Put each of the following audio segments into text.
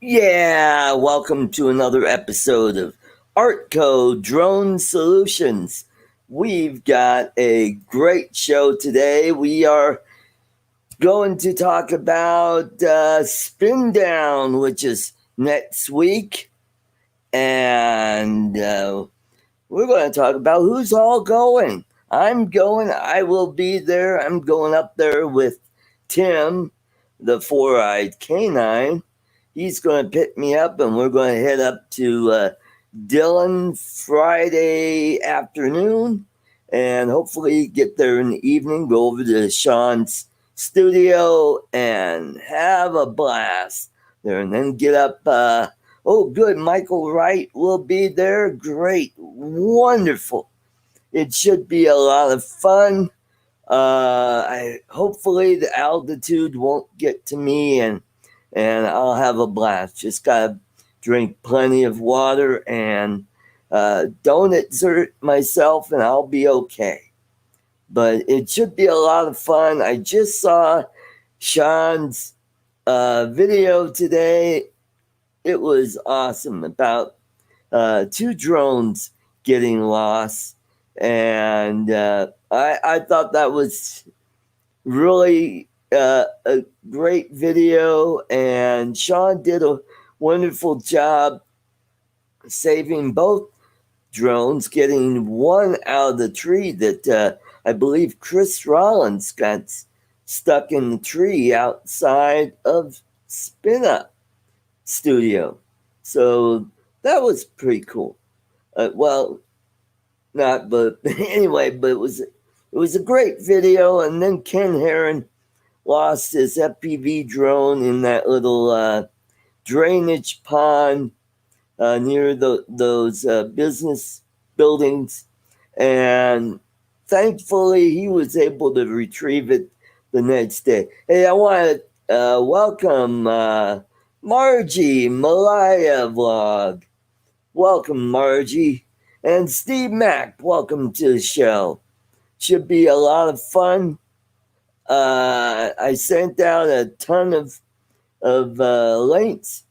Yeah, welcome to another episode of ArtCo Drone Solutions. We've got a great show today. We are going to talk about SpinDown, which is next week, and we're going to talk about who's all going. I'm going, I will be there. I'm going up there with Tim, the four eyed canine. He's going to pick me up, and we're going to head up to Dillon Friday afternoon and hopefully get there in the evening, go over to Sean's studio and have a blast there, and then get up. Oh, good. Michael Wright will be there. Great. Wonderful. It should be a lot of fun. I hopefully the altitude won't get to me, and I'll have a blast. Just gotta drink plenty of water and don't exert myself, and I'll be okay. But it should be a lot of fun. I just saw Sean's video today. It was awesome about two drones getting lost, and I thought that was really a great video, and Sean did a wonderful job saving both drones, getting one out of the tree that I believe Chris Rollins got stuck in the tree outside of Spin Up Studio. So that was pretty cool. Well, not, but anyway, but it was a great video. And then Ken Heron lost his FPV drone in that little drainage pond near those business buildings, and thankfully he was able to retrieve it the next day. Hey, I want to welcome Margie Malaya Vlog. Welcome, Margie. And Steve Mack, welcome to the show. Should be a lot of fun. I sent out a ton of links.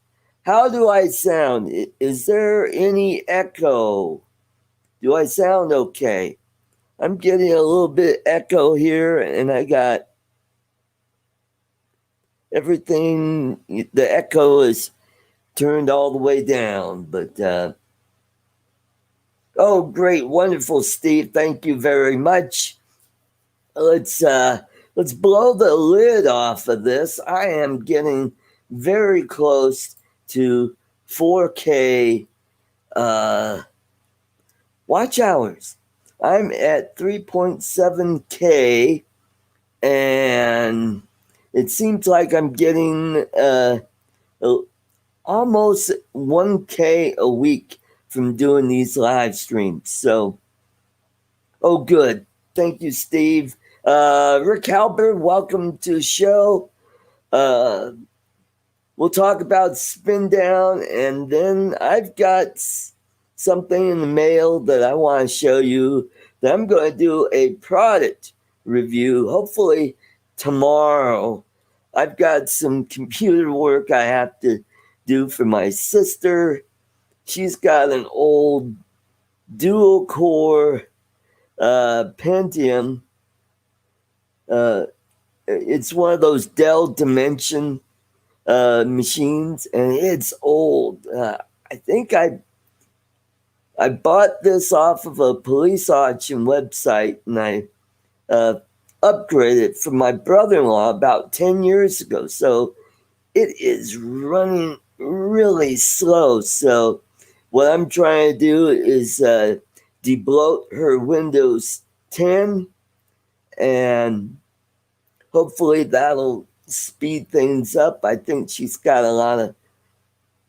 How do I sound? Is there any echo? Do I sound okay? I'm getting a little bit echo here, and I got everything. The echo is turned all the way down, but oh, great, wonderful, Steve. Thank you very much. Let's blow the lid off of this. I am getting very close to 4K watch hours. I'm at 3.7K, and it seems like I'm getting almost 1K a week from doing these live streams. So, oh, good. Thank you, Steve. Rick Halbert, welcome to the show. Uh, we'll talk about SpinDown, and then I've got something in the mail that I want to show you that I'm going to do a product review, hopefully tomorrow. I've got some computer work I have to do for my sister. She's got an old dual core Pentium. It's one of those Dell Dimension machines, and it's old. I think I bought this off of a police auction website, and I upgraded it for my brother-in-law about 10 years ago. So it is running really slow. So what I'm trying to do is debloat her Windows 10, and hopefully that'll speed things up. I think she's got a lot of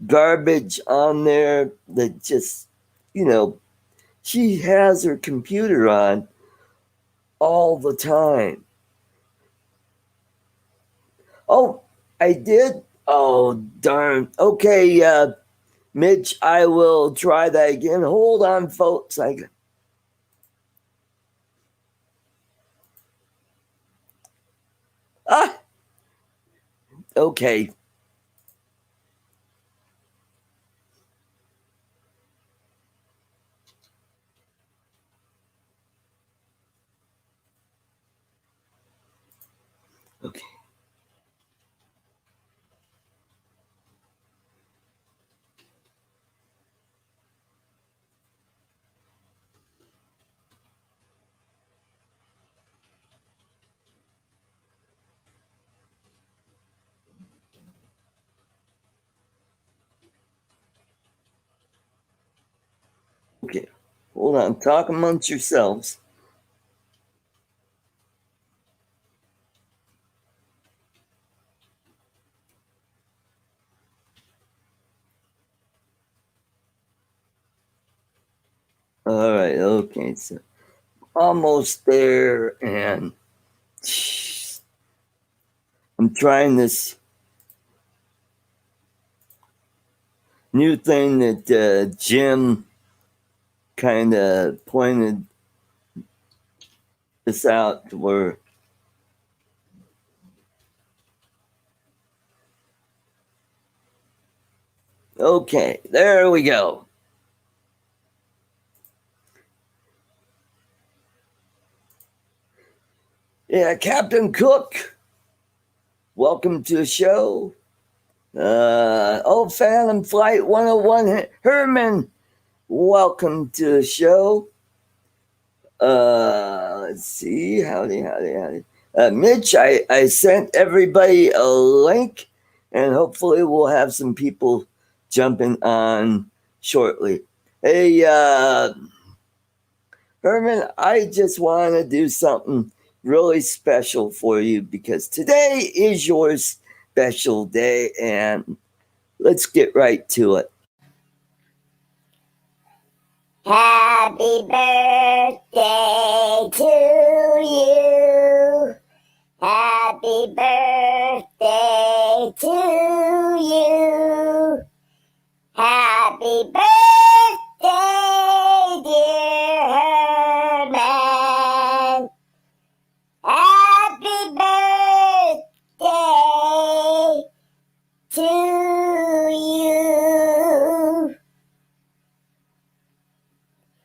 garbage on there that just, she has her computer on all the time. Oh, I did? Oh, darn. Okay, Mitch, I will try that again. Hold on, folks. Ah, okay. Hold on. Talk amongst yourselves. All right. Okay. So almost there, and I'm trying this new thing that Jim kind of pointed this out where okay, there we go. Yeah, Captain Cook, welcome to the show. Phantom Flight 101 Herman, welcome to the show. Let's see. Howdy. Mitch, I sent everybody a link, and hopefully we'll have some people jumping on shortly. Hey, Herman, I just want to do something really special for you because today is your special day, and let's get right to it. Happy birthday to you. Happy birthday to you. Happy birthday, dear Herman. Happy birthday to you.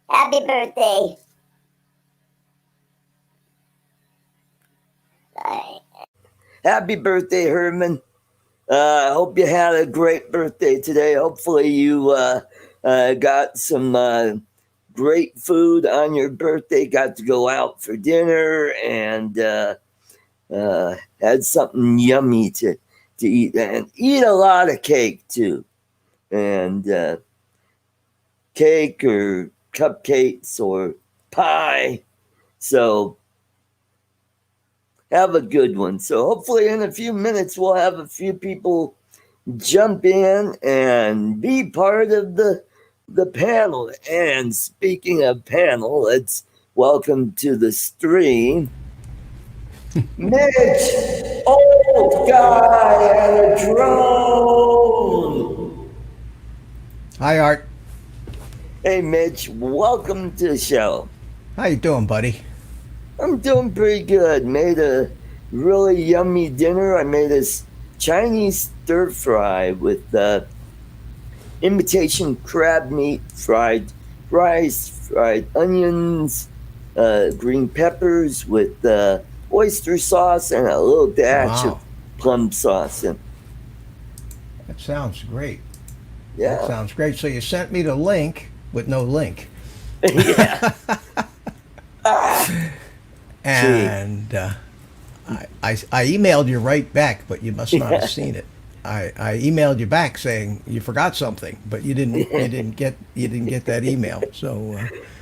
Happy birthday. Bye. Happy birthday, Herman. I hope you had a great birthday today. Hopefully, you got some great food on your birthday, got to go out for dinner, and had something yummy to eat. And eat a lot of cake, too. And cake or cupcakes or pie. So, have a good one. So hopefully in a few minutes we'll have a few people jump in and be part of the panel. And speaking of panel, let's welcome to the stream Mitch, old guy and a drone. Hi, Art. Hey Mitch, welcome to the show. How you doing, buddy? I'm doing pretty good. Made a really yummy dinner. I made this Chinese stir fry with imitation crab meat, fried rice, fried onions, green peppers with oyster sauce, and a little dash of plum sauce. And that sounds great. Yeah. That sounds great. So you sent me the link with no link. Yeah. And I emailed you right back, but you must not have seen it. I emailed you back saying you forgot something, but you didn't get that email. So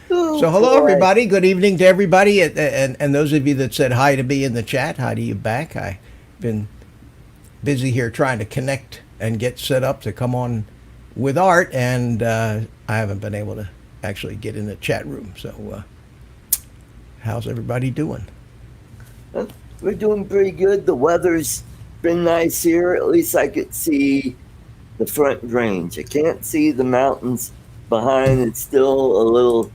hello everybody. Good evening to everybody, and those of you that said hi to me in the chat, hi to you back. I've been busy here trying to connect and get set up to come on with Art, and I haven't been able to actually get in the chat room. So how's everybody doing? We're doing pretty good. The weather's been nice here. At least I could see the Front Range. I can't see the mountains behind. It's still a little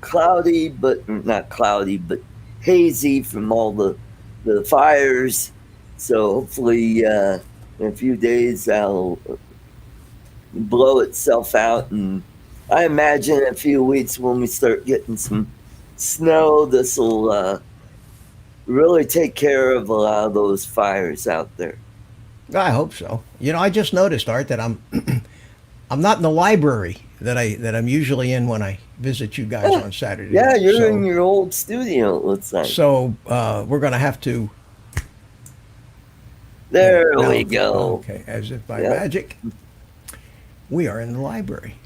cloudy, but not cloudy, but hazy from all the fires. So hopefully in a few days that'll blow itself out. And I imagine in a few weeks when we start getting some snow, this will really take care of a lot of those fires out there. I hope so. You know, I just noticed, Art, that I'm not in the library that I'm usually in when I visit you guys on Saturday. Yeah, you're in your old studio, it looks like. So we're going to have to. There we go. Okay, as if by magic, we are in the library.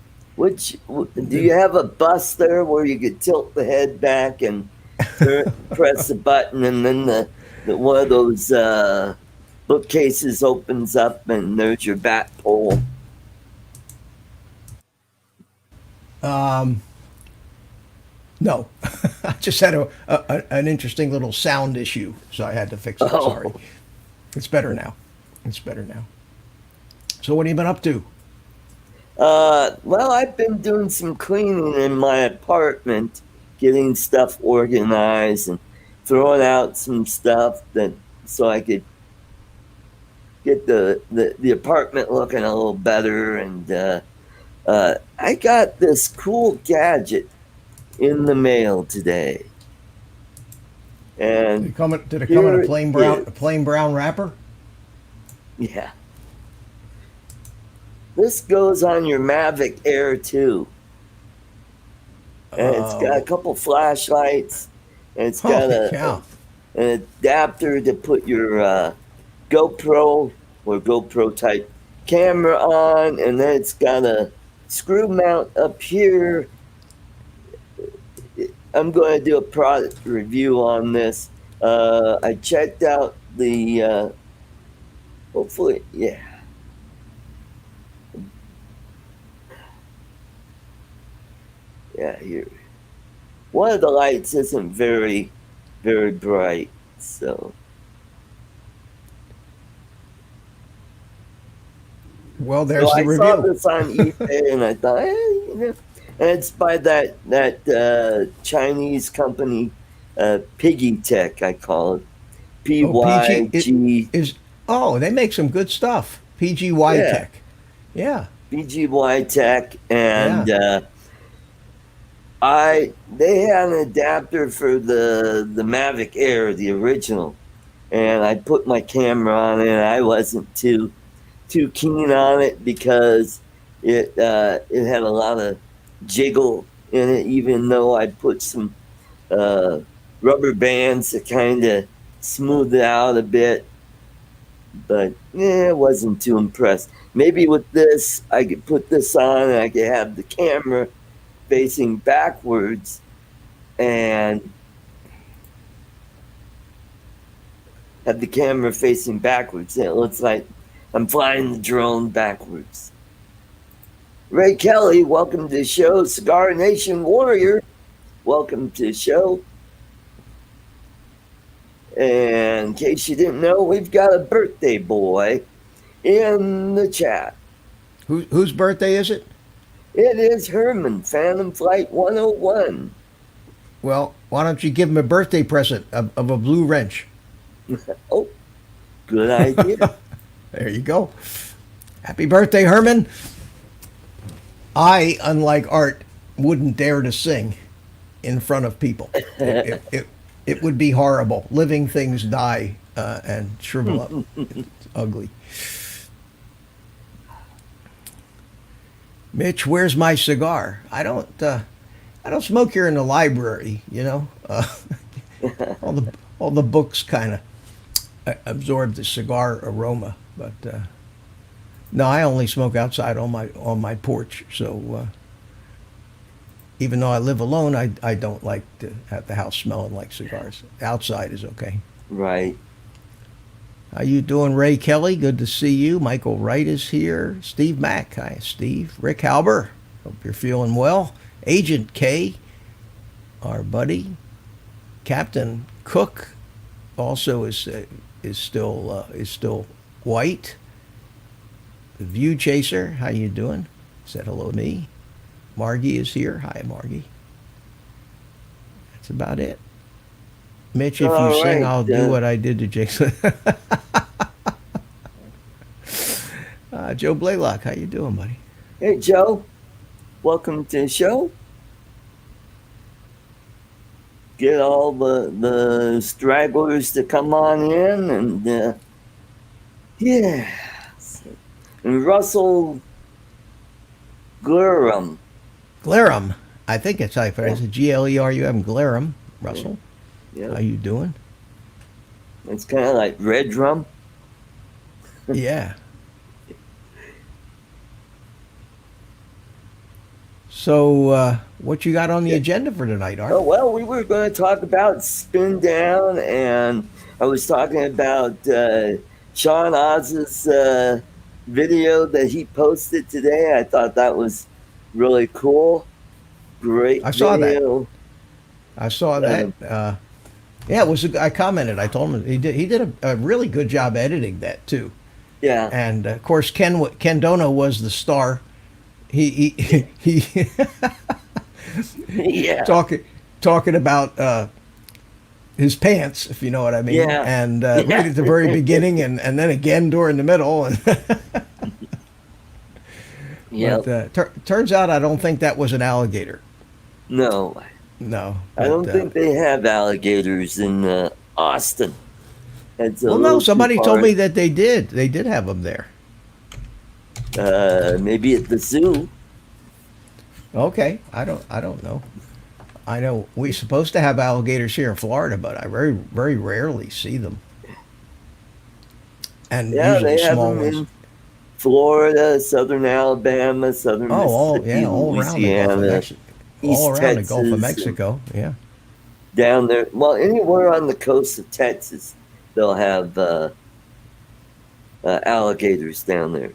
Do you have a bus there where you could tilt the head back and press the button, and then the one of those bookcases opens up, and there's your bat pole? No, I just had an interesting little sound issue, so I had to fix it. Oh. Sorry. It's better now. It's better now. So what have you been up to? Well, I've been doing some cleaning in my apartment, getting stuff organized and throwing out some stuff so I could get the apartment looking a little better. And I got this cool gadget in the mail today. And Did it come in a here plain it is. plain brown wrapper? Yeah. This goes on your Mavic Air 2. And it's got a couple flashlights, and it's got Holy cow. an adapter to put your GoPro or GoPro type camera on, and then it's got a screw mount up here. I'm going to do a product review on this. I checked out the hopefully, yeah. Yeah, here. One of the lights isn't very, very bright, so. Well, there's So the I review. saw this on eBay, and I thought, and it's by that Chinese company, Piggy Tech, I call it. PYG. They make some good stuff. PGY Yeah. Tech. Yeah. PGY Tech, and Yeah. they had an adapter for the Mavic Air, the original, and I put my camera on it. And I wasn't too keen on it because it had a lot of jiggle in it, even though I put some rubber bands to kind of smooth it out a bit. But I wasn't too impressed. Maybe with this, I could put this on and I could have the camera facing backwards and have the camera facing backwards. And it looks like I'm flying the drone backwards. Ray Kelly, welcome to the show. Cigar Nation Warrior, welcome to the show. And in case you didn't know, we've got a birthday boy in the chat. Whose birthday is it? It is Herman, Phantom Flight 101. Well, why don't you give him a birthday present of a blue wrench? Oh, good idea. There you go. Happy birthday, Herman. I, unlike Art, wouldn't dare to sing in front of people. It would be horrible. Living things die and shrivel up. It's ugly. Mitch, where's my cigar? I don't smoke here in the library. You know, all the books kind of absorb the cigar aroma. But no, I only smoke outside on my porch. So even though I live alone, I don't like to have the house smelling like cigars. Outside is okay. Right. How you doing, Ray Kelly? Good to see you. Michael Wright is here. Steve Mack. Hi, Steve. Rick Halber. Hope you're feeling well. Agent K, our buddy. Captain Cook also is still white. The View Chaser. How you doing? Said hello to me. Margie is here. Hi, Margie. That's about it. Mitch, if you All sing, right, I'll do what I did to Jason. Joe Blaylock, how you doing, buddy? Hey, Joe. Welcome to the show. Get all the stragglers to come on in, and yeah. And Russell Glerum. Glerum. I think it's like it's Glerum. Glerum. Russell. Yeah. How you doing? It's kind of like red drum. Yeah. So, what you got on the agenda for tonight, Art? Oh, well, we were going to talk about SpinDown, and I was talking about Sean Oz's video that he posted today. I thought that was really cool. Great I saw that. video. I saw that. Um, Yeah, it was. I commented. I told him he did. He did a really good job editing that too. yeah. And of course, Ken Dono was the star. He Yeah. talking about his pants, if you know what I mean. Yeah. And Yeah. right at the very beginning, and then again during the middle. And Yep. but turns out I don't think that was an alligator. No, No. I don't think they have alligators in Austin. It's a Well, no. little too Somebody told far. me that they did. They did have them there. Maybe at the zoo. Okay. I don't know. I know we're supposed to have alligators here in Florida, but I very rarely see them. And Yeah, usually they have small them ones. in Florida, southern Alabama, southern Oh, Mississippi, all around the Gulf of Louisiana, Mexico. All East around the Gulf of Texas, and Mexico. Yeah. down there. Well, anywhere on the coast of Texas, they'll have alligators down there.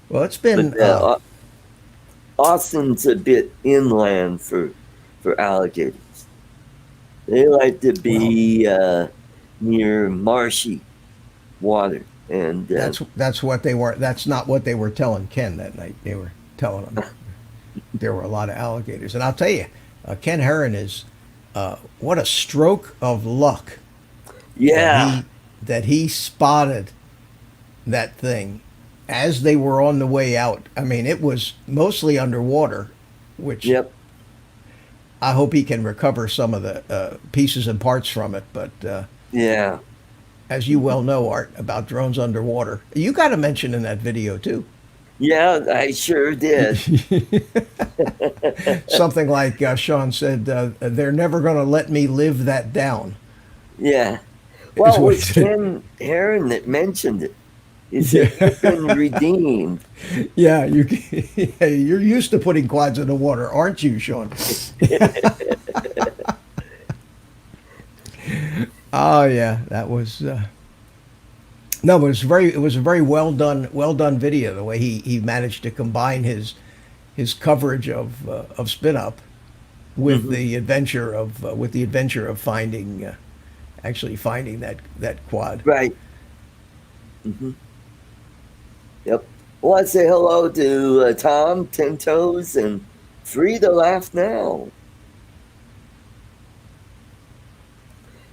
Well, it's been But Austin's a bit inland for alligators. They like to well. be near marshy water, and That's what they were. That's not what they were telling Ken that night. They were telling him there were a lot of alligators. And I'll tell you, Ken Herron is what a stroke of luck yeah, that he spotted that thing as they were on the way out. I mean, it was mostly underwater, which yep, I hope he can recover some of the pieces and parts from it. But yeah. as you well know, Art, about drones underwater, you got to mention in that video too. Yeah, I sure did. Something like Sean said, they're never going to let me live that down. Yeah. Is Well, it what he was said. Ken Herron that mentioned it. He Yeah, said, "You've been redeemed." yeah. You're used to putting quads in the water, aren't you, Sean? Oh yeah, that was. No, but it was a very well done video. The way he managed to combine his coverage of spin up with Hmm. the adventure of finding actually finding that quad. Right. Hmm. Yep. Well, I'd say hello to Tom, Ten Toes, and Free to Laugh Now.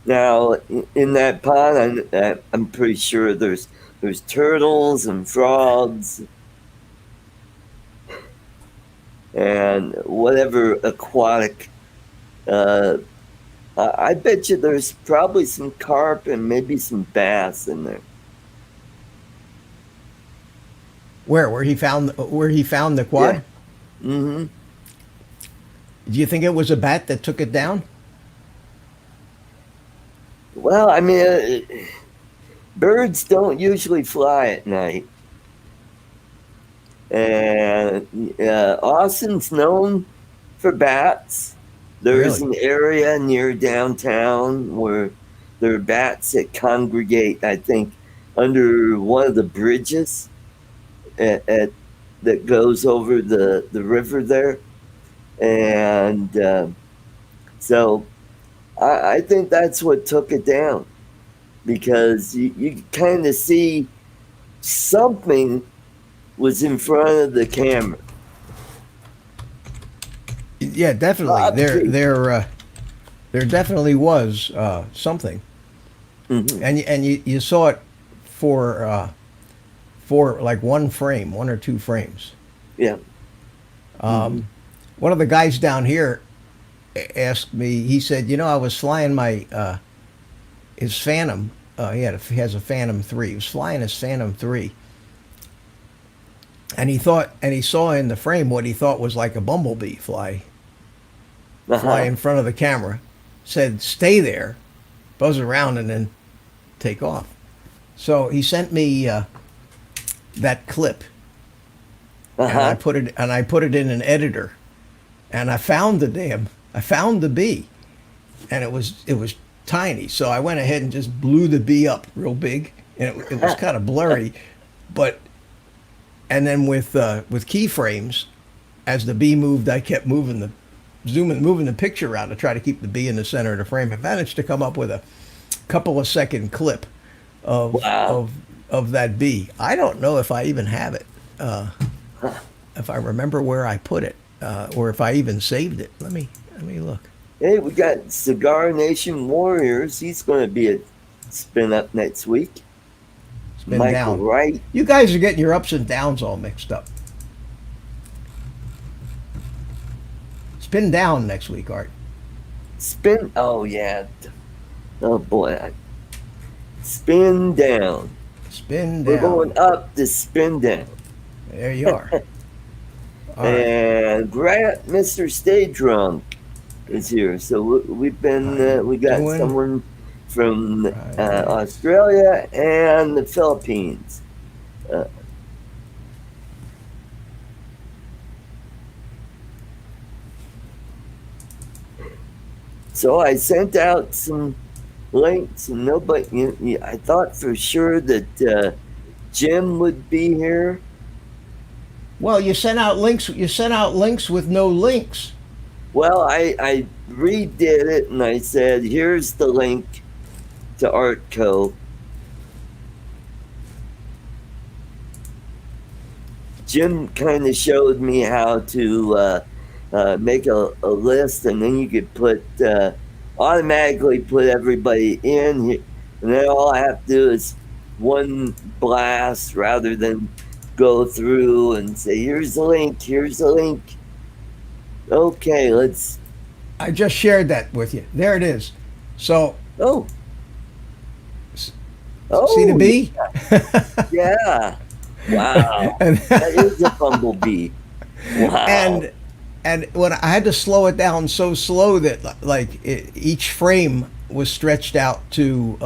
Now, in that pond, I'm pretty sure there's turtles and frogs and whatever aquatic. Uh, I bet you there's probably some carp and maybe some bass in there. Where he found the Yeah. quad? Hmm. Do you think it was a bat that took it down? Well, I mean, birds don't usually fly at night, and Austin's known for bats. There's Really? an area near downtown where there are bats that congregate, I think, under one of the bridges that goes over the river there. And so I think that's what took it down, because you kind of see something was in front of the camera. Yeah, definitely. Probably. There definitely was something, Hmm. and you saw it for like one frame, one or two frames. Yeah. One of the guys down here asked me. He said, I was flying my his Phantom. He has a Phantom 3. He was flying his Phantom 3, and he saw in the frame what he thought was like a bumblebee fly Uh-huh. in front of the camera. Said, "Stay there, buzz around, and then take off." So he sent me that clip, and I Uh-huh. put it in an editor, and I found the bee, and it was tiny. So I went ahead and just blew the bee up real big, and it was kind of blurry, but and then with keyframes, as the bee moved, I kept moving the picture around to try to keep the bee in the center of the frame. I managed to come up with a couple of second clip of Wow. of that bee. I don't know if I even have it, if I remember where I put it, or if I even saved it. Let me look. Hey, we got Cigar Nation Warriors. He's going to be at Spin Up next week. It's been Michael down. Wright. You guys are getting your ups and downs all mixed up. Spin down next week, Art. Spin. Oh, yeah. Oh, boy. Spin down. Spin We're down. going up to spin down. There you are. All right. And Grant, Mr. Stay Drunk, is here. So we've been, we got doing? someone from Right. Australia and the Philippines. So I sent out some links, and nobody. I thought for sure that Jim would be here. Well, you sent out links. You sent out links with no links. Well, I redid it, and I said, "Here's the link to ArtCo." Jim kind of showed me how to make a list, and then you could put automatically put everybody in here, and then all I have to do is one blast rather than go through and say, "Here's the link. Here's the link." Okay, let's. I just shared that with you. There it is. So, Oh, oh, see the bee? Yeah. Wow. and, That is a bumblebee. Wow. and when I had to slow it down so slow that each frame was stretched out to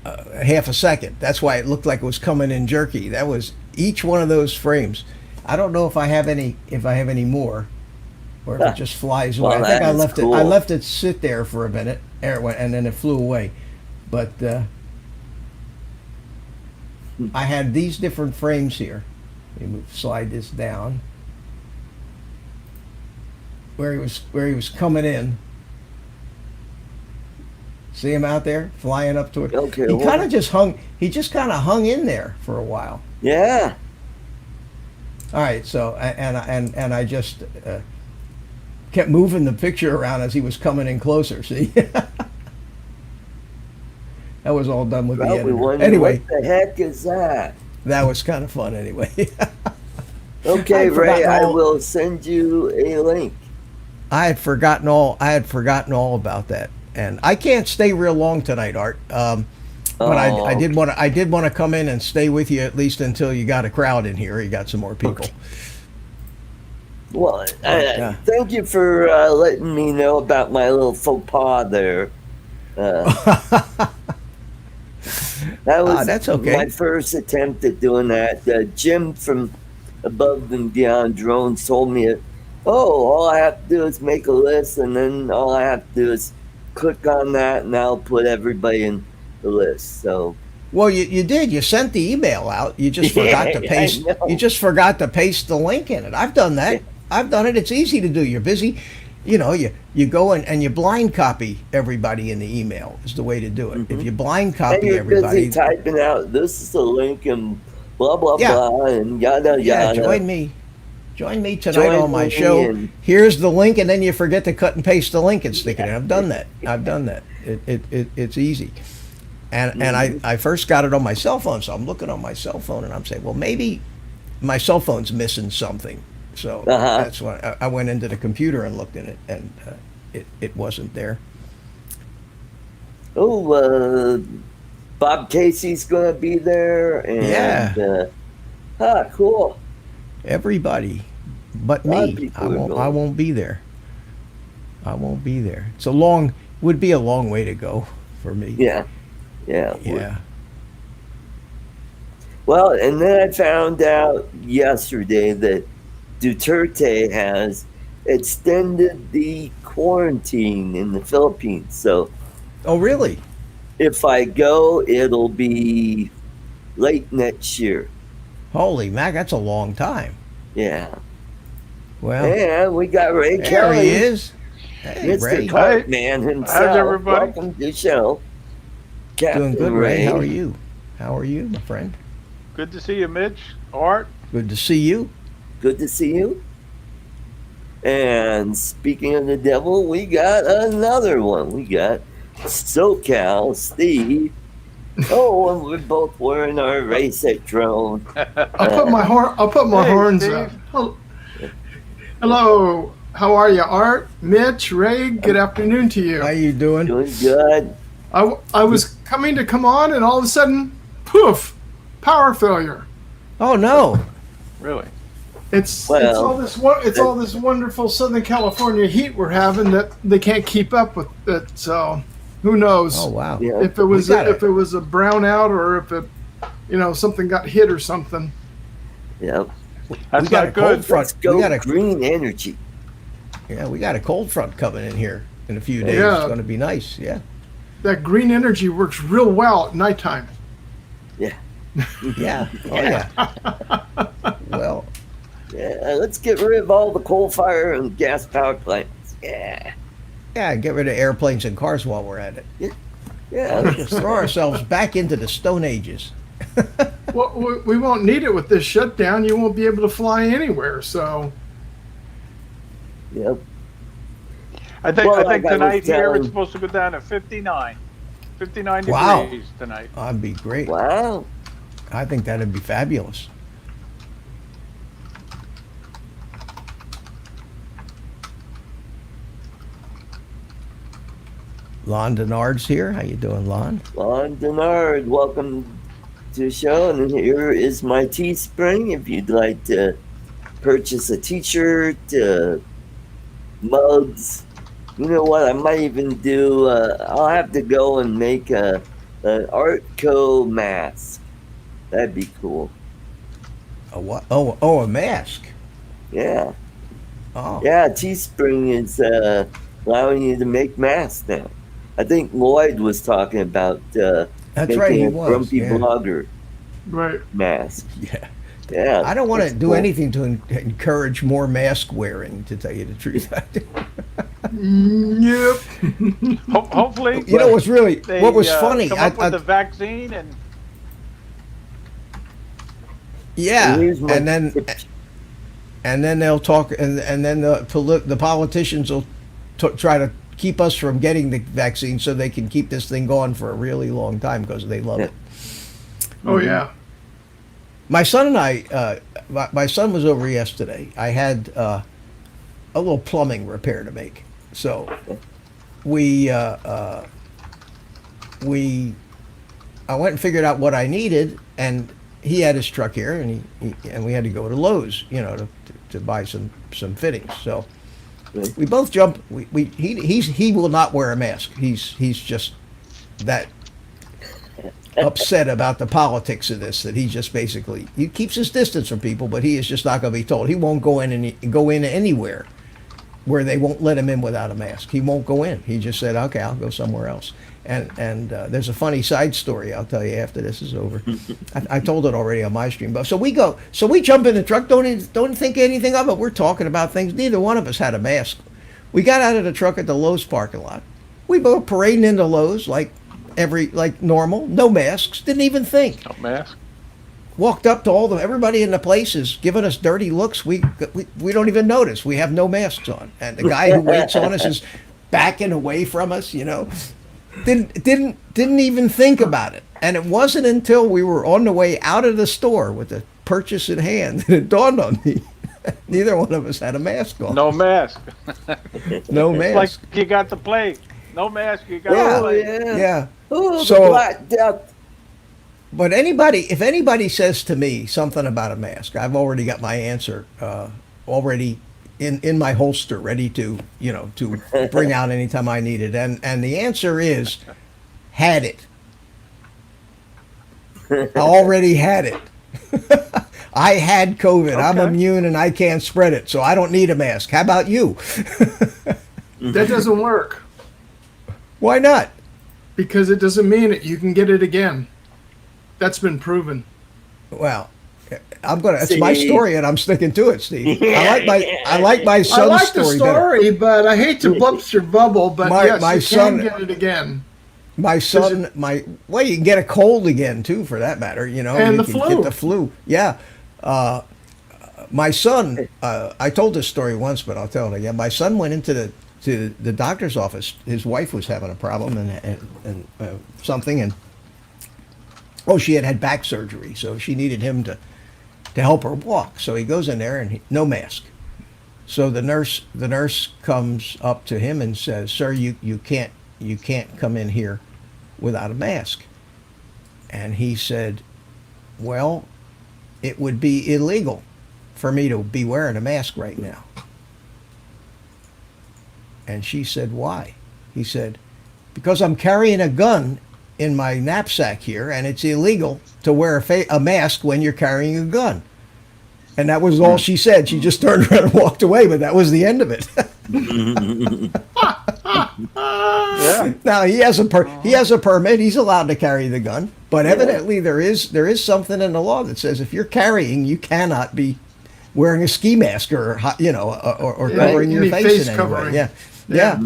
half a second. That's why it looked like it was coming in jerky. That was each one of those frames. I don't know if I have any more, or if it just flies away. Well, I think I that is left cool. it. I left it sit there for a minute, and then it flew away. But I had these different frames here. Let me slide this down. Where he was coming in. See him out there flying up to it. Okay, He well- kind of just hung. He just kind of hung in there for a while. Yeah. All right, so and I just kept moving the picture around as he was coming in closer. See, that was all done with the Probably editor. wondering, Anyway, what the heck is that? that was kind of fun. Anyway, Okay, I'd Ray, forgotten I all- will send you a link. I had forgotten all about that, and I can't stay real long tonight, Art. But I did want to come in and stay with you at least until you got a crowd in here. You got some more people. Okay. Well, Yeah. thank you for letting me know about my little faux pas there. That was that's okay. my first attempt at doing that. Jim from Above and Beyond Drones told me, all I have to do is make a list, and then all I have to do is click on that, and I'll put everybody in the list. So Well, you did. You sent the email out. You just forgot to Yeah, I paste. know. You just forgot to paste the link in it. I've done that. I've done it. It's easy to do. You're busy. You know, you go in and you blind copy everybody in the email is the way to do it. If you blind and copy you're everybody, busy typing out, this is the link, and blah blah Yeah. blah, and yada yeah, yada. join me. Join me tonight Join on my me show. in. Here's the link, and then you forget to cut and paste the link and stick it in. I've done that. It's easy. And I first got it on my cell phone, so I'm looking on my cell phone and I'm saying, well, maybe my cell phone's missing something. So that's why I went into the computer and looked in it, and it wasn't there. Oh, Bob Casey's gonna be there, and cool. Everybody but A lot of me. people I are won't. going. I won't be there. I won't be there. Would be a long way to go for me. Yeah. Yeah. Well, and then I found out yesterday that Duterte has extended the quarantine in the Philippines. So Oh, really? if I go, it'll be late next year. Holy mac, that's a long time. Yeah. Well, And we got Ray there Kelly, he is. Hey, Mr. Ray. Cartman himself. everybody? Welcome to the show. Captain Doing good, Ray. How are you? How are you, my friend? Good to see you, Mitch. Art. Good to see you. Good to see you. And speaking of the devil, we got another one. We got SoCal Steve. Oh, and we're both wearing our race at drone. I'll put my Hey, horns Steve. up. Hello. How are you, Art, Mitch, Ray? Good afternoon to you. How you doing? Doing good. I was come on, and all of a sudden, poof, power failure. Oh no. Really? It's Well, all this wonderful Southern California heat we're having that they can't keep up with it. So, who knows Oh wow. Yeah. if it was We got if it was a brownout or if it, something got hit or something. Yep. That's We got a not cold good. front. Let's go We got a green energy. we got a cold front coming in here in a few days. Yeah. It's going to be nice. Yeah. That green energy works real well at nighttime. Yeah. Oh yeah. Well, Yeah, let's get rid of all the coal fire and gas power plants. Yeah. yeah. Get rid of airplanes and cars while we're at it. Yeah. Just throw ourselves back into the Stone Ages. Well, we won't need it with this shutdown. You won't be able to fly anywhere. So, Yep. I think Well, I like think I was tonight here telling- it's supposed to go down to 59. 59 Wow. degrees tonight. That'd be great. Wow. I think that'd be fabulous. Lon Denard's here. How you doing, Lon? Lon Denard, welcome to the show. And here is my Teespring. If you'd like to purchase a t-shirt, mugs, you know what? I might even do, I'll have to go and make an ArtCo mask. That'd be cool. A what? Oh, a mask. Yeah. Oh, Yeah, Teespring is allowing you to make masks now. I think Lloyd was talking about that's making right. He a was. grumpy Yeah. blogger right. mask. Yeah. Yeah. I don't want to that's do cool. anything to encourage more mask wearing. To tell you the truth, Yep. Hopefully, you know what's really they what was funny? come up with the vaccine and yeah, And here's my and then tip. and then they'll talk, and then the politicians will try to keep us from getting the vaccine so they can keep this thing going for a really long time because they love it. Oh yeah. My son and I, my son was over yesterday. I had a little plumbing repair to make, so I went and figured out what I needed, and he had his truck here, and and we had to go to Lowe's, to buy some fittings. So Right. we both jumped. He will not wear a mask. He's just that upset about the politics of this that he just basically he keeps his distance from people, but he is just not going to be told. He won't go in anywhere where they won't let him in without a mask. He won't go in. He just said, "Okay, I'll go somewhere else." And there's a funny side story I'll tell you after this is over. I told it already on my stream, but so we jump in the truck. Don't think anything of it. We're talking about things. Neither one of us had a mask. We got out of the truck at the Lowe's parking lot. We both parading into Lowe's like normal, no masks. Didn't even think. no mask. Walked up to everybody in the place is giving us dirty looks. We don't even notice. We have no masks on, and the guy who waits on us is backing away from us. Didn't even think about it. And it wasn't until we were on the way out of the store with the purchase in hand that it dawned on me. Neither one of us had a mask on. No mask. No It's mask. like you got the plague. No mask. You got Yeah. the plague. Yeah. Oh, So- the Black Death. But if anybody says to me something about a mask, I've already got my answer already in my holster, ready to bring out anytime I need it. And the answer is, had it. I already had it. I had COVID. I'm Okay. immune and I can't spread it, so I don't need a mask. How about you? That doesn't work Why not? because it doesn't mean it. You can get it again. That's been proven. Well, it's my See? story and I'm sticking to it, Steve. I like my I son's like the story better. story, but I hate to bump your bubble. But yes, My you son- can get it again. My son, well, you can get a cold again too, for that matter. You know, And you the can flu. get the flu. Yeah. My son, I told this story once, but I'll tell it again. My son went into the doctor's office. His wife was having a problem and something, and she had back surgery, so she needed him to help her walk. So he goes in there and no mask. So the nurse comes up to him and says, "Sir, you can't come in here without a mask." And he said, "Well, it would be illegal for me to be wearing a mask right now." And she said, "Why?" He said, "Because I'm carrying a gun in my knapsack here, and it's illegal to wear a mask when you're carrying a gun." And that was all she said. She just turned around and walked away, but that was the end of it. Yeah. Now he has a permit. He's allowed to carry the gun, but evidently there is something in the law that says if you're carrying, you cannot be wearing a ski mask or or covering your Any face face in any covering. way. Yeah.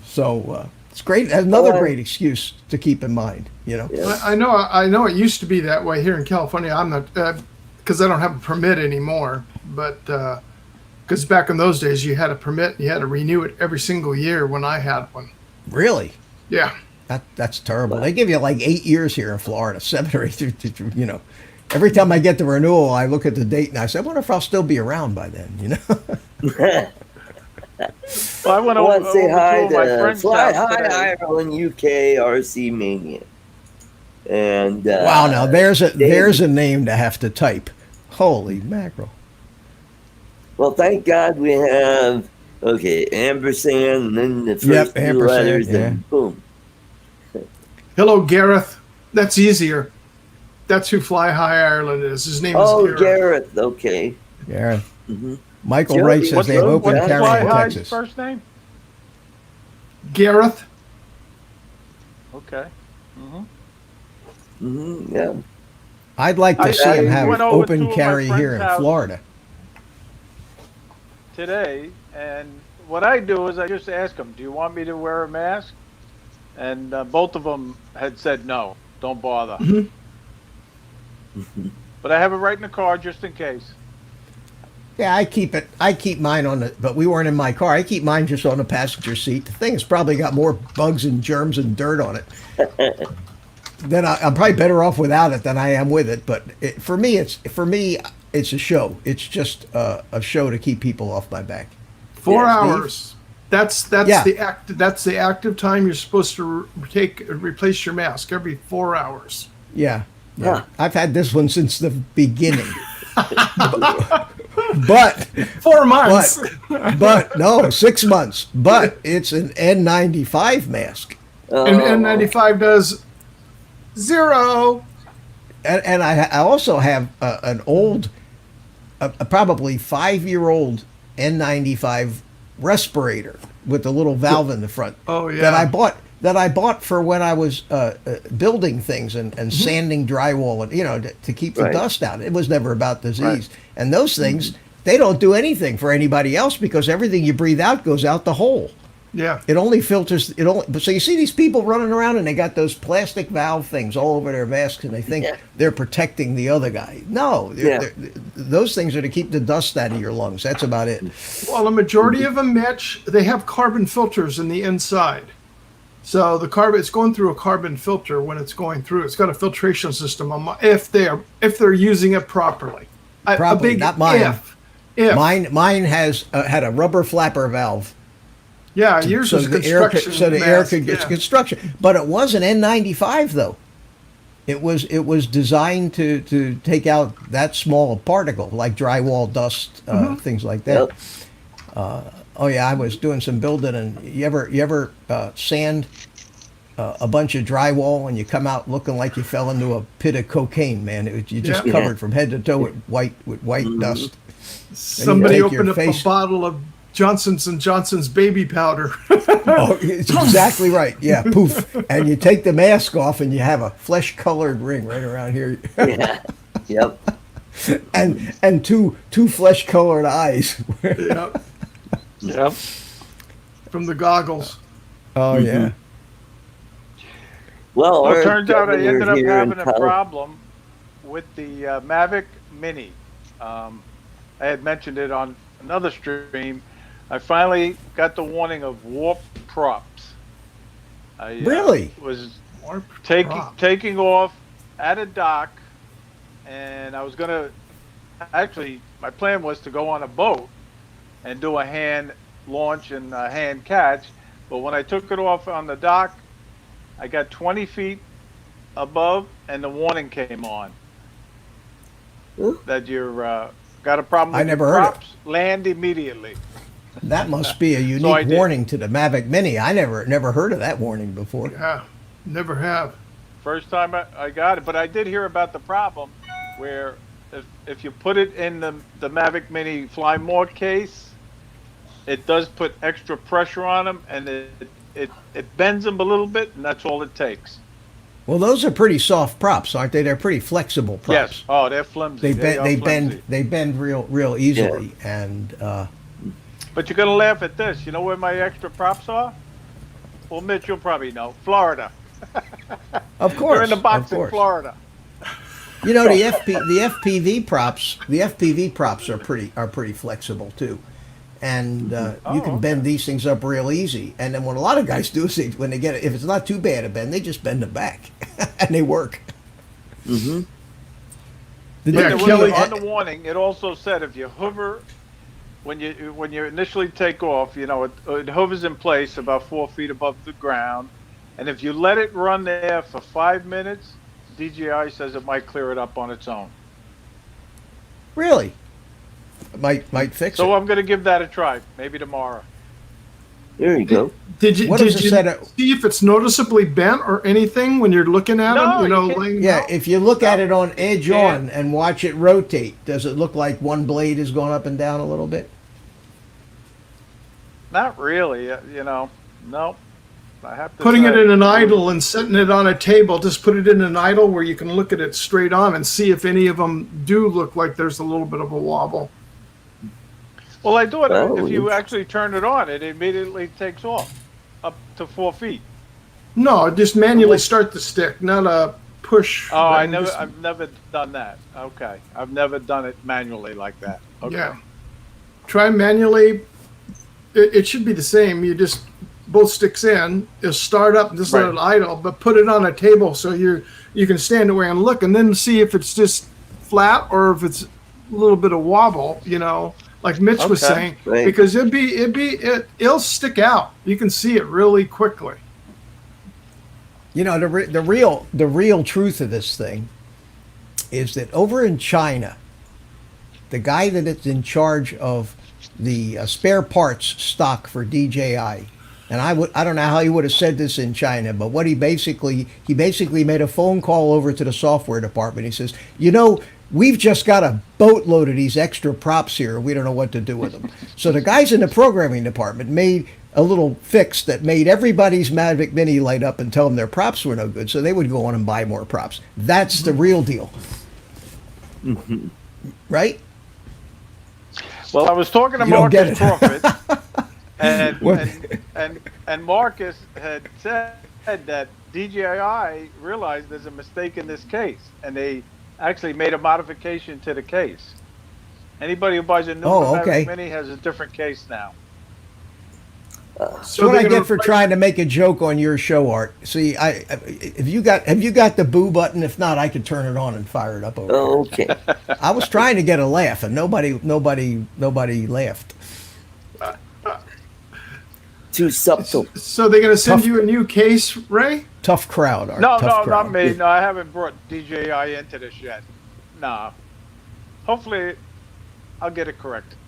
So it's great. Another great excuse to keep in mind. I know it used to be that way here in California. I'm not because I don't have a permit anymore, but because back in those days you had a permit, you had to renew it every single year when I had one. Really, Yeah. that's terrible. They give you like 8 years here in Florida, 7 or 8. Every time I get the renewal, I look at the date and I say, I wonder if I'll still be around by then. Well, I went I over, want to say over hi to my to friend's Fly house High today. Ireland, UK, RC Mania. And Wow, now there's a name to have to type. Holy mackerel! well, thank God we have ampersand, and then the first two ampersand, letters, yeah. and boom. Hello, Gareth. That's easier. That's who Fly High Ireland is. His name Oh, is Gareth. Gareth. Okay. Yeah. Mhm. Michael Jody, Wright says what's they have open what's carry Fly in High's Texas. first name? Gareth. Okay. Yeah. I'd like to I- see I him have went over open to my carry here in friend's house. Florida. Today, and what I do is I just ask them, "Do you want me to wear a mask?" And both of them had said no, don't bother. But I have it right in the car just in case. Yeah, I keep mine on the, but we weren't in my car. I keep mine just on the passenger seat. The thing has probably got more bugs and germs and dirt on it. Then I'm probably better off without it than I am with it. But for me, it's a show. It's just a show to keep people off my back. 4 Yeah, Steve. hours. That's Yeah. That's the active time you're supposed to replace your mask every 4 hours. Yeah. Huh. I've had this one since the beginning. but 4 months. but no, 6 months. But it's an N95 mask. And N95 does 0. And I also have an old, probably 5-year-old N95 respirator with the little valve in the front. Oh, yeah. That I bought for when I was building things and sanding drywall and to keep the Right. dust out. It was never about disease. And those things, they don't do anything for anybody else because everything you breathe out goes out the hole. Yeah. It only filters. So you see these people running around and they got those plastic valve things all over their masks and they think they're protecting the other guy. No, those things are to keep the dust out of your lungs. That's about it. Well, a majority of them, Mitch, they have carbon filters in the inside. So it's going through a carbon filter when it's going through. It's got a filtration system if they're using it properly. Probably, a big not mine. If. Mine has had a rubber flapper valve. Yeah, yours was construction. The air mask, could get yeah. construction. But it was an N95 though. It was designed to take out that small particle like drywall dust, things like that. Yep. Oh yeah, I was doing some building, and you ever sand a bunch of drywall and you come out looking like you fell into a pit of cocaine, man. You're just Yeah. covered from head to toe with white dust. Somebody take your opened up face- a bottle of Johnson's and Johnson's baby powder. Oh, it's exactly right. Yeah, poof. And you take the mask off and you have a flesh-colored ring right around here. Yeah. Yep. and two flesh-colored eyes. Yep. Yep. From the goggles. Oh yeah. Well, Well, our it turns out I governor ended up here in having a problem with the Mavic Mini. I had mentioned it on another stream. I finally got the warning of warp props. I Really? was Warp taking prop. off at a dock, and I was gonna actually. My plan was to go on a boat and do a hand launch and a hand catch. But when I took it off on the dock, I got 20 feet above, and the warning came on Huh? that you're got a problem. I With never your heard it. props. Land immediately. That must be a I unique did. warning to the Mavic Mini. I never heard of that warning before. Yeah. Never have. First time I got it, but I did hear about the problem where if you put it in the Mavic Mini Fly More case, it does put extra pressure on them, and it bends them a little bit, and that's all it takes. Well, those are pretty soft props, aren't they? They're pretty flexible props. Yes. Oh, they're flimsy. They are flimsy. bend real easily, and But you're gonna laugh at this. You know where my extra props are? Well, Mitch, you'll probably know. Florida. of course, They're in the box of in course. Florida. You know the FPV props. The FPV props are pretty flexible too, and you can bend these things up real easy. And then what a lot of guys do is when they get it, if it's not too bad a bend, they just bend them back, and they work. Mm-hmm. But Yeah, there was Kelly- on the warning, it also said if you hover when you initially take off, you know, it hovers in place about 4 feet above the ground, and if you let it run there for 5 minutes, DJI says it might clear it up on its own. Really, might fix So it. I'm going to give that a try, maybe tomorrow. There you go. Did you, What did is the you setup? see if it's noticeably bent or anything when you're looking at No, them? You know, you can't- laying Yeah, out? if you look at it on edge Yeah. on and watch it rotate, does it look like one blade is going up and down a little bit? Not really, you know. Nope. I have to Putting say. it in an idle and setting it on a table, just put it in an idle where you can look at it straight on and see if any of them do look like there's a little bit of a wobble. Well, I do it. Oh, If you it's- actually turn it on, it immediately takes off up to 4 feet. No, just manually start the stick, not a push. Oh, button, just- I've never done that. Okay, I've never done it manually like that. Okay. Yeah. Try manually. It should be the same. You just both sticks in. You start up, just let Right. it idle, but put it on a table so you can stand away and look, and then see if it's just flat or if it's a little bit of wobble. You know, like Mitch was Okay. saying, Right. because it'll stick out. You can see it really quickly. You know, the real truth of this thing is that over in China, the guy that is in charge of the spare parts stock for DJI, and I don't know how he would have said this in China, but what he basically made a phone call over to the software department. He says, you know, we've just got a boatload of these extra props here. We don't know what to do with them. So the guys in the programming department made a little fix that made everybody's Mavic Mini light up and tell them their props were no good, so they would go on and buy more props. That's the real deal. Right? Well, I was talking to You don't get Marcus it. Crawford, What? and Marcus had said that DJI realized there's a mistake in this case, and they actually made a modification to the case. Anybody who buys a new Oh, Mavic okay. Mini has a different case now. That's what I get for trying to make a joke on your show, Art. See, have you got the boo button? If not, I could turn it on and fire it up over. Oh, okay. There. I was trying to get a laugh, and nobody laughed. Too subtle. So they're going to send Tough. you a new case, Ray? Tough crowd, Art. No, Tough no, crowd. not me. No, I haven't brought DJI into this yet. No. Hopefully, I'll get it corrected.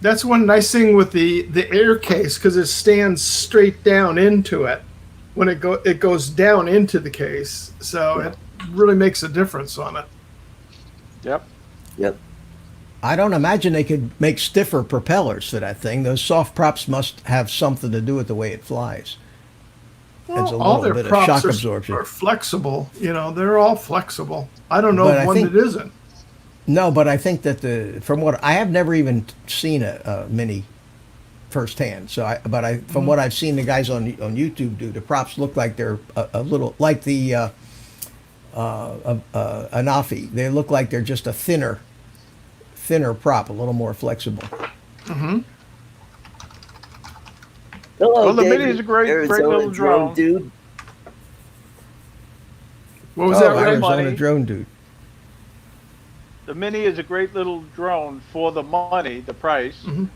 That's one nice thing with the air case, because it stands straight down into it. when it goes down into the case, so it really makes a difference on it. Yep. Yep. I don't imagine they could make stiffer propellers for that thing. Those soft props must have something to do with the way it flies. It's a All little their bit of props shock are, absorption. are flexible. You know, they're all flexible. I don't know But of I one think- that isn't. No, but I think that from what I have never even seen a Mini firsthand. So, from what I've seen the guys on YouTube do, the props look like they're a little like the Anafi. They look like they're just a thinner prop, a little more flexible. Hello, Well, the David, Mini is a great Arizona little drone. dude. What was that, Ray? Arizona money. drone dude. The Mini is a great little drone for the money, the price, Mhm.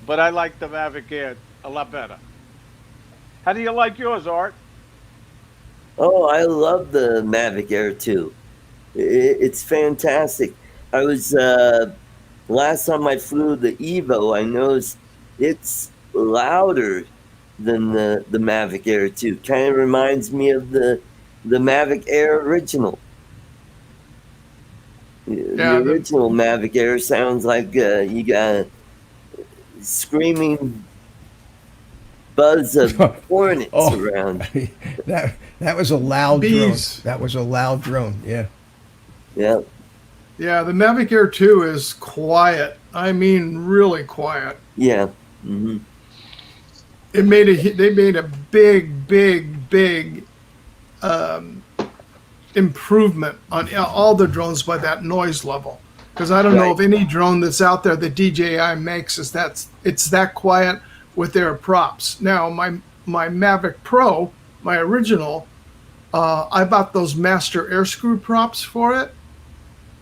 but I like the Mavic Air a lot better. How do you like yours, Art? Oh, I love the Mavic Air 2. It's fantastic. I was last time I flew the Evo, I noticed it's louder than the Mavic Air 2. Kind of reminds me of the Mavic Air original. Yeah, The original Mavic Air sounds like you got a screaming buzz of hornets Oh. around. that was a loud Bees. drone. That was a loud drone. Yeah. Yeah. Yeah, the Mavic Air 2 is quiet. I mean, really quiet. Yeah. Hmm. They made a big improvement on all the drones by that noise level. Because I don't know Right. of any drone that's out there that DJI makes it's that quiet with their props. Now my Mavic Pro, my original, I bought those master air screw props for it.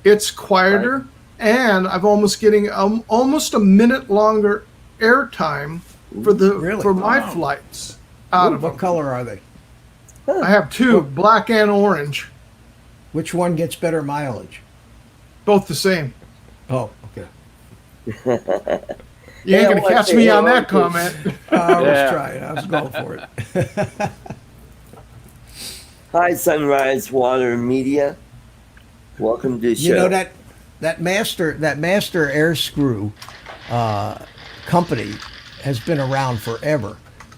It's quieter, and I'm almost getting almost a minute longer air time Really? for my flights out of What them. color are they? I have two, black and orange, Which one gets better mileage? both the same. Oh, okay. You ain't Hey, I gonna wanna catch say me on hello that to- comment. I was Yeah. trying. I was going for it. Hi, Sunrise Water Media. Welcome to the show. You know that master air screw company has been around forever,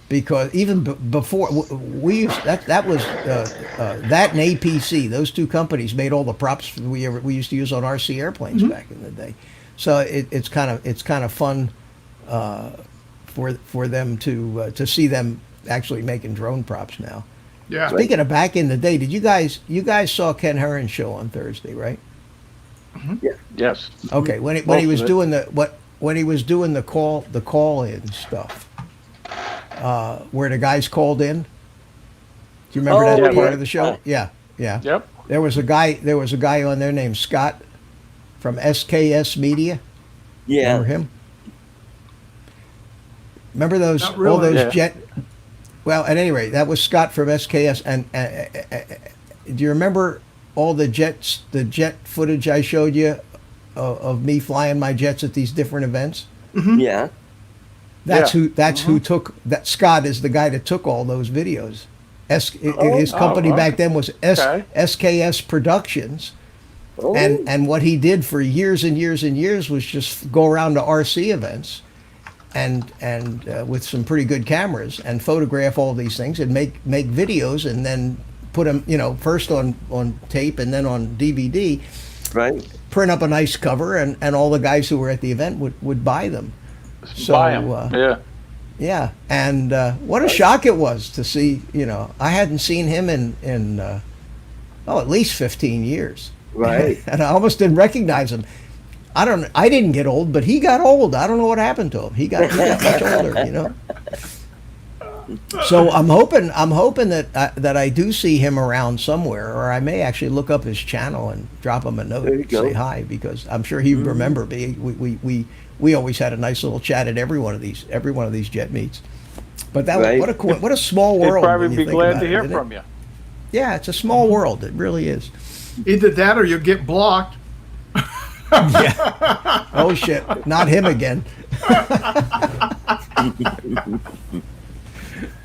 because even before we used that was that and APC. Those two companies made all the props we used to use on RC airplanes back in the day. So it's kind of fun for them to see them actually making drone props now. Yeah. Speaking of back in the day, did you guys saw Ken Herron's show on Thursday, right? Yes. Okay, when he Most was of it. doing the call in stuff, where the guys called in. Do you remember Oh, that part yeah. of the show? Yeah. Yep. There was a guy on there named Scott from SKS Media. Yeah. Remember him? Remember those Not all really. those Yeah. jet? Well, at any rate, that was Scott from SKS. And do you remember all the jet footage I showed you of me flying my jets at these different events? Yeah. That's Yeah. who took that. Scott is the guy that took all those videos. His company Oh, back then was okay. SKS Productions. Oh, And what he did for years and years and years was just go around to RC events and with some pretty good cameras and photograph all these things and make videos and then put them, first on tape and then on DVD, right. print up a nice cover, and all the guys who were at the event would buy them. So Buy 'em. Yeah. yeah, and what a shock it was to see. I hadn't seen him in at least 15 years. Right. And I almost didn't recognize him. I didn't get old, but he got old. I don't know what happened to him. He got much older, So I'm hoping that I do see him around somewhere, or I may actually look up his channel and drop him a note, There you and say go. hi, because I'm sure he'd remember me. We always had a nice little chat at every one of these jet meets. But that Right. what a small They'd world. probably when you be think glad about to it, hear isn't it? from you. Yeah, it's a small world. It really is. Either that or you get blocked. Yeah. Oh shit! Not him again.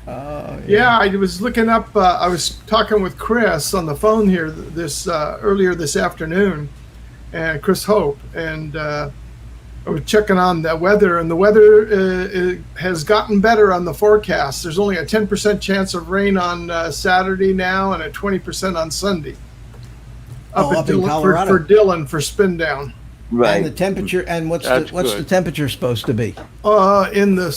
Yeah, I was looking up. I was talking with Chris on the phone here this earlier this afternoon, and Chris Hope, and I was checking on the weather, and the weather has gotten better on the forecast. There's only a 10% chance of rain on Saturday now, and a 20% on Sunday. Up in Colorado for Dillon for SpinDown. Right. And the temperature, and what's That's the good. temperature supposed to be? In the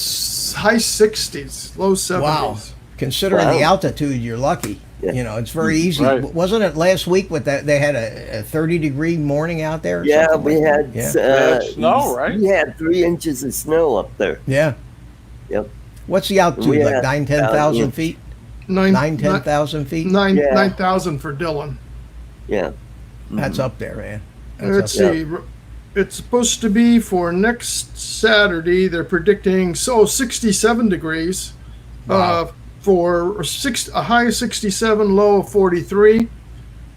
high 60s, low 70s. Wow. Considering Wow. the altitude, you're lucky. Yeah. You know, it's very easy. Right. Wasn't it last week with that they had a 30-degree morning out there? Or Yeah, something we like had, that? Yeah. had snow, right? We had 3 inches of snow up there. Yeah. Yep. What's the altitude? We Like had 9,000-10,000 about- feet? Nine- 10,000 feet? Yeah. 9,000 for Dillon. Yeah. That's up there, man. That's Let's up see. It's supposed to be for next Saturday. They're predicting 67 degrees. Wow. For a high of 67, low of 43,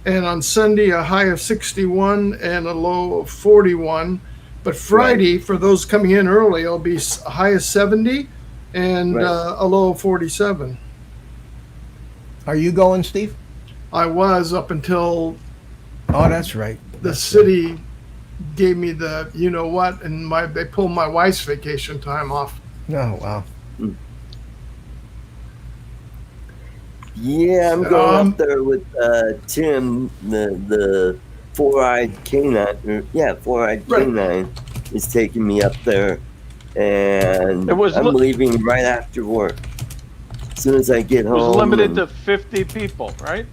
and on Sunday a high of 61 and a low of 41. But Friday, for those coming in early, it'll be a high of 70 and Right. a low of 47. Are you going, Steve? I was up until Oh, that's right. the city gave me the you know what, and they pulled my wife's vacation time off. Oh, wow. Yeah, I'm going up there with Tim, the four-eyed canine. Four-eyed Right. canine is taking me up there, and It was I'm li- leaving right after work. As soon as I get It was home. limited and- to 50 people, right?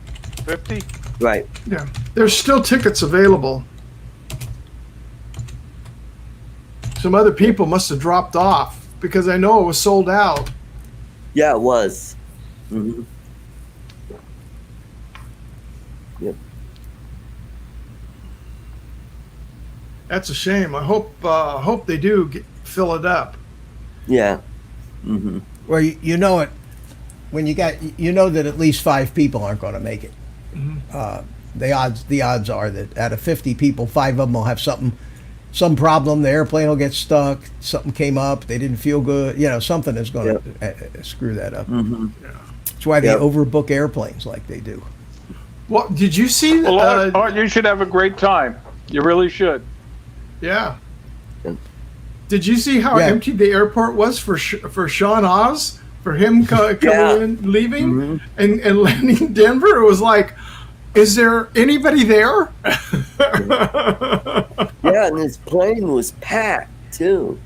50? Right. Yeah, there's still tickets available. Some other people must have dropped off because I know it was sold out. Yeah, it was. Hmm. That's a shame. I hope they do fill it up. Yeah. Hmm. Well, you know it when you know that at least 5 people aren't going to make it. The odds are that out of 50 people, 5 of them will have some problem. The airplane will get stuck. Something came up. They didn't feel good. You know, something is going to screw that up. Hmm. That's why they Yep. overbook airplanes like they do. What did you see? Well, Art, you should have a great time. You really should. Yeah. Yeah. Did you see how Yeah. empty the airport was for Sean Oz? For him coming Yeah. in, leaving, Mhm. and landing in Denver? It was like, is there anybody there? Yeah, and his plane was packed too.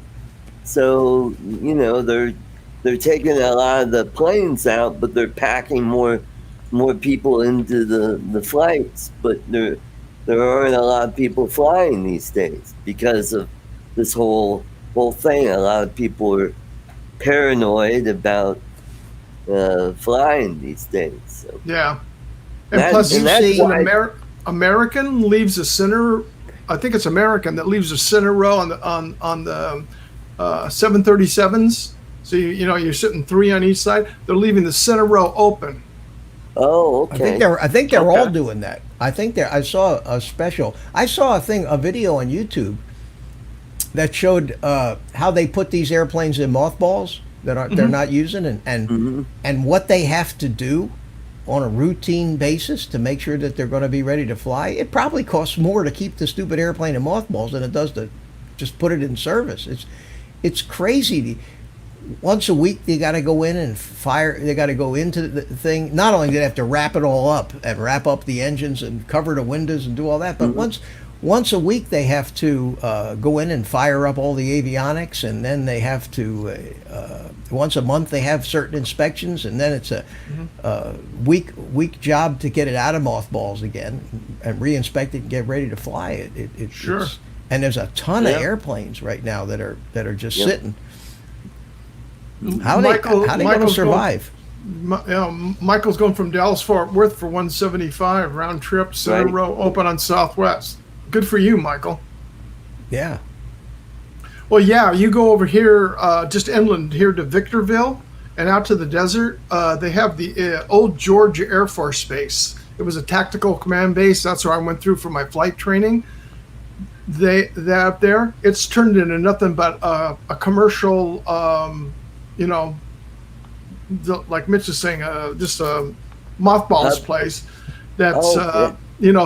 So they're taking a lot of the planes out, but they're packing more people into the flights. But there aren't a lot of people flying these days because of this whole thing. A lot of people are paranoid about flying these days. So Yeah. And That- plus, and that's an why- American leaves a center. I think it's American that leaves a center row on the 737s. So you're sitting 3 on each side. They're leaving the center row open. oh, I okay. think they're all Okay. doing that. I saw a special. I saw a video on YouTube that showed how they put these airplanes in mothballs that they're not using, and what they have to do on a routine basis to make sure that they're going to be ready to fly. It probably costs more to keep the stupid airplane in mothballs than it does to just put it in service. It's crazy. Once a week they got to go in and fire. They got to go into the thing. Not only do they have to wrap it all up and wrap up the engines and cover the windows and do all that, but once a week they have to go in and fire up all the avionics, and then they have to once a month they have certain inspections, and then it's a week job to get it out of mothballs again and re-inspect it and get ready to fly it. Sure. And there's a ton Yeah. of airplanes right now that are just Yep. sitting. How they going to Michael's survive? Michael's going from Dallas Fort Worth for 175 round trip, center Right. row open on Southwest. Good for you, Michael. Yeah. Well, yeah, you go over here, just inland here to Victorville and out to the desert. They have the old Georgia Air Force Base. It was a tactical command base. That's where I went through for my flight training. They up there, it's turned into nothing but a commercial, like Mitch is saying, just a mothballs place that's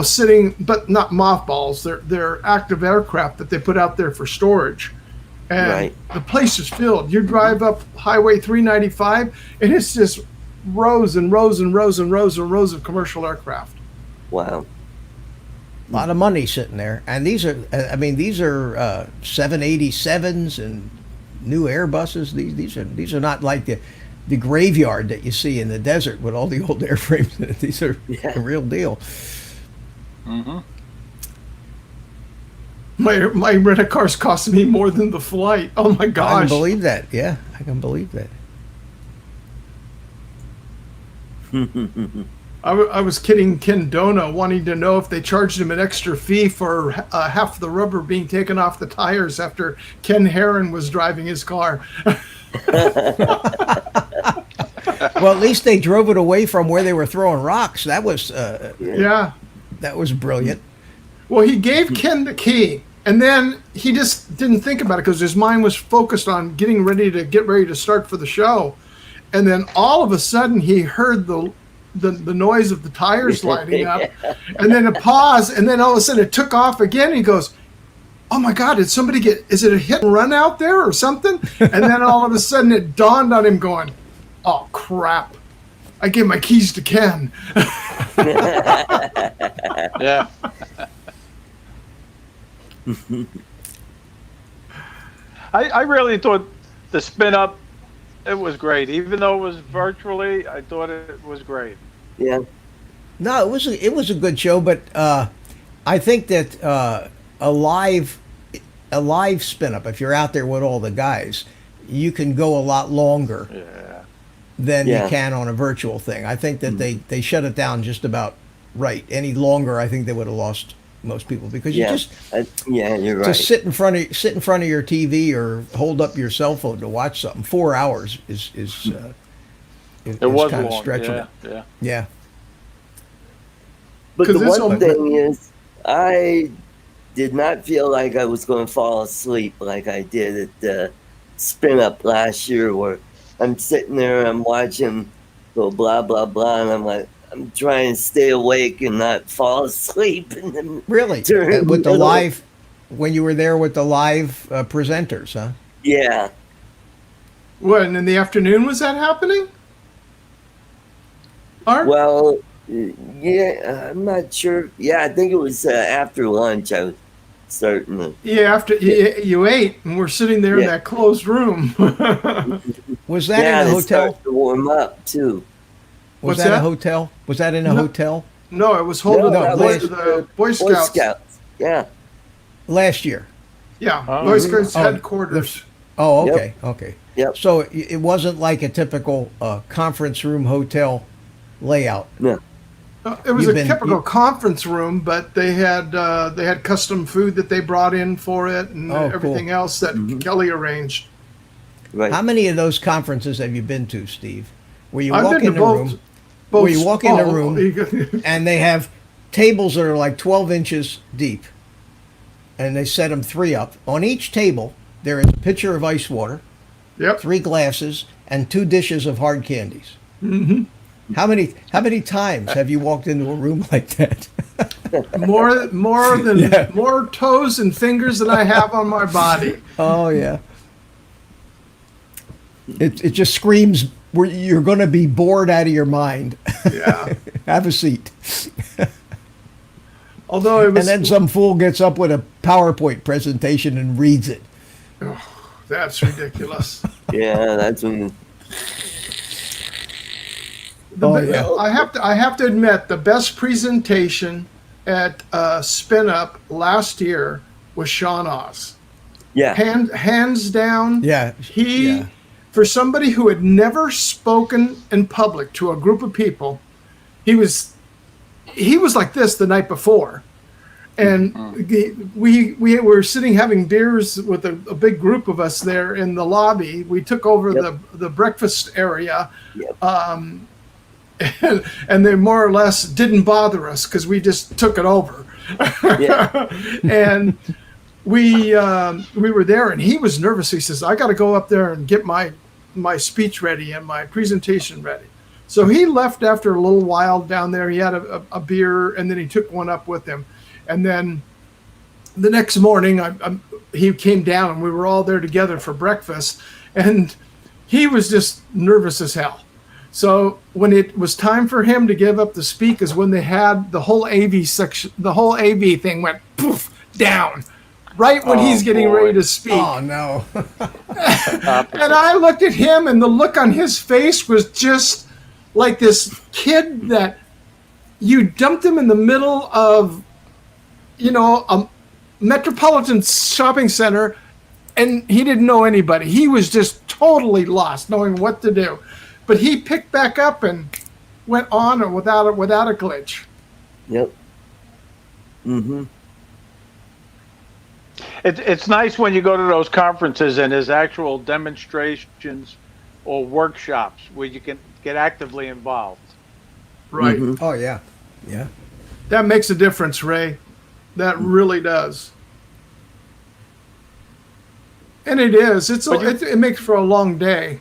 sitting, but not mothballs. They're active aircraft that they put out there for storage, and the place is filled. You drive up Highway 395, and it's just rows and rows and rows and rows and rows of commercial aircraft. Wow. A lot of money sitting there, and these are 787s and new Airbuses. These are not like the graveyard that you see in the desert with all the old airframes. These are the real deal. Mm-hmm. My rent-a-car's costing me more than the flight. Oh my gosh! I can believe that. Yeah, I can believe that. I was kidding Ken Dona, wanting to know if they charged him an extra fee for half the rubber being taken off the tires after Ken Herron was driving his car. Well, at least they drove it away from where they were throwing rocks. That was that was brilliant. Well, he gave Ken the key, and then he just didn't think about it because his mind was focused on getting ready to start for the show. And then all of a sudden, he heard the noise of the tires lighting up, and then a pause, and then all of a sudden it took off again. He goes, "Oh my God, is it a hit and run out there or something?" And then all of a sudden it dawned on him going, "Oh crap, I gave my keys to Ken." Yeah. I really thought the spin up, it was great. Even though it was virtually, I thought it was great. Yeah. No, it was a good show, but I think that a live spin up, if you're out there with all the guys, you can go a lot longer than you can on a virtual thing. I think that they shut it down just about right. Any longer, I think they would have lost most people because you just you're right. To sit in front of your TV or hold up your cell phone to watch something 4 hours is it was kind of long. stretching it. Yeah. But the one this thing is, I did not feel like I was going to fall asleep like I did at the spin up last year, where I'm sitting there, I'm watching go blah blah blah, and I'm like, I'm trying to stay awake and not fall asleep. And then Really? With the live, when you were there with the live presenters, huh? Yeah. What, and in the afternoon was that happening? Art? Well, yeah, I'm not sure. Yeah, I think it was after lunch I was starting to. Yeah, after you ate and we're sitting there in that closed room. Was that in a hotel? Started to warm up too. Was that a hotel? Was that in a hotel? No, it was holding the Boy Scouts. Yeah. Last year. Yeah, Boy Scouts headquarters. Okay, okay. Yep. So it wasn't like a typical conference room hotel layout. No. It was typical conference room, but they had custom food that they brought in for it and everything else that Kelly arranged. Right. How many of those conferences have you been to, Steve? Where you I've walk been in to the both- room, where you walk in the room, room. and they have tables that are like 12 inches deep, and they set them 3 up. On each table, there is a pitcher of ice water, Yep. 3 glasses, and 2 dishes of hard candies. Mm-hmm. How many times have you walked into a room like that? more toes and fingers than I have on my body. Oh yeah. It just screams where you're going to be bored out of your mind. Yeah. Have a seat. Although it was, And then some fool gets up with a PowerPoint presentation and reads it. that's ridiculous. Yeah, that's when. I have to admit the best presentation at Spin Up last year was Sean Oz. Yeah. Hands down. Yeah. For somebody who had never spoken in public to a group of people, he was like this the night before. And we were sitting having beers with a big group of us there in the lobby. We took over the breakfast area. Yep. And they more or less didn't bother us because we just took it over. Yeah. And we were there, and he was nervous. He says, "I got to go up there and get my my speech ready and my presentation ready. So he left after a little while down there. He had a beer, and then he took one up with him. And then the next morning, he came down, and we were all there together for breakfast. And he was just nervous as hell. So when it was time for him to give up the speak is when they had the whole AV section, the whole AV thing went poof down right when he's getting ready to speak. Oh, no. And I looked at him, and the look on his face was just like this kid that you dumped him in the middle of, a metropolitan shopping center, and he didn't know anybody. He was just totally lost, knowing what to do. But he picked back up and went on without a glitch. Yep. Mm-hmm. It's nice when you go to those conferences and there's actual demonstrations or workshops where you can get actively involved. Right. Mm-hmm. Oh, yeah. Yeah. That makes a difference, Ray. That really does. And it is. It makes for a long day.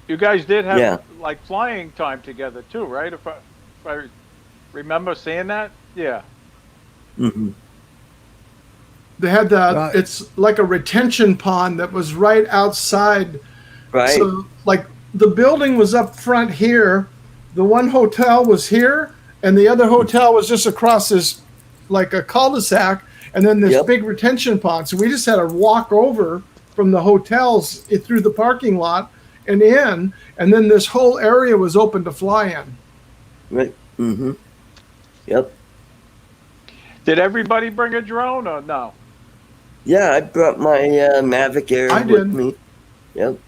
You guys did have like flying time together too, right? If I remember seeing that, yeah. Mm-hmm. They had it's like a retention pond that was right outside. Right. So like the building was up front here, the one hotel was here, and the other hotel was just across this, like a cul-de-sac, and then this big retention pond. So we just had to walk over from the hotels through the parking lot and in, and then this whole area was open to fly in. Right. Mm-hmm. Yep. Did everybody bring a drone or no? Yeah, I brought my Mavic Air with me. Yep.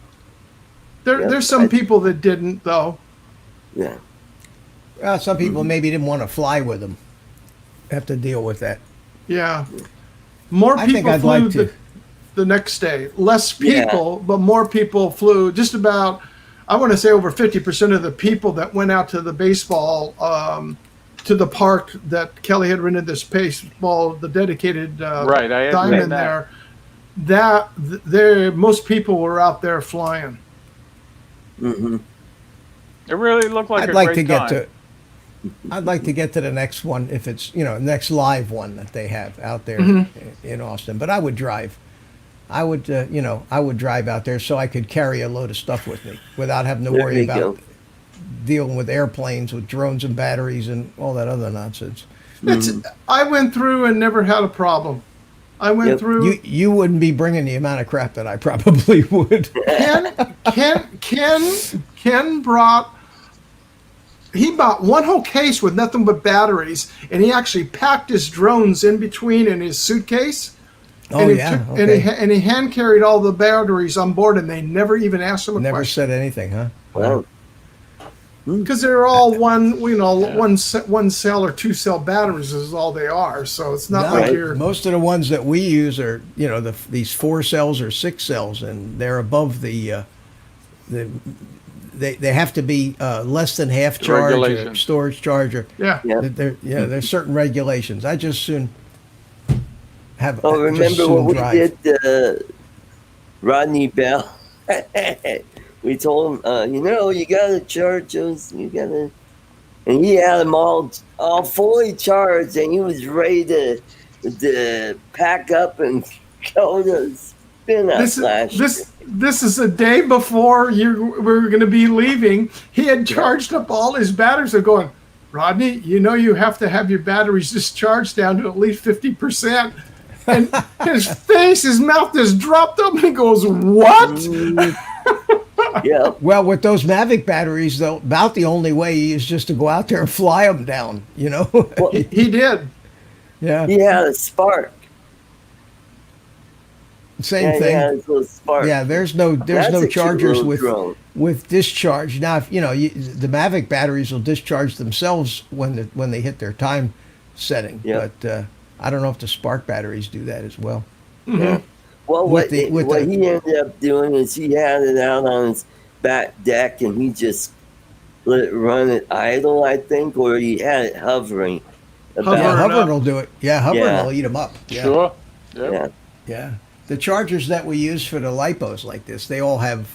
There's some people that didn't, though. Yeah. Some people maybe didn't want to fly with them. Have to deal with that. Yeah. More people flew the next day. Less people, but more people flew. Just about, I want to say over 50% of the people that went out to the baseball, to the park that Kelly had rented this baseball, the dedicated diamond there. Most people were out there flying. Mm-hmm. It really looked like I'd like to get to the next one if it's next live one that they have out there in Austin. But I would drive. I would drive out there so I could carry a load of stuff with me without having to worry about dealing with airplanes with drones and batteries and all that other nonsense. I went through and never had a problem. I went through. You wouldn't be bringing the amount of crap that I probably would. Ken brought. He bought one whole case with nothing but batteries, and he actually packed his drones in between in his suitcase. And he hand carried all the batteries on board, and they never even asked him a question. Never said anything, huh? Wow. Because they're all one cell or 2 cell batteries is all they are. So it's not like you're. Most of the ones that we use are these 4 cells or 6 cells, and they're above the. They have to be less than half charge or storage charge. There's certain regulations. I just soon have. Oh, remember when we did Rodney Bell? We told him, you gotta charge those. And he had them all fully charged, and he was ready to pack up and go to spin up This is a day before we were going to be leaving. He had charged up all his batteries. They're going, Rodney, you have to have your batteries discharged down to at least 50%. And his mouth just dropped up, and he goes, what? Yeah. Well, with those Mavic batteries, though, about the only way is just to go out there and fly them down, Well, he did. Yeah. He had a spark. Same thing. Yeah, there's no chargers with discharge. Now, if the Mavic batteries will discharge themselves when they hit their time setting. Yep. But I don't know if the Spark batteries do that as well. Mm-hmm. Yeah. Well, what he ended up doing is he had it out on his back deck, and he just let it run at idle, I think, or he had it hovering. Hovering will do it. Yeah, hovering will eat them up. Yeah. Sure. Yep. Yeah. The chargers that we use for the lipos like this, they all have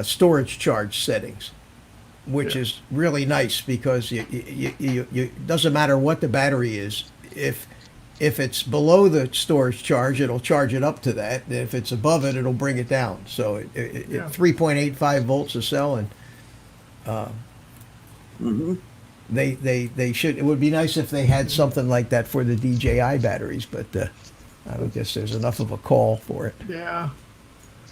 storage charge settings, which is really nice because it doesn't matter what the battery is. If it's below the storage charge, it'll charge it up to that. And if it's above it, it'll bring it down. So it 3.85 volts a cell, and they should. It would be nice if they had something like that for the DJI batteries, but I don't guess there's enough of a call for it. Yeah.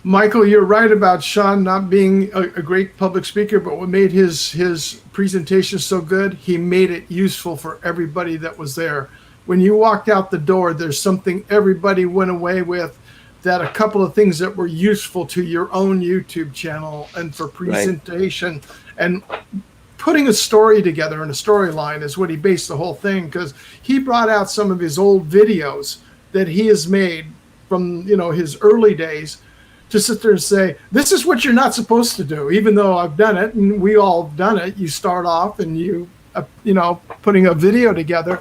Michael, you're right about Sean not being a great public speaker, but what made his presentation so good, he made it useful for everybody that was there. When you walked out the door, there's something everybody went away with, that a couple of things that were useful to your own YouTube channel and for presentation. And putting a story together and a storyline is what he based the whole thing, because he brought out some of his old videos that he has made from his early days to sit there and say, this is what you're not supposed to do, even though I've done it and we all done it. You start off and you putting a video together.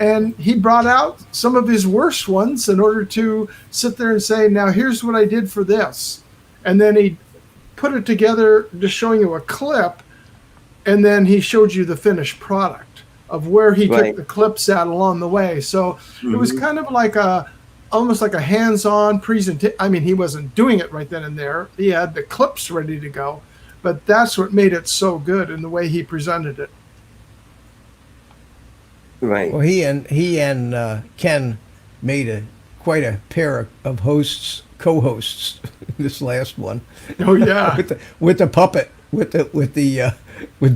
And he brought out some of his worst ones in order to sit there and say, now here's what I did for this. And then he put it together just showing you a clip. And then he showed you the finished product of where he took the clips out along the way. So it was kind of like almost like a hands-on presentation. I mean, he wasn't doing it right then and there. He had the clips ready to go. But that's what made it so good in the way he presented it. Right. Well, he and Ken made quite a pair of co-hosts. This last one. Oh yeah. with the puppet with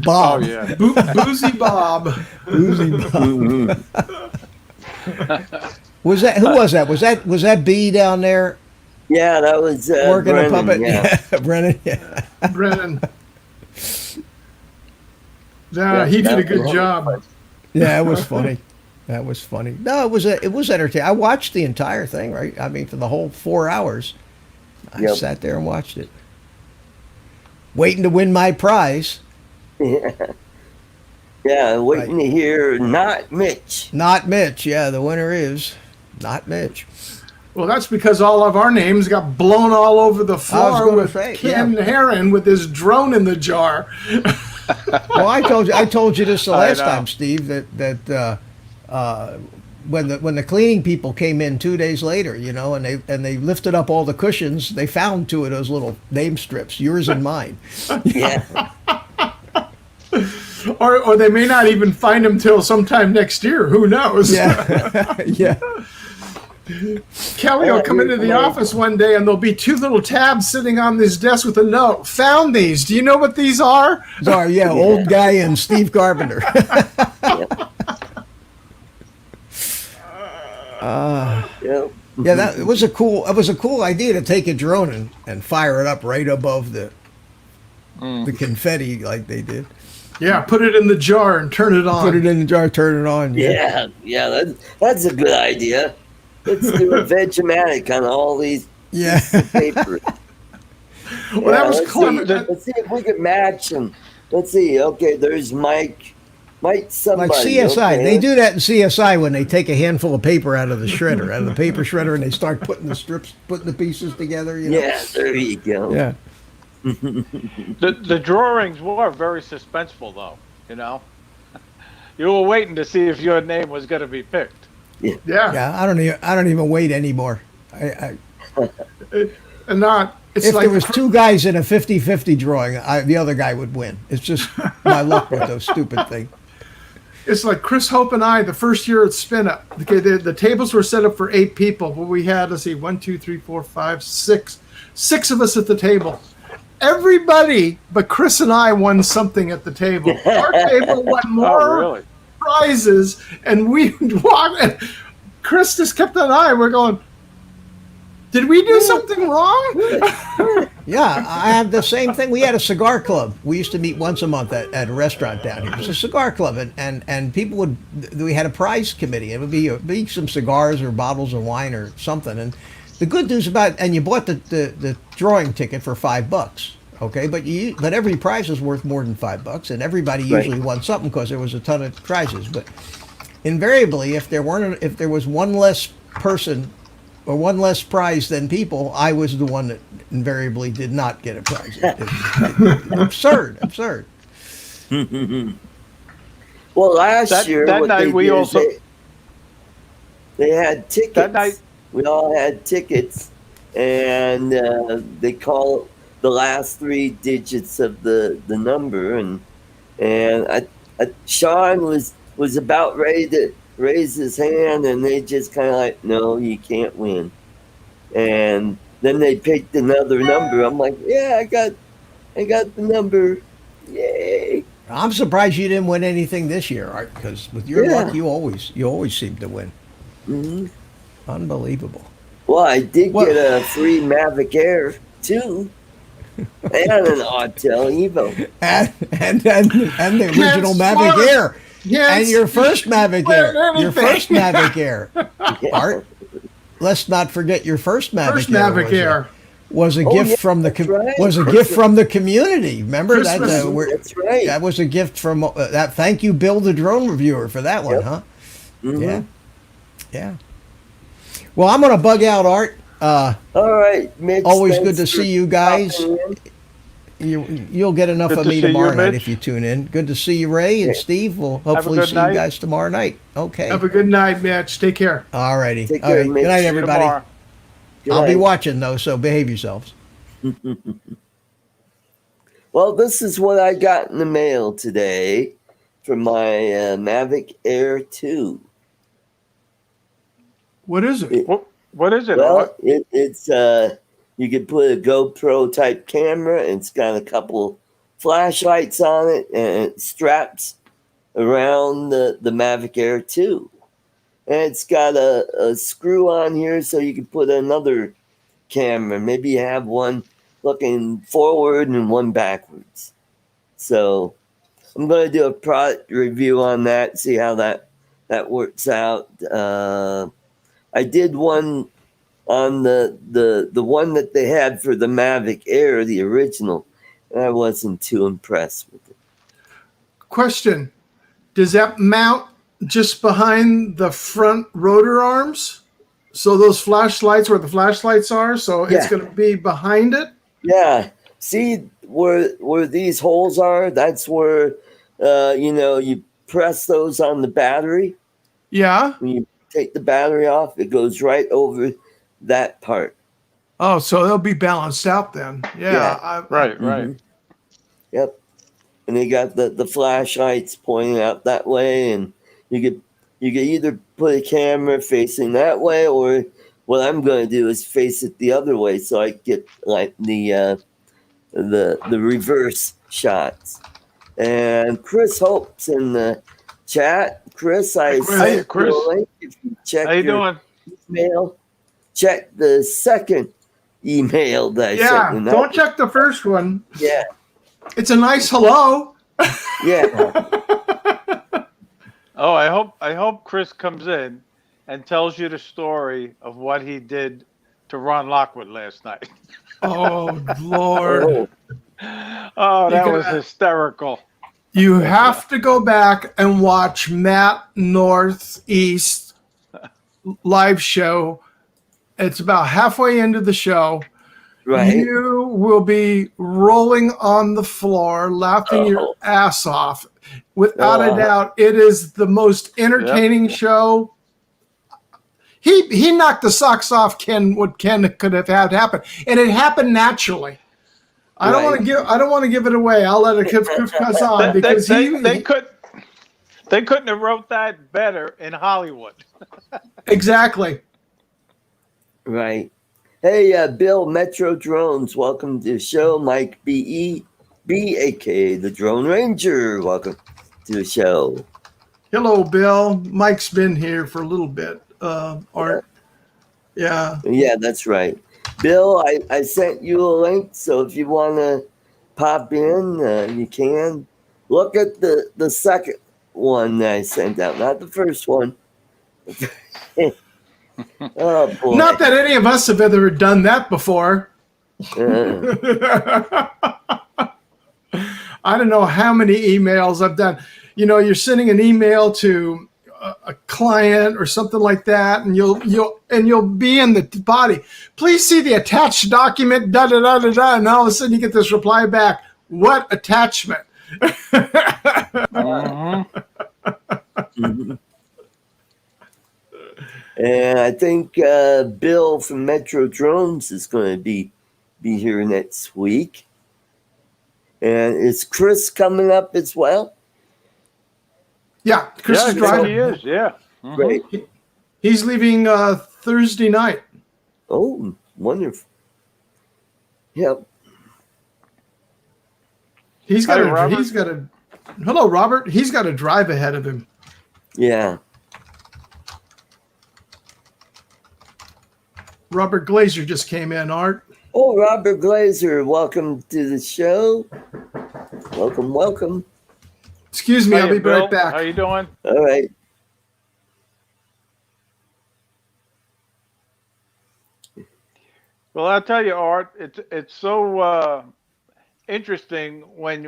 Bob. Oh yeah. Boozy Bob. Boozy Bob. Was that who was that? Was that B down there? Yeah, that was working Brennan, a puppet. Yeah. Brennan. Yeah. Brennan. Yeah, he did a good job. Yeah, it was funny. That was funny. No, it was entertaining. I watched the entire thing, right? I mean, for the whole 4 hours. I sat there and watched it. Waiting to win my prize. Yeah, waiting to hear not Mitch. Not Mitch. Yeah, the winner is not Mitch. Well, that's because all of our names got blown all over the floor with Ken Herron with his drone in the jar. Well, I told you this the last time, Steve, that when the cleaning people came in 2 days later, and they lifted up all the cushions, they found two of those little name strips, yours and mine. Yeah. Or they may not even find them till sometime next year. Who knows? Yeah. Yeah. Kelly will come into the office one day and there'll be two little tabs sitting on this desk with a note. Found these. Do you know what these are? Sorry, yeah, old guy and Steve Carpenter. Yeah, that was a cool idea to take a drone and fire it up right above the confetti like they did. Yeah, put it in the jar and turn it on. Put it in the jar, turn it on. Yeah, that's a good idea. Let's do a Vegemanic on all these pieces of paper. Well, that was clever. Let's see if we can match them. Let's see. Okay, there's Mike somebody. Like CSI. Okay. They do that in CSI when they take a handful of paper out of the shredder, out of the paper shredder, and they start putting the pieces together. Yeah, there you go. Yeah. The drawings were very suspenseful, though. You were waiting to see if your name was going to be picked. Yeah. Yeah. I don't even wait anymore. If there was two guys in a 50-50 drawing, the other guy would win. It's just my luck with those stupid things. It's like Chris Hope and I, the first year at Spin Up. Okay, the tables were set up for 8 people, but we had, 1, 2, 3, 4, 5, 6. 6 of us at the table. Everybody but Chris and I won something at the table. Our table won more prizes, and we walked. And Chris just kept an eye. We're going, did we do something wrong? Yeah, I have the same thing. We had a cigar club. We used to meet once a month at a restaurant down here. It was a cigar club, and people we had a prize committee. It would be some cigars or bottles of wine or something. And the good news and you bought the drawing ticket for $5, okay? But every prize was worth more than $5, and everybody usually won something because there was a ton of prizes. But invariably, if there was one less person or one less prize than people, I was the one that invariably did not get a prize. Absurd. Well, last year that what night they we did also is they had tickets. that night. We all had tickets, and they call the last three digits of the number, and Sean was about ready to raise his hand, and they just kind of like, no, you can't win. And then they picked another number. I'm like, yeah, I got the number, yay! I'm surprised you didn't win anything this year, Art, because with your luck, you always seem to win. Mm-hmm. Unbelievable. Well, I did get a free Mavic Air too, and an Autel Evo, and the original Mavic Air, and your first Mavic Air, Yeah. Art. Let's not forget your first Mavic First Air. Mavic Air. Was a gift from the gift from the community. Remember that? That's right. That was a gift from that. Thank you, Bill, the drone reviewer, for that one, Yep. huh? Mhm. Yeah. Well, I'm going to bug out, Art. All right, Mitch. Always thanks good to for see you guys. popping in. You'll get enough Good of to me see you, tomorrow night Mitch. if you tune in. Good to see you, Ray and Yeah. Steve. We'll hopefully good see night. you guys tomorrow night. Okay. Have a good night, Mitch. Take care. All righty. Take All care, right. Mitch. Good night, See you everybody. Tomorrow. Good I'll be night. watching though, so behave yourselves. Well, this is what I got in the mail today from my Mavic Air 2. What is it? What is it? Well, Art? it's you can put a GoPro type camera, and it's got a couple flashlights on it, and it straps around the Mavic Air 2. And it's got a screw on here so you can put another camera. Maybe you have one looking forward and one backwards. So I'm going to do a product review on that, see how that works out. I did one on the one that they had for the Mavic Air, the original, and I wasn't too impressed with it. Question. Does that mount just behind the front rotor arms? So those flashlights where the flashlights are, so it's Yeah. going to be behind it? Yeah, see where these holes are? That's where you press those on the battery. Yeah. When you take the battery off, it goes right over that part. Oh, so they'll be balanced out then. Yeah. Yeah. Right. Mhm. Yep. And they got the flashlights pointing out that way, and you could either put a camera facing that way, or what I'm going to do is face it the other way, so I get like the reverse shots. And Chris Hope's in the chat. Chris, I Chris. sent Hey, Chris. you a link. If you check How you your doing? email, check the second email that I Yeah. sent. And Don't check the first one. Yeah, It's a nice hello. yeah. Oh, I hope Chris comes in and tells you the story of what he did to Ron Lockwood last night. Oh, Lord. Oh, Oh, that You was got- hysterical. You have to go back and watch Matt Northeast live show. It's about halfway into the show. right. You will be rolling on the floor, laughing your ass off. Without a doubt, it is the most entertaining show. He knocked the socks off what Ken could have had happen, and it happened naturally. I don't want to give it away. I'll let it pass on because they couldn't have wrote that better in Hollywood. exactly. Right. Hey, Bill, Metro Drones, welcome to the show. Mike B, aka the Drone Ranger, welcome to the show. Hello, Bill. Mike's been here for a little bit. Art. Yeah. Yeah, that's right. Bill, I sent you a link, so if you want to pop in, you can. Look at the second one that I sent out, not the first one. Oh, boy. Not that any of us have ever done that before. Uh, I don't know how many emails I've done. You know, you're sending an email to a client or something like that, and you'll be in the body. Please see the attached document. Da da da da da. And all of a sudden you get this reply back. What attachment? Mhm. And I think Bill from Metro Drones is going to be here next week. And is Chris coming up as well? Yeah, Chris is driving. He is. Yeah. Great. He's leaving Thursday night. Oh, wonderful. Yep. He's got Hi, Robert. Hello, Robert. He's got a drive ahead of him. Yeah. Robert Glazer just came in, Art. Oh, Robert Glazer, welcome to the show. Welcome, welcome. Excuse me, I'll Hiya, be Bill. right back. How you doing? All right. Well, I'll tell you, Art, it's so interesting when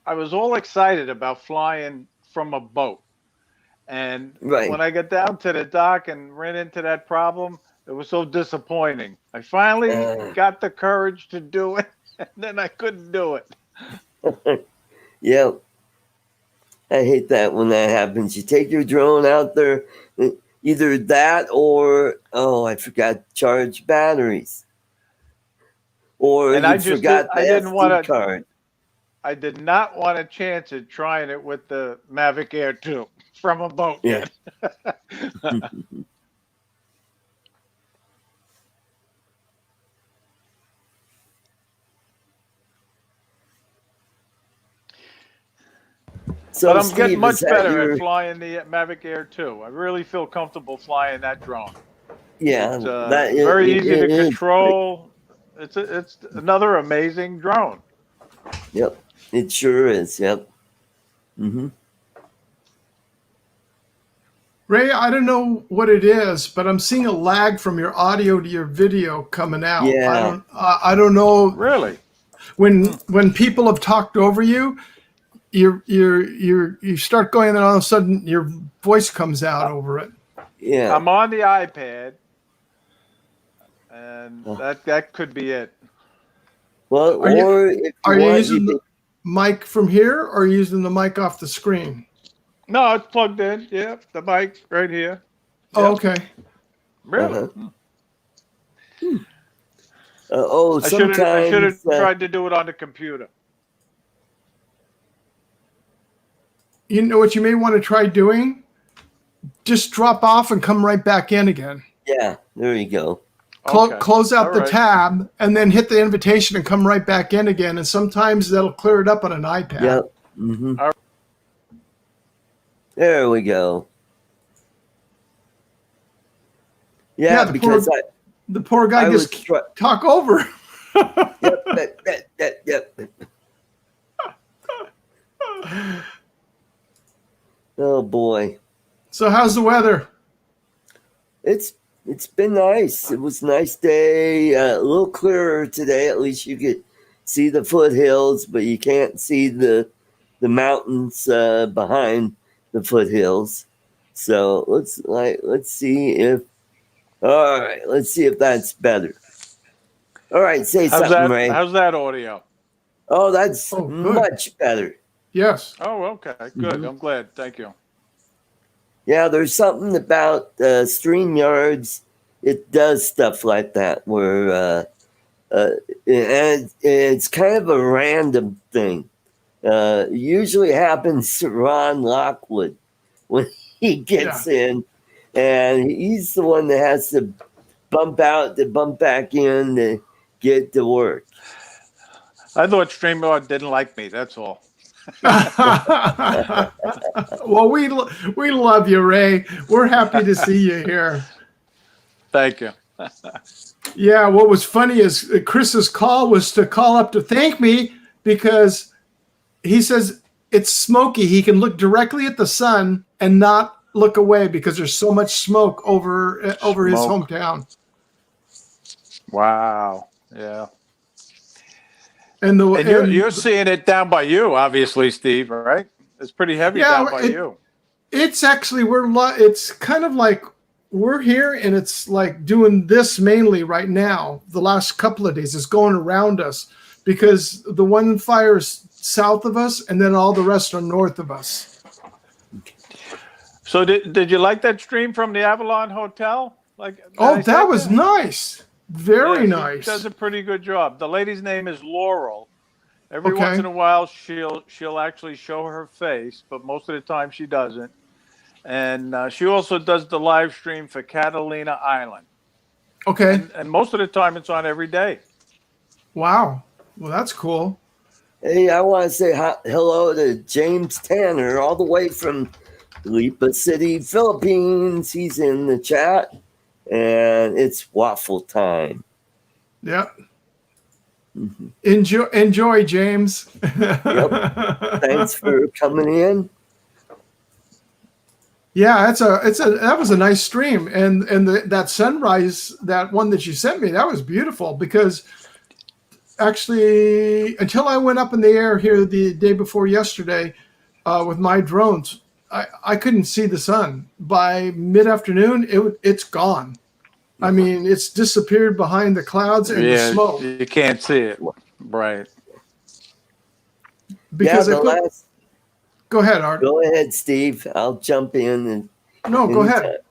I was all excited about flying from a boat. And Right. when I got down to the dock and ran into that problem, it was so disappointing. I finally got the courage to do it, and then I couldn't do it. Yep. I hate that when that happens. You take your drone out there, either that or, oh, I forgot to charge batteries. Or And you I just forgot the I didn't SD want to. card. I did not want to chance it trying it with the Mavic Air 2 from a boat. Yeah. So, But I'm Steve, getting much is that better your- at flying the Mavic Air 2. I really feel comfortable flying that drone. Yeah, It's that very easy to is control. It's another amazing drone. great. Yep, it sure is. Yep. Mm-hmm. Ray, I don't know what it is, but I'm seeing a lag from your audio to your video coming out. Yeah. I don't know Really? when people have talked over you, you start going, and then all of a sudden your voice comes out over it. Yeah. I'm on the iPad, and that could be it. Well, Are you- or if Are you you want, using the mic from here, or are you using the mic off the screen? No, it's plugged in. Yep, the mic right here. Oh, Yep. okay. Really? oh, I should have sometimes tried to do it on the computer. You know what you may want to try doing? Just drop off and come right back in again. yeah, there you go. Okay. Close out All the right. tab and then hit the invitation and come right back in again. And sometimes that'll clear it up on an iPad. Yep. Mm-hmm. All right. There we go. Yeah, Yeah, the because The poor guy I gets was try- talk over. yep. Oh boy, So how's the weather? it's been nice. It was a nice day. A little clearer today. At least you could see the foothills, but you can't see the mountains behind the foothills. So let's see if. All right, let's see if that's better. All right, say something, Ray. How's that audio? Oh, that's Oh, good. much better. Yes. Oh, okay. Good. Mhm. I'm glad. Thank you. Yeah, there's something about StreamYards. It does stuff like that where, and it's kind of a random thing. Usually happens to Ron Lockwood when he gets in, and he's the one that has to bump out to bump back in to get to work. I thought StreamYard didn't like me. That's all. Well, we love you, Ray. We're happy to see you here. Thank you. Yeah, what was funny is Chris's call was to call up to thank me because he says it's smoky. He can look directly at the sun and not look away because there's so much smoke over his Smoke. hometown. Wow. Yeah. And And you're seeing it down by you, obviously, Steve, right? It's pretty heavy Yeah, down by you. It's actually it's kind of like we're here, and it's like doing this mainly right now. The last couple of days, it's going around us because the one fire is south of us, and then all the rest are north of us. So did you like that stream from the Avalon Hotel? That was nice. Very nice. She does a pretty good job. The lady's name is Laurel. Every once in a while, she'll actually show her face, but most of the time she doesn't. And she also does the live stream for Catalina Island. Okay. And most of the time, it's on every day. Wow. Well, that's cool. Hey, I want to say hello to James Tanner, all the way from Lipa City, Philippines. He's in the chat, and it's waffle time. Yeah. Mm-hmm. Enjoy, James. Yep. Thanks for coming in. Yeah, that was a nice stream, and that sunrise, that one that you sent me, that was beautiful because actually until I went up in the air here the day before yesterday with my drones, I couldn't see the sun. By mid-afternoon, it's gone. I mean, it's disappeared behind the clouds and the smoke. You can't see it, right? Because Go ahead, Art. Go ahead, Steve. I'll jump in. Go ahead.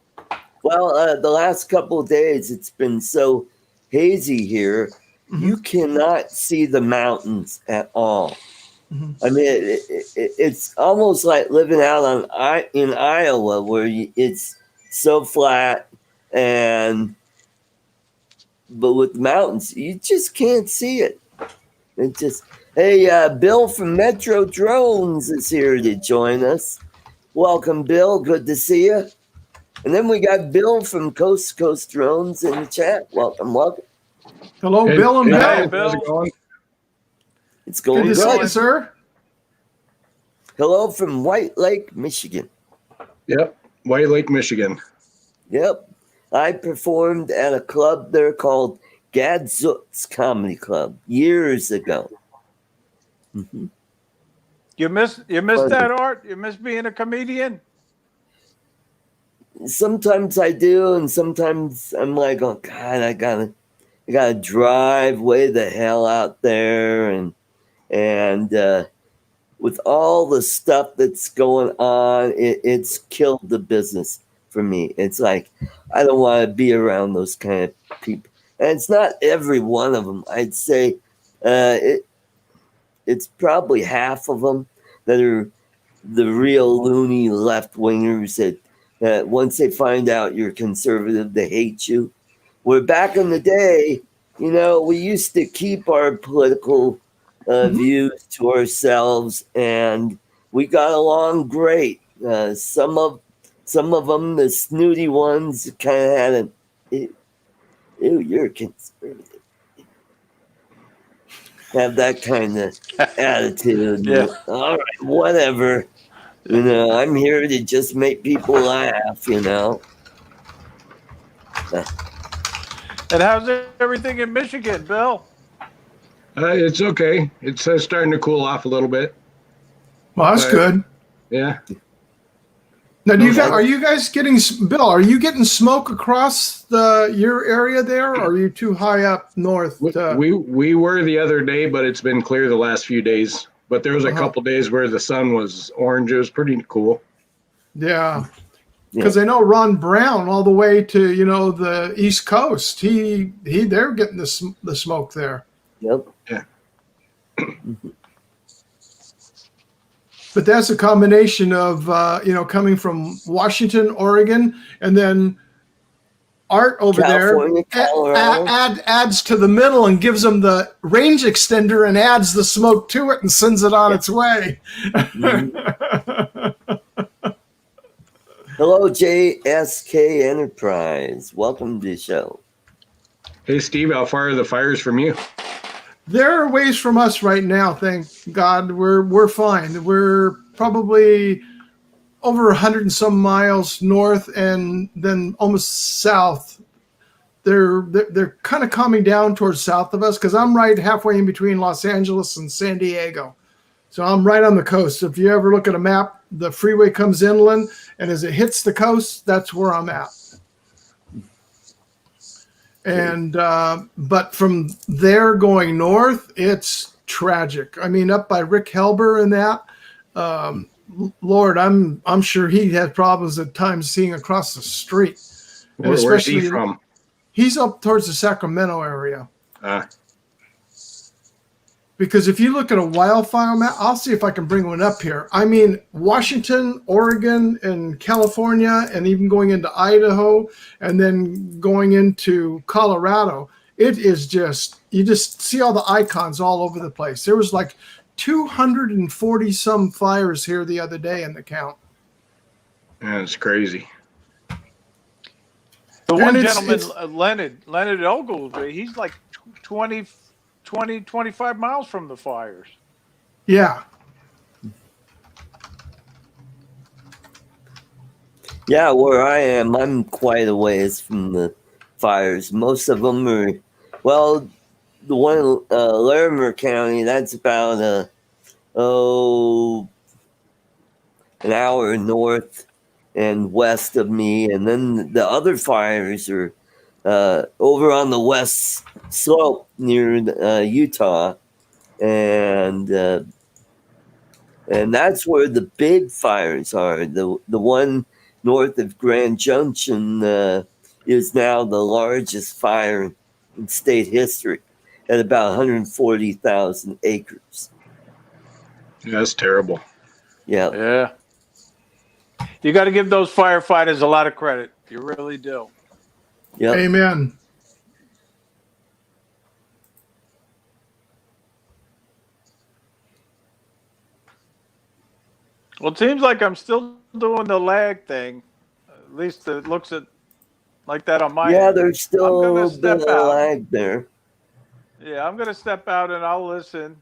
Well, the last couple of days, it's been so hazy here. Mm-hmm. You cannot see the mountains at all. Mm-hmm. I mean, it's almost like living out in Iowa, where it's so flat, but with mountains, you just can't see it. It just. Hey, Bill from Metro Drones is here to join us. Welcome, Bill. Good to see you. And then we got Bill from Coast to Coast Drones in the chat. Welcome. Hello, Bill and Bill. Hey, Bill. How's it going? It's going good. Good to see you, sir. Hello from White Lake, Michigan. Yep, White Lake, Michigan. Yep. I performed at a club there called Gadzooks Comedy Club years ago. Mm-hmm. You miss that, Art? You miss being a comedian? Sometimes I do, and sometimes I'm like, oh God, I gotta drive way the hell out there, and with all the stuff that's going on, it's killed the business for me. It's like I don't want to be around those kind of people, and it's not every one of them. I'd say it's probably half of them that are the real loony left-wingers that once they find out you're conservative, they hate you. Where back in the day, we used to keep our political views to ourselves, and we got along great. Some of them, the snooty ones, kind of had ew, you're conservative. Have that kind of attitude. Yeah. All right, whatever. I'm here to just make people laugh, And how's everything in Michigan, Bill? It's okay. It's starting to cool off a little bit. Well, that's good. Yeah. Now, are you guys getting, Bill, are you getting smoke across your area there, or are you too high up north? We were the other day, but it's been clear the last few days. But there was a couple days where the sun was orange. It was pretty cool. Yeah. Because I know Ron Brown all the way to, the East Coast. They're getting the smoke there. Yep. Yeah. But that's a combination of, coming from Washington, Oregon, and then Art over California, there adds to the middle and gives them the range extender and adds the smoke to it and sends it on its way. Mm-hmm. Hello, JSK Enterprise. Welcome to the show. Hey, Steve, how far are the fires from you? They're a ways from us right now, thank God. We're fine. We're probably over 100 and some miles north, and then almost south. They're kind of coming down towards south of us because I'm right halfway in between Los Angeles and San Diego. So I'm right on the coast. If you ever look at a map, the freeway comes inland, and as it hits the coast, that's where I'm at. And but from there going north, it's tragic. I mean, up by Rick Helber and that, Lord, I'm sure he had problems at times seeing across the street. Where's he from? He's up towards the Sacramento area. Because if you look at a wildfire map, I'll see if I can bring one up here. I mean, Washington, Oregon, and California, and even going into Idaho, and then going into Colorado, it is just, you just see all the icons all over the place. There was like 240 some fires here the other day in the count. Yeah, it's crazy. The one gentleman, Leonard Ogilvy, he's like 20, 25 miles from the fires. Yeah. Yeah, where I am, I'm quite a ways from the fires. Most of them are, well, the one in Larimer County, that's about an hour north and west of me, and then the other fires are over on the west slope near Utah, and that's where the big fires are. The one north of Grand Junction is now the largest fire in state history at about 140,000 acres. Yeah, that's terrible. Yeah. You got to give those firefighters a lot of credit. You really do. Yep. Amen. Well, it seems like I'm still doing the lag thing. At least it looks like that on my end. There's still a little bit of lag there. Yeah, I'm going to step out and I'll listen.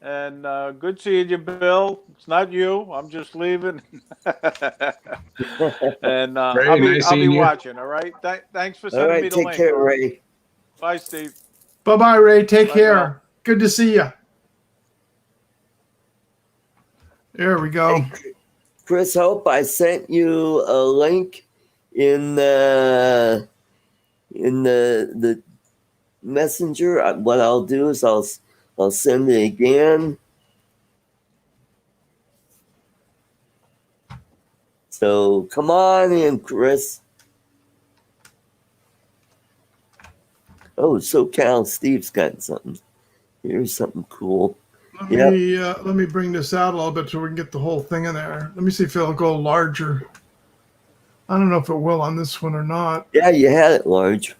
And good seeing you, Bill. It's not you. I'm just leaving. And I'll be watching, all right? Thanks for sending me the link. Take care, Ray. Bye, Steve. Bye-bye, Ray. Take care. Now. Good to see you. There we go. Hey, Chris Hope, I sent you a link in the messenger. What I'll do is I'll send it again. So come on in, Chris. Oh, SoCal Steve's got something. Here's something cool. Let me bring this out a little bit so we can get the whole thing in there. Let me see if it'll go larger. I don't know if it will on this one or not. Yeah, you had it large.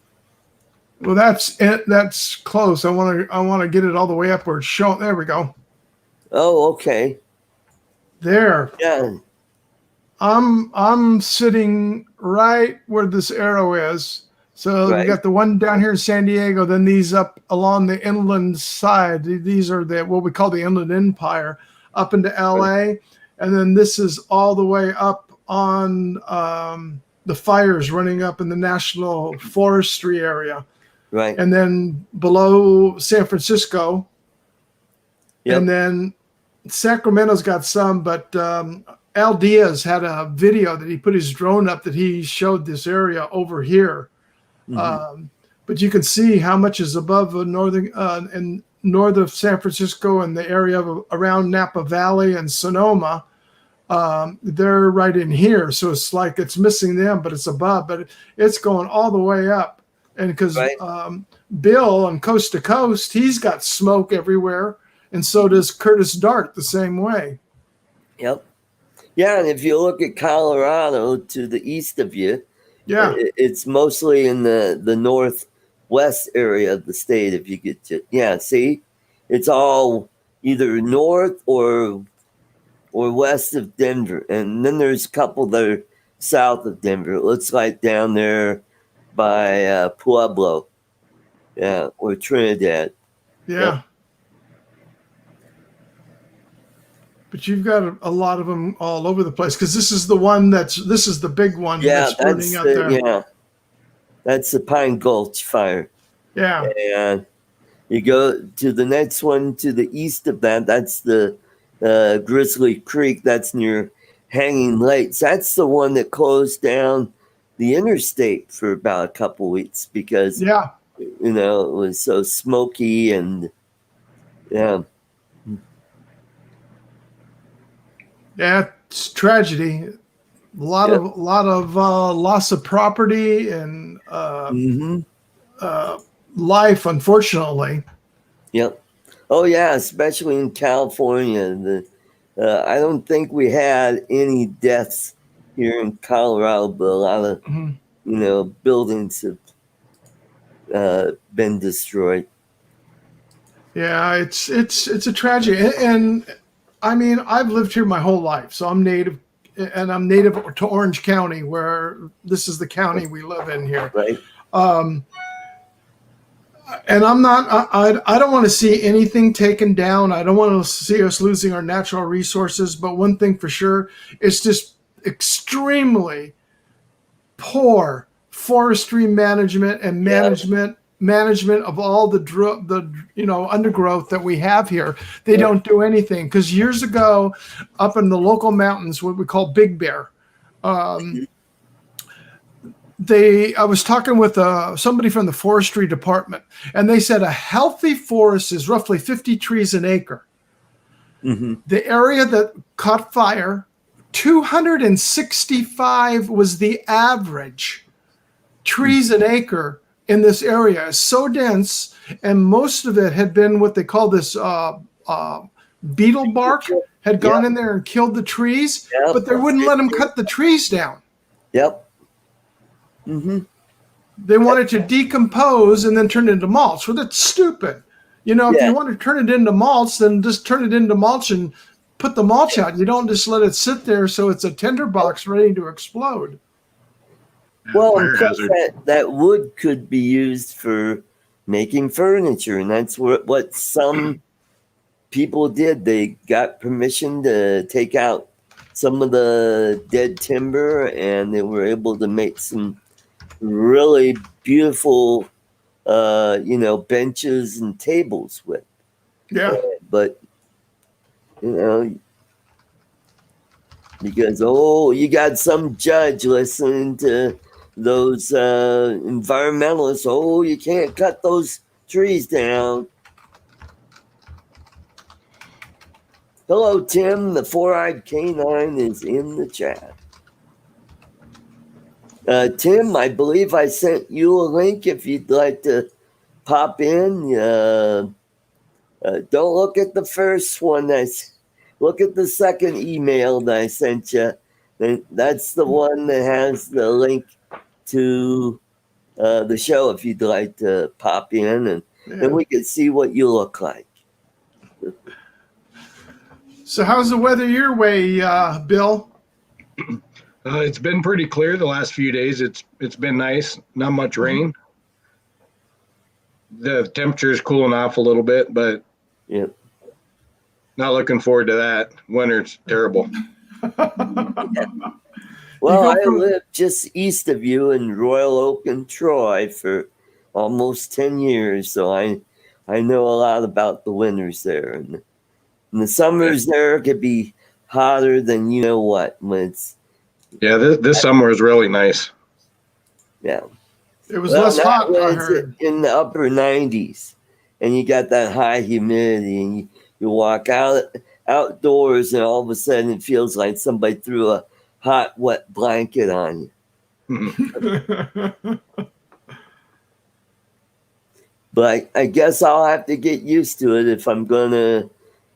Well, that's it. That's close. I want to get it all the way up where it's shown. There we go. Oh, okay. There. Yeah. I'm sitting right where this arrow is. So you got the one down here in San Diego, then these up along the inland side. These are what we call the Inland Empire up into LA. And then this is all the way up on the fires running up in the National Forestry area. Right. And then below San Francisco. Yep. And then Sacramento's got some, but Al Diaz had a video that he put his drone up that he showed this area over here. Mm-hmm. But you can see how much is above northern and north of San Francisco and the area around Napa Valley and Sonoma. They're right in here. So it's like it's missing them, but it's above. But it's going all the way up. And because Bill on Coast to Coast, he's got smoke everywhere. And so does Curtis Dart the same way. Yep. Yeah, and if you look at Colorado to the east of you, it's mostly in the northwest area of the state. If you get to, see, it's all either north or west of Denver, and then there's a couple that are south of Denver. It looks like down there by Pueblo, or Trinidad. Yeah. Yep. But you've got a lot of them all over the place because this is the one this is the big one that's burning out there. Yeah, that's the Pine Gulch fire. Yeah. And you go to the next one to the east of that. That's the Grizzly Creek. That's near Hanging Lakes. That's the one that closed down the interstate for about a couple weeks because Yeah. you know it was so smoky and yeah. Yeah, it's tragedy. A lot Yep. of loss of property and Mm-hmm. life, unfortunately. Yep. Oh yeah, especially in California. I don't think we had any deaths here in Colorado, but a lot of Mhm. buildings have been destroyed. Yeah, it's a tragedy, and I mean, I've lived here my whole life, so I'm native, and I'm native to Orange County, where this is the county we live in here. Right. And I'm not, I don't want to see anything taken down. I don't want to see us losing our natural resources. But one thing for sure, it's just extremely poor forestry management and management of all the undergrowth that we have here. They don't do anything because years ago, up in the local mountains, what we call Big Bear, I was talking with somebody from the forestry department, and they said a healthy forest is roughly 50 trees an acre. Mm-hmm. The area that caught fire, 265 was the average trees an acre in this area. It's so dense, and most of it had been what they call this beetle bark had gone in there and killed the trees, but they wouldn't let them cut the trees down. Yep. Mm-hmm. They wanted to decompose and then turn it into mulch. Well, that's stupid. If you want to turn it into mulch, then just turn it into mulch and put the mulch out. You don't just let it sit there so it's a tinderbox ready to explode. Well, of course, that wood could be used for making furniture, and that's what some people did. They got permission to take out some of the dead timber, and they were able to make some really beautiful, benches and tables with. Yeah. But, because, you got some judge listening to those environmentalists. Oh, you can't cut those trees down. Hello, Tim. The four-eyed canine is in the chat. Tim, I believe I sent you a link if you'd like to pop in. Don't look at the first one. Look at the second email that I sent you. That's the one that has the link to the show if you'd like to pop in, and then we can see what you look like. So how's the weather your way, Bill? It's been pretty clear the last few days. It's been nice. Not much rain. The temperature is cooling off a little bit, but not looking forward to that. Winter's terrible. Well, I lived just east of you in Royal Oak and Troy for almost 10 years, so I know a lot about the winters there. And the summers there could be hotter than when it's this summer was really nice. Yeah. It was less hot, I it's heard. in the upper 90s, and you got that high humidity, and you walk outdoors, and all of a sudden it feels like somebody threw a hot, wet blanket on you. But I guess I'll have to get used to it if I'm going to,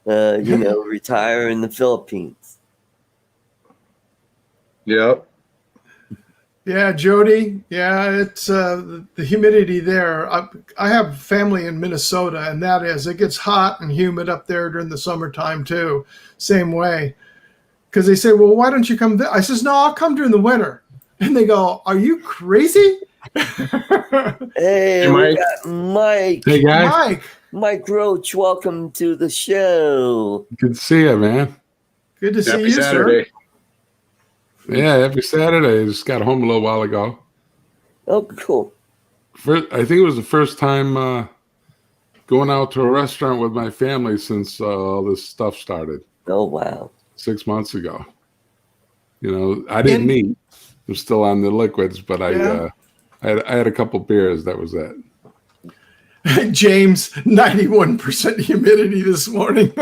retire in the Philippines. Yep. Yeah, Jody. Yeah, it's the humidity there. I have family in Minnesota, and it gets hot and humid up there during the summertime too. Same way. Because they say, well, why don't you come? I says, no, I'll come during the winter. And they go, are you crazy? Hey, we got Mike. Hey, guys. Mike Roach, welcome to the show. Good to see you, man. Good to see Happy you, Saturday. sir. Yeah, every Saturday. I just got home a little while ago. Oh, cool. I think it was the first time going out to a restaurant with my family since all this stuff started. Oh, wow. 6 months ago. I didn't eat. I'm still on the liquids, but I had a couple beers. That was it. James, 91% humidity this morning.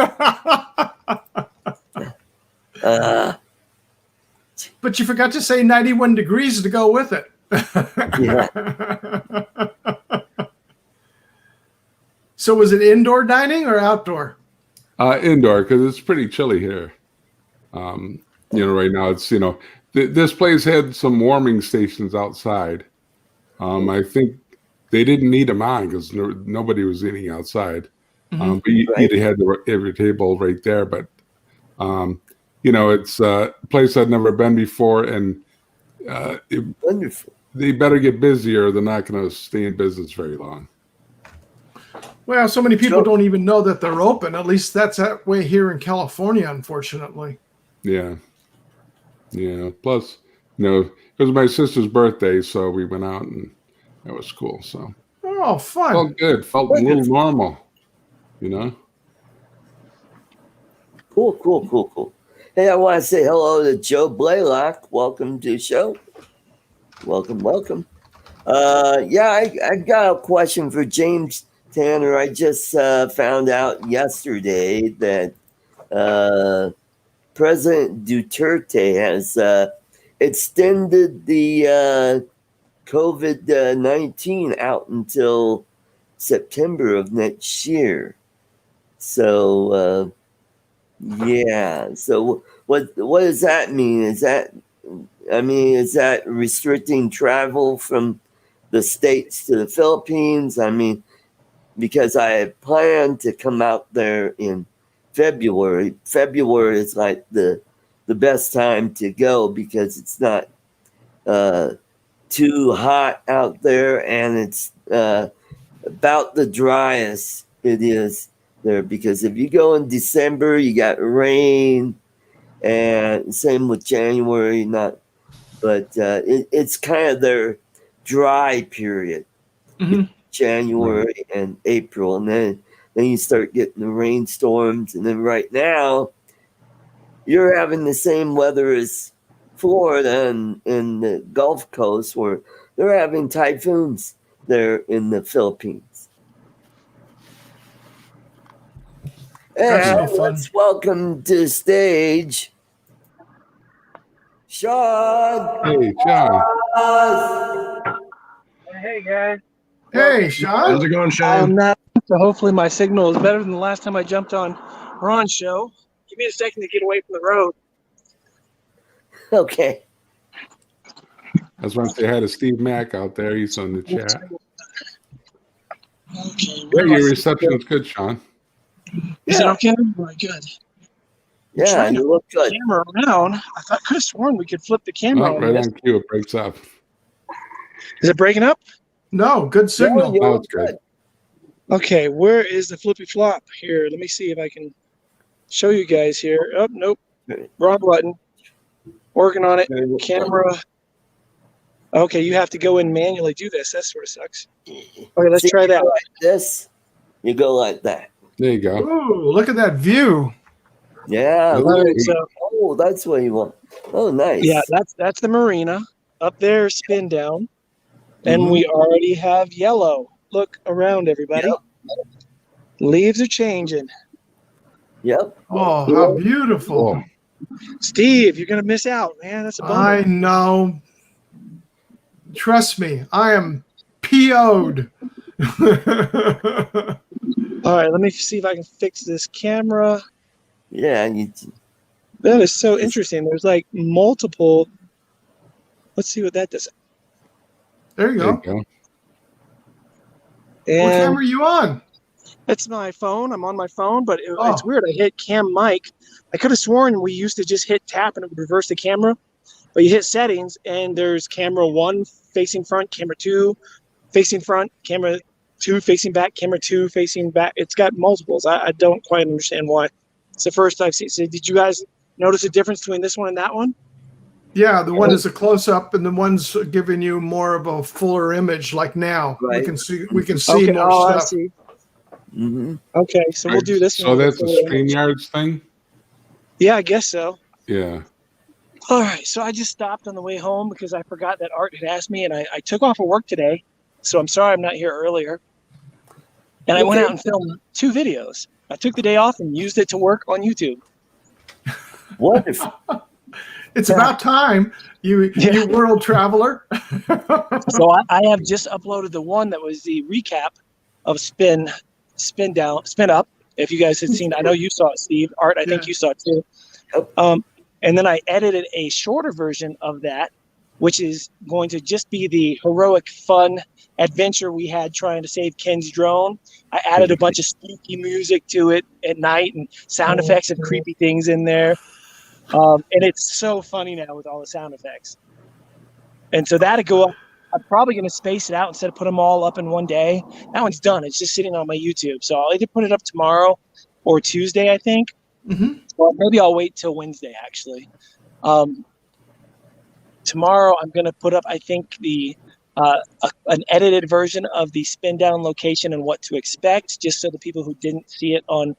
But you forgot to say 91 degrees to go with it. Yeah. So was it indoor dining or outdoor? Indoor, because it's pretty chilly here. Right now it's, this place had some warming stations outside. I think they didn't need them on because nobody was eating outside. But you had every table right there. But, it's a place I'd never been before. And Wonderful. they better get busier. They're not going to stay in business very long. Well, so many people don't even know that they're open. At least that's that way here in California, unfortunately. Yeah. Plus, it was my sister's birthday, so we went out and it was cool. So fun. Felt good. Felt a little normal, Cool. Hey, I want to say hello to Joe Blaylock. Welcome to the show. Welcome. I got a question for James Tanner. I just found out yesterday that President Duterte has extended the COVID-19 out until September of next year. So, So what does that mean? Is that restricting travel from the States to the Philippines? Because I had planned to come out there in February. February is like the best time to go because it's not too hot out there, and it's about the driest it is there. Because if you go in December, you got rain, and same with January. It's kind of their dry period. January and April, and then you start getting the rainstorms, and then right now you're having the same weather as Florida and the Gulf Coast, where they're having typhoons there in the Philippines. And let's welcome to the stage Sean. Hey, John. Hey, guys. Hey, Sean. How's it going, Sean? So hopefully my signal is better than the last time I jumped on Ron's show. Give me a second to get away from the road. Okay. I was going to say hi to Steve Mack out there. He's on the chat. Okay. Your reception's good, Sean. Is it okay? Very good. Yeah, you look good. Camera around. I could have sworn we could flip the camera. Right on cue. It breaks up. Is it breaking up? No, good signal. No, it's good. Okay, where is the flippy flop? Here, let me see if I can show you guys here. Oh, nope. Wrong button. Working on it. Camera. Okay, you have to go in manually do this. That sort of sucks. Okay, let's try that. Like this, you go like that. There you go. Ooh, look at that view. Yeah. Right, so, that's what you want. Oh, nice. yeah, that's the marina. Up there, SpinDown. And we already have yellow. Look around, everybody. Yep. Leaves are changing. Yep. Oh, how beautiful. Oh. Steve, you're going to miss out, man. That's a bummer. I know. Trust me, I am PO'd. All right, let me see if I can fix this camera. Yeah. That is so interesting. There's like multiple. Let's see what that does. There you go. There you go. And What camera are you on? it's my phone. I'm on my phone, but it's weird. I hit cam mic. I could have sworn we used to just hit tap and it would reverse the camera. But you hit settings, and there's camera 1 facing front, camera 2 facing front, camera 2 facing back, camera 2 facing back. It's got multiples. I don't quite understand why. It's the first I've seen. So did you guys notice a difference between this one and that one? Yeah, the one is a close-up, and the one's giving you more of a fuller image. Like now, Right. we can see more I stuff. see. Mm-hmm. Okay, so we'll do this So one. that's a StreamYards thing? Yeah, I guess so. Yeah. All right, so I just stopped on the way home because I forgot that Art had asked me, and I took off of work today. So I'm sorry I'm not here earlier. And I went out and filmed 2 videos. I took the day off and used it to work on YouTube. Wonderful. It's about time, you world traveler. So I have just uploaded the one that was the recap of Spin Up. If you guys had seen, I know you saw it, Steve. Art, I think you saw it too. And then I edited a shorter version of that, which is going to just be the heroic, fun adventure we had trying to save Ken's drone. I added a bunch of spooky music to it at night and sound effects and creepy things in there. And it's so funny now with all the sound effects. And so that'll go up. I'm probably going to space it out instead of put them all up in one day. That one's done. It's just sitting on my YouTube. So I'll either put it up tomorrow or Tuesday, I think. Mm-hmm. Well, maybe I'll wait till Wednesday, actually. Tomorrow I'm going to put up, I think, an edited version of the SpinDown location and what to expect, just so the people who didn't see it on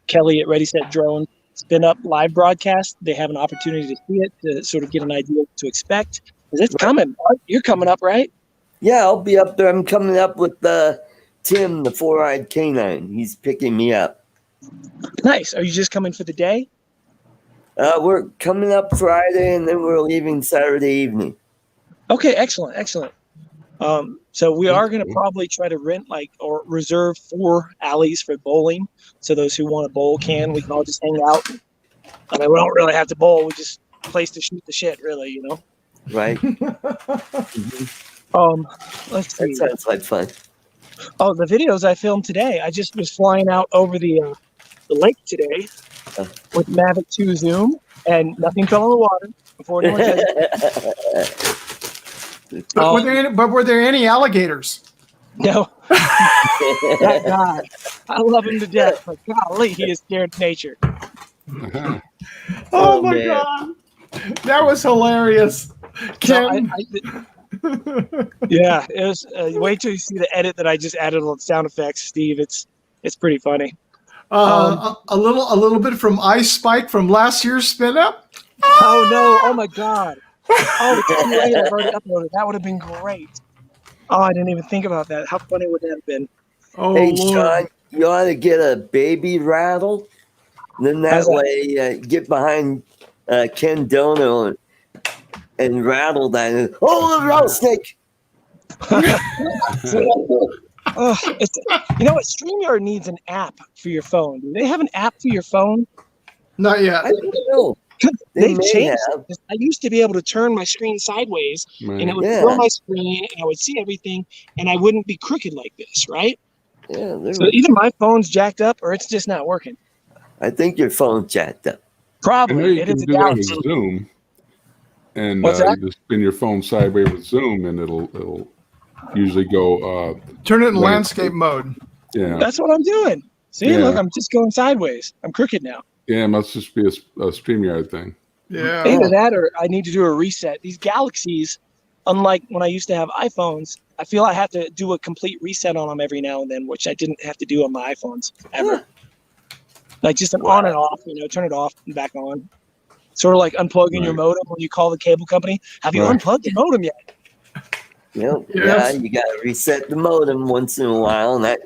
Kelly at Ready Set Drone Spin Up live broadcast, they have an opportunity to see it to sort of get an idea what to expect. Because it's coming. You're coming up, right? Yeah, I'll be up there. I'm coming up with Tim, the 4-eyed canine. He's picking me up. Nice. Are you just coming for the day? We're coming up Friday, and then we're leaving Saturday evening. Okay, excellent. So we are going to probably try to rent or reserve 4 alleys for bowling. So those who want to bowl can. We can all just hang out. I mean, we don't really have to bowl. We just place to shoot the shit, really, you know? Right. Let's see. That sounds like fun. Oh, the videos I filmed today. I just was flying out over the lake today with Mavic 2 Zoom, and nothing fell in the water before anyone said it. But were there any alligators? No. That guy. I love him to death, but golly, he is scared of nature. Oh my God. That was hilarious. Ken. Yeah, it was. Wait till you see the edit that I just added on sound effects, Steve. It's pretty funny. A little bit from Ice Spike from last year's Spin Up. Oh no! Oh my God! Oh, it's too late. I've already uploaded. That would have been great. Oh, I didn't even think about that. How funny would that have been? Oh, hey, Lord. Sean, you ought to get a baby rattle. Then that way, get behind Ken Dono and rattle that. And, oh, the rattlesnake! You know what? StreamYard needs an app for your phone. Do they have an app for your phone? Not yet. I don't know. They've changed it. I used to be able to turn my screen sideways, and it would fill my screen, and I would see everything, and I wouldn't be crooked like this, right? Yeah. So either my phone's jacked up, or it's just not working. I think your phone's jacked up. You Probably. It can is a do that with Galaxy. Zoom, and What's that? you just spin your phone sideways with Zoom, and it'll usually go. Turn it in landscape mode. Yeah. That's what I'm doing. See, look, I'm just going sideways. I'm crooked now. Yeah, it must just be a StreamYard thing. Yeah. Either that or I need to do a reset. These Galaxies, unlike when I used to have iPhones, I feel I have to do a complete reset on them every now and then, which I didn't have to do on my iPhones ever. Like just an on and off, turn it off and back on. Sort of like unplugging your modem when you call the cable company. Have you unplugged your modem yet? Yep. Yeah, you got to reset the modem once in a while, and that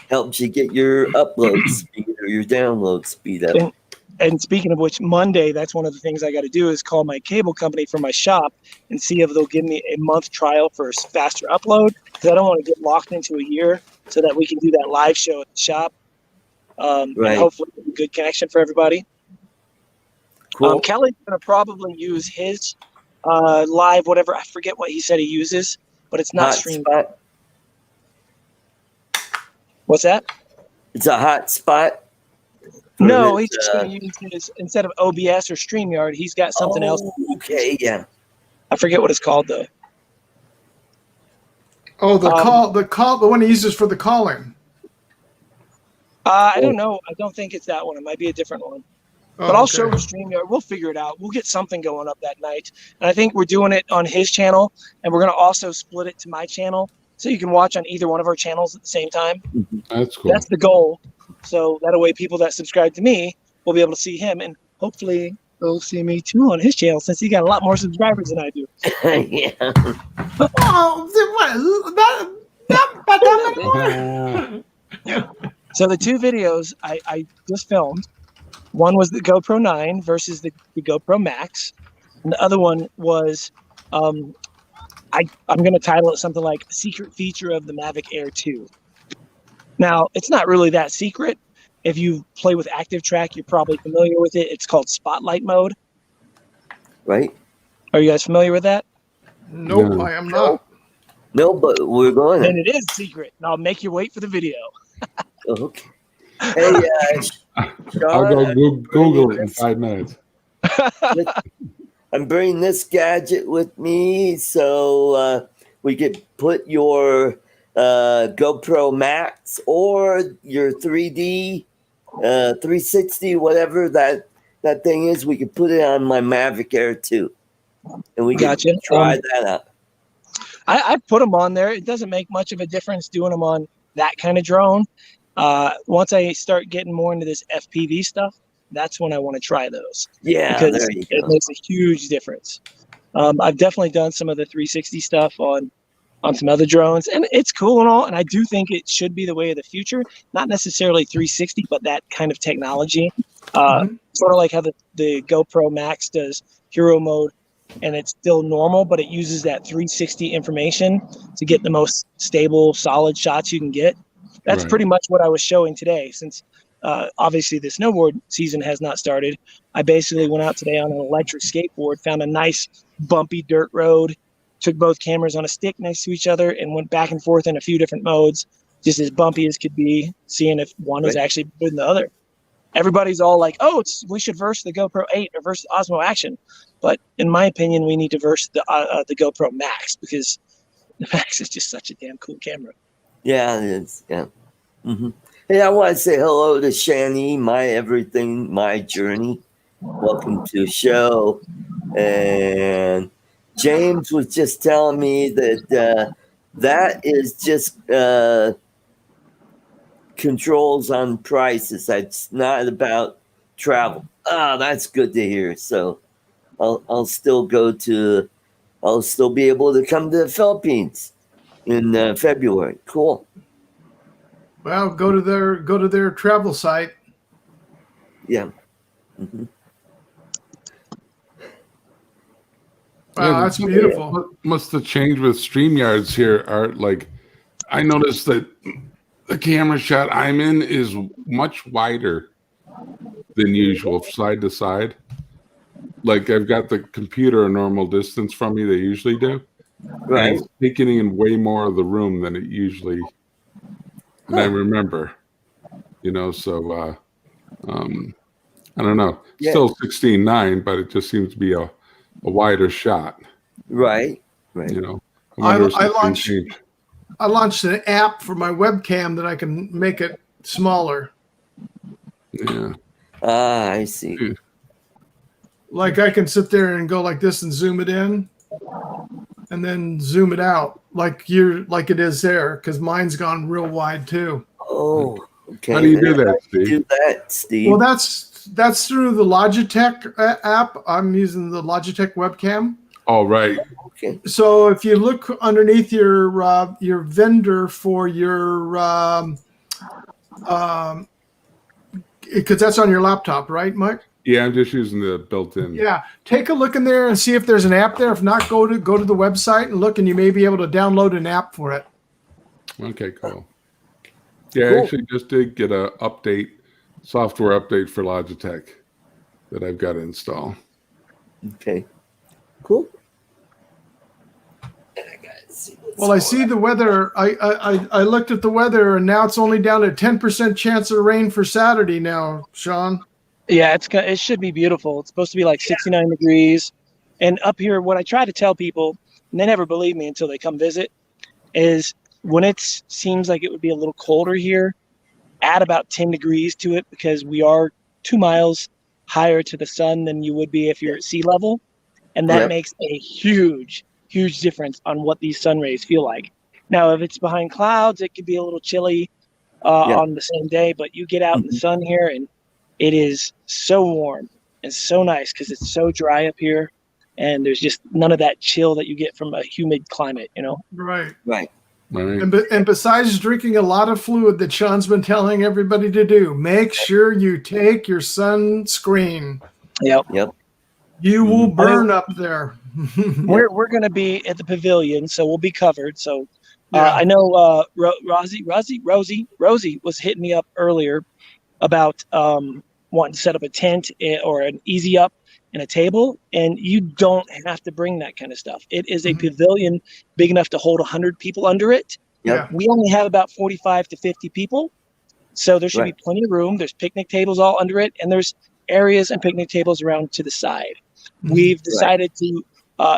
helps you get your upload speed or your download speed up. And speaking of which, Monday, that's one of the things I got to do is call my cable company for my shop and see if they'll give me a month trial for a faster upload, because I don't want to get locked into a year, so that we can do that live show at the shop. And hopefully a good connection for everybody. Cool. Kelly's going to probably use his live, whatever. I forget what he said he uses, but it's not streamed. What's that? It's a hot spot. No, he's just going to use his, instead of OBS or StreamYard, he's got something else. Okay, yeah. I forget what it's called, though. Oh, the one he uses for the calling. I don't know. I don't think it's that one. It might be a different one. But I'll show you StreamYard. We'll figure it out. We'll get something going up that night. And I think we're doing it on his channel, and we're going to also split it to my channel, so you can watch on either one of our channels at the same time. That's cool. That's the goal. So that way people that subscribe to me will be able to see him, and hopefully You'll see me too on his channel since he got a lot more subscribers than I do. Yeah. Oh, that So the two videos I just filmed, one was the GoPro 9 versus the GoPro Max, and the other one was, I'm going to title it something like "Secret Feature of the Mavic Air 2." Now, it's not really that secret. If you play with Active Track, you're probably familiar with it. It's called Spotlight Mode. Right? Are you guys familiar with that? Nope, No. I am not. No, but we're going Then to. it is secret. And I'll make you wait for the video. Okay. Hey, I'll go Sean, Google it in 5 minutes. I'm bringing this gadget with me so we could put your GoPro Max or your 3D 360, whatever that thing is. We could put it on my Mavic Air 2, and we Gotcha. can try that out. I put them on there. It doesn't make much of a difference doing them on that kind of drone. Once I start getting more into this FPV stuff, that's when I want to try those. Yeah, Because there you it go. makes a huge difference. I've definitely done some of the 360 stuff on some other drones, and it's cool and all. And I do think it should be the way of the future. Not necessarily 360, but that kind of technology. Sort of like how the GoPro Max does hero mode, and it's still normal, but it uses that 360 information to get the most stable, solid shots you can get. That's Right. pretty much what I was showing today. Since obviously the snowboard season has not started, I basically went out today on an electric skateboard, found a nice bumpy dirt road, took both cameras on a stick next to each other, and went back and forth in a few different modes, just as bumpy as could be, seeing if one is Right. actually better than the other. Everybody's all like, "Oh, we should verse the GoPro 8 or verse the Osmo Action," but in my opinion, we need to verse the GoPro Max, because the Max is just such a damn cool camera. Yeah, it is. Yeah. Hey, I want to say hello to Shani, my everything, my journey. Welcome to the show. And James was just telling me that that is just controls on prices. It's not about travel. Ah, that's good to hear. So I'll still I'll still be able to come to the Philippines in February. Cool. Well, go to their travel site. Yeah. Wow, that's beautiful. Must have changed with StreamYards here, Art. Like, I noticed that the camera shot I'm in is much wider than usual, side to side. Like, I've got the computer a normal distance from me, they usually do. Right. And it's taking in way more of the room than it usually, than I remember. So, I don't know. Yeah. Still 16:9, but it just seems to be a wider shot. Right. I wonder if something changed. I launched an app for my webcam that I can make it smaller. Yeah. Ah, I see. Like I can sit there and go like this and zoom it in, and then zoom it out like it is there, because mine's gone real wide too. Oh, okay. How do you do that, Steve? Do that, Steve. Well, that's through the Logitech app. I'm using the Logitech webcam. Oh, right. Okay. So if you look underneath your vendor for your because that's on your laptop, right, Mike? Yeah, I'm just using the built-in. Yeah, take a look in there and see if there's an app there. If not, go to the website and look, and you may be able to download an app for it. Okay, cool. Yeah, Cool. I actually just did get a software update for Logitech that I've got to install. Okay. Cool. Well, I see the weather. I looked at the weather, and now it's only down to 10% chance of rain for Saturday now, Sean. Yeah, it should be beautiful. It's supposed to be like 69 degrees. And up here, what I try to tell people, and they never believe me until they come visit, is when it seems like it would be a little colder here, add about 10 degrees to it, because we are 2 miles higher to the sun than you would be if you're at sea level. And that Yep. makes a huge, huge difference on what these sun rays feel like. Now, if it's behind clouds, it could be a little chilly on the same day, but you get out in the sun here and it is so warm. It's so nice because it's so dry up here, and there's just none of that chill that you get from a humid climate, you know? Right. Right. And besides drinking a lot of fluid that Sean's been telling everybody to do, make sure you take your sunscreen. Yep. You will burn up there. We're going to be at the pavilion, so we'll be covered. So I know Rosie was hitting me up earlier about wanting to set up a tent or an easy up and a table, and you don't have to bring that kind of stuff. It is a pavilion big enough to hold 100 people under it. Yep. We only have about 45 to 50 people, so there should be plenty of room. There's picnic tables all under it, and there's areas and picnic tables around to the side. We've decided to,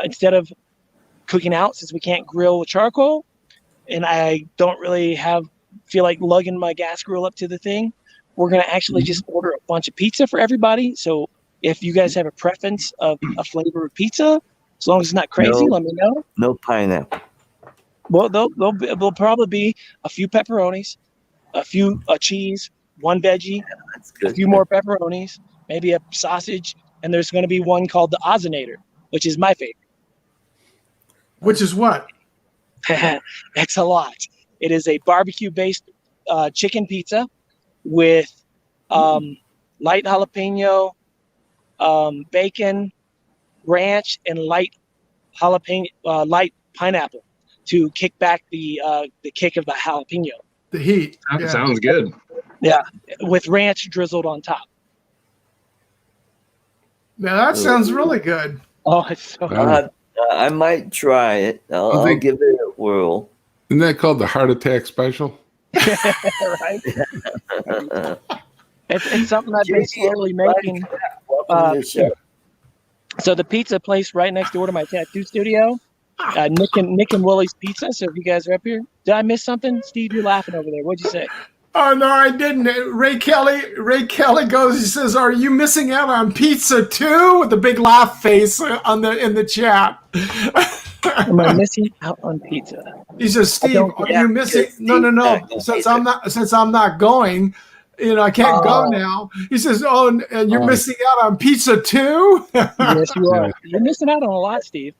instead of cooking out, since we can't grill with charcoal, and I don't really feel like lugging my gas grill up to the thing, we're going to actually just order a bunch of pizza for everybody. So if you guys have a preference of a flavor of pizza, as long as it's not crazy, let me know. No pineapple. Well, there'll probably be a few pepperonis, a few cheese, one veggie, That's good. a few more pepperonis, maybe a sausage, and there's going to be one called the Ozinator, which is my favorite. Which is what? It's a lot. It is a barbecue-based chicken pizza with light jalapeno, bacon, ranch, and light pineapple to kick back the kick of the jalapeno. The heat. That sounds good. Yeah, with ranch drizzled on top. Now that sounds really good. Oh, it's so good. I might try it. I'll give it a whirl. Isn't that called the heart attack special? Right? It's something I've been slowly making. Welcome to the show. So the pizza place right next door to my tattoo studio, Nick and Willie's Pizza. So if you guys are up here, did I miss something? Steve, you're laughing over there. What'd you say? Oh no, I didn't. Ray Kelly goes. He says, "Are you missing out on pizza too?" With a big laugh face in the chat. Am I missing out on pizza? He says, "Steve, are you missing?" No. Since I'm not going, I can't go now. He says, "Oh, and you're missing out on pizza too." Yes, you are. You're missing out on a lot, Steve.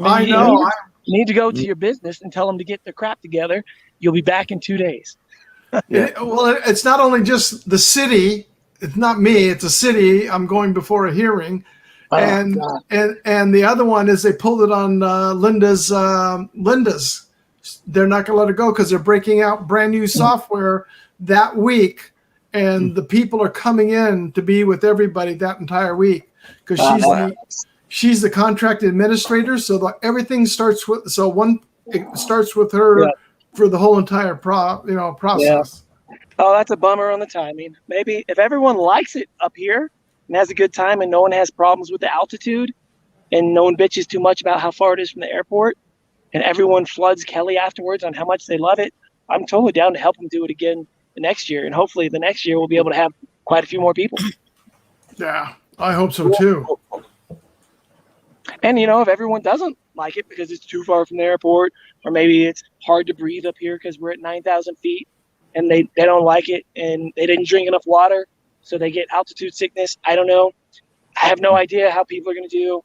I know. You need to go to your business and tell them to get their crap together. You'll be back in 2 days. Well, it's not only just the city. It's not me. It's a city. I'm going before a hearing, and the other one is they pulled it on Linda's. They're not going to let it go because they're breaking out brand new software that week, and the people are coming in to be with everybody that entire week because she's the contract administrator. So everything starts with her. Yeah. For the whole entire process. Yeah. Oh, that's a bummer on the timing. Maybe if everyone likes it up here and has a good time and no one has problems with the altitude and no one bitches too much about how far it is from the airport and everyone floods Kelly afterwards on how much they love it, I'm totally down to help them do it again the next year. And hopefully the next year we'll be able to have quite a few more people. Yeah, I hope so too. And, if everyone doesn't like it because it's too far from the airport, or maybe it's hard to breathe up here because we're at 9,000 feet and they don't like it and they didn't drink enough water, so they get altitude sickness. I don't know. I have no idea how people are going to do.